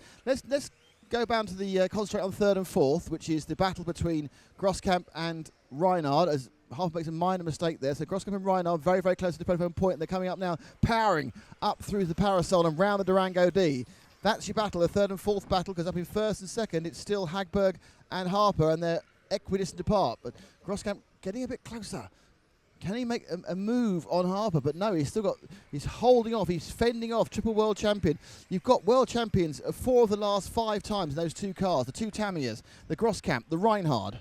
go down to the concentrate on third and fourth, which is the battle between Groskamp and Reinhard, as Harper makes a minor mistake there. So Groskamp and Reinhard very, very close to the telephone point, and they're coming up now, powering up through the parasol and round the Durango D. That's your battle, the third and fourth battle, because up in first and second, it's still Hagberg and Harper, and they're equidistant apart. But Groskamp getting a bit closer. Can he make a move on Harper? But no, he's holding off. He's fending off triple world champion. You've got world champions 4 of the last 5 times in those 2 cars, the 2 Tamias, the Groskamp, the Reinhard.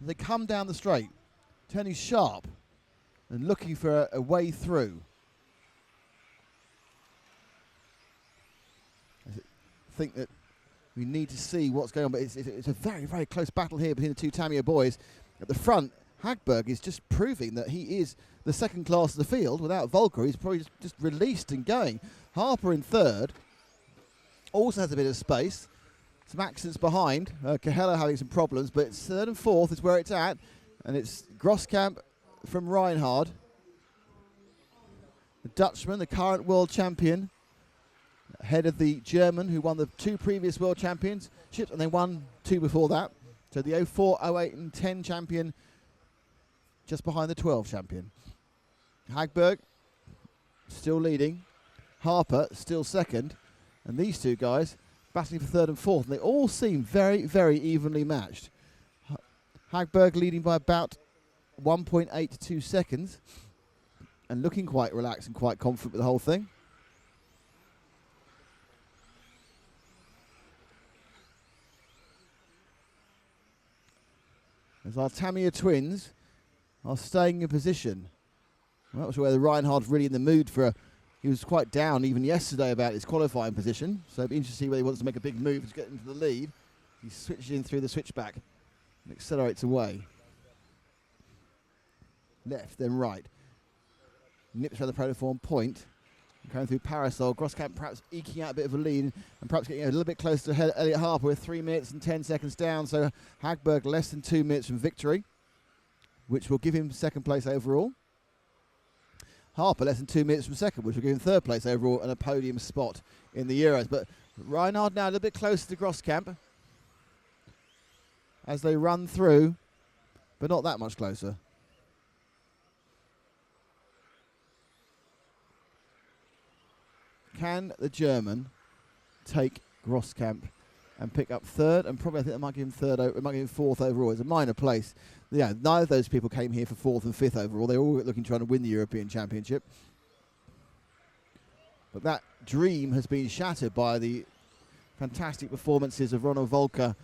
They come down the straight, turning sharp and looking for a way through. I think that we need to see what's going on, but it's a very, very close battle here between the 2 Tamiya boys. At the front, Hagberg is just proving that he is the second class of the field. Without Volker, he's probably just released and going. Harper in third also has a bit of space. Some accidents behind. Kahela having some problems, but it's third and fourth is where it's at. And it's Groskamp from Reinhard. The Dutchman, the current world champion, ahead of the German who won the 2 previous world championships and they won 2 before that. So the 04, 08 and 10 champion just behind the 12 champion. Hagberg still leading. Harper still second. And these 2 guys battling for third and fourth. And they all seem very, very evenly matched. Hagberg leading by about 1.8 to 2 seconds. And looking quite relaxed and quite confident with the whole thing. As our Tamiya twins are staying in position. I'm not sure whether Reinhard's really in the mood for he was quite down even yesterday about his qualifying position. So it'll be interesting to see whether he wants to make a big move to get into the lead. He switches in through the switchback and accelerates away. Left, then right. Nips around the protoform point. Going through Parasol. Groskamp perhaps eking out a bit of a lead and perhaps getting a little bit closer to Elliot Harper with 3 minutes and 10 seconds down. So Hagberg less than 2 minutes from victory, which will give him second place overall. Harper less than 2 minutes from second, which will give him third place overall and a podium spot in the Euros. But Reinhard now a little bit closer to Groskamp as they run through, but not that much closer. Can the German take Groskamp and pick up third? And probably I think they might give him third. It might give him fourth overall. It's a minor place. Yeah, neither of those people came here for fourth and fifth overall. They're all looking trying to win the European Championship. But that dream has been shattered by the fantastic performances of Ronald Volker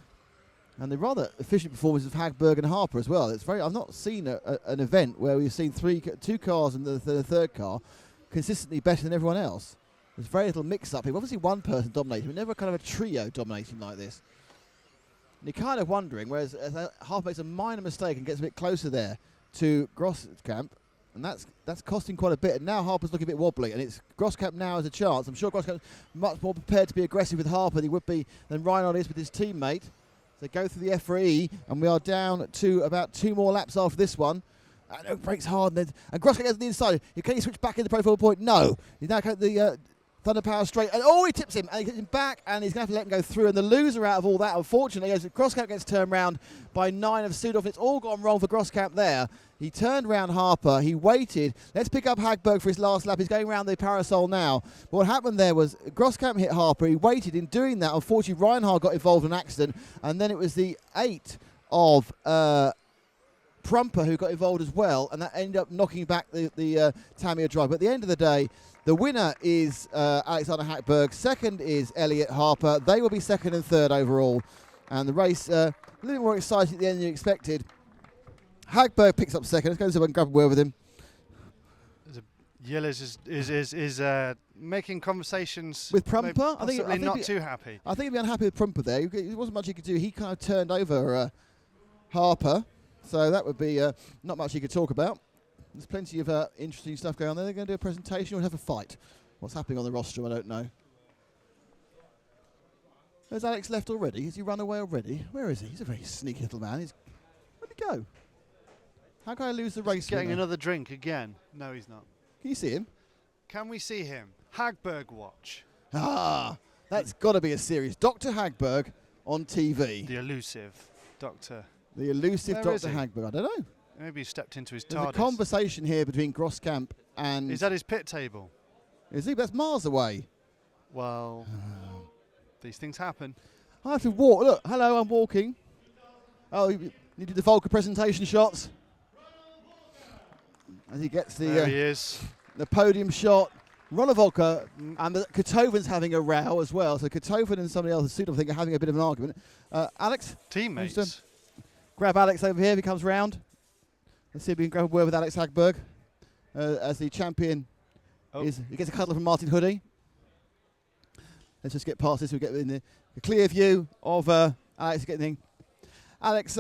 and the rather efficient performance of Hagberg and Harper as well. It's very. I've not seen an event where we've seen 2 cars and the third car consistently better than everyone else. There's very little mix-up here. Obviously one person dominating, but never kind of a trio dominating like this. And you're kind of wondering, whereas Harper makes a minor mistake and gets a bit closer there to Groskamp, and that's costing quite a bit. And now Harper's looking a bit wobbly, and it's Groskamp now has a chance. I'm sure Groskamp's much more prepared to be aggressive with Harper than he would be than Reinhard is with his teammate. They go through the EFRA, and we are down to about 2 more laps after this one. And it breaks hard, and Groskamp goes to the inside. Can he switch back into profile point? No. He's now got the Thunder Power straight, and he tips him, and he gets him back, and he's going to have to let him go through. And the loser out of all that, unfortunately, as Groskamp gets turned round by 9 of Sudolf. It's all gone wrong for Groskamp there. He turned round Harper, he waited. Let's pick up Hagberg for his last lap. He's going round the parasol now. But what happened there was Groskamp hit Harper, he waited. In doing that, unfortunately, Reinhard got involved in an accident, and then it was the 8 of Prumper who got involved as well, and that ended up knocking back the Tamiya drive. But at the end of the day, the winner is Alexander Hagberg. Second is Elliot Harper. They will be second and third overall. And the race a little bit more exciting at the end than you expected. Hagberg picks up second. Let's go and see if I can grab a word with him. There's a Yilliz is making conversations With Prumper? maybe I think possibly not he- too happy. I think he'd be unhappy with Prumper there. There wasn't much he could do. He kind of turned over Harper, so that would be not much he could talk about. There's plenty of interesting stuff going on there. They're going to do a presentation or have a fight. What's happening on the rostrum, I don't know. Has Alex left already? Has he run away already? Where is he? He's a very sneaky little man. Where'd he go? How can I lose the race? Getting winner? another drink again. No, he's not. Can you see him? Can we see him? Hagberg watch. Ah, that's got to be a series. Dr. Hagberg on TV. The elusive Doctor. The elusive Where is Dr. he? Hagberg. I don't know. Maybe he stepped into his There's TARDIS. a conversation here between Groskamp and... Is that his pit table? Is he? That's miles away. Well, these things happen. I have to walk. Look, hello, I'm walking. Oh, you did the Volker presentation shots. As he gets There he the is. podium shot. Ronald Volker and Kotoven's having a row as well. So Kotoven and somebody else, I think, are having a bit of an argument. Alex? Teammates. Grab Alex over here if he comes round. Let's see if we can grab a word with Alex Hagberg as the champion. He gets a cuddle from Martin Hoodie. Let's just get past this. We get in the clear view of Alex getting. Alex,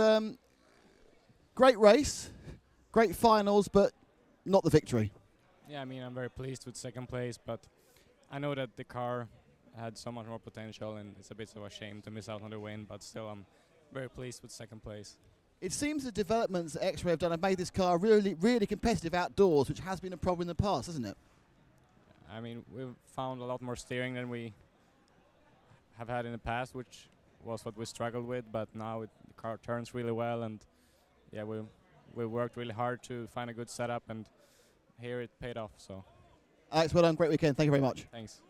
great race, great finals, but not the victory. Yeah, I mean, I'm very pleased with second place, but I know that the car had so much more potential, and it's a bit of a shame to miss out on the win, but still I'm very pleased with second place. It seems the developments that X-Ray have done have made this car really, really competitive outdoors, which has been a problem in the past, hasn't it? I mean, we've found a lot more steering than we have had in the past, which was what we struggled with, but now the car turns really well, and yeah, we worked really hard to find a good setup, and here it paid off. So, Alex, well done, great weekend. Thank you very much. thanks.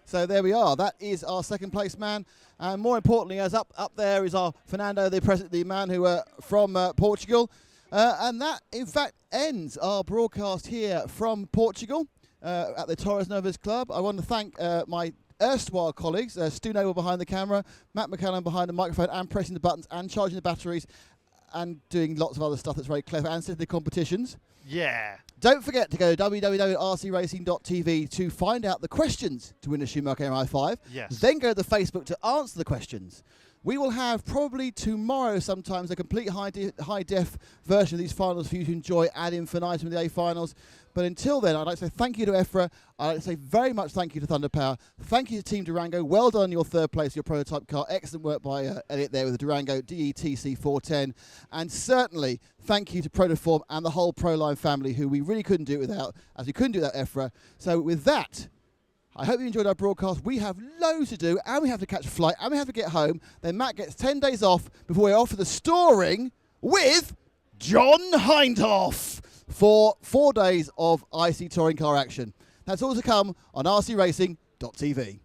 So there we are. That is our second place man, and more importantly, as up there is our Fernando, the man who from Portugal, and that in fact ends our broadcast here from Portugal at the Torres Novas Club. I want to thank my erstwhile colleagues, Stu Noble behind the camera, Matt McCallum behind the microphone and pressing the buttons and charging the batteries and doing lots of other stuff that's very clever and setting the competitions. Yeah. Don't forget to go to www.rcracing.tv to find out the questions to win a Schumacher MI5. Yes. Then go to the Facebook to answer the questions. We will have probably tomorrow sometimes a complete high-def version of these finals for you to enjoy ad infinitum with the A finals. But until then, I'd like to say thank you to EFRA. I'd like to say very much thank you to Thunder Power. Thank you to Team Durango. Well done your third place, your prototype car. Excellent work by Elliot there with the Durango DETC 410. And certainly thank you to Protoform and the whole Proline family, who we really couldn't do it without, as we couldn't do without EFRA. So with that, I hope you enjoyed our broadcast. We have loads to do, and we have to catch a flight, and we have to get home. Then Matt gets 10 days off before we're off for the storing with John Hindhoff for 4 days of IC touring car action. That's all to come on rcracing.tv.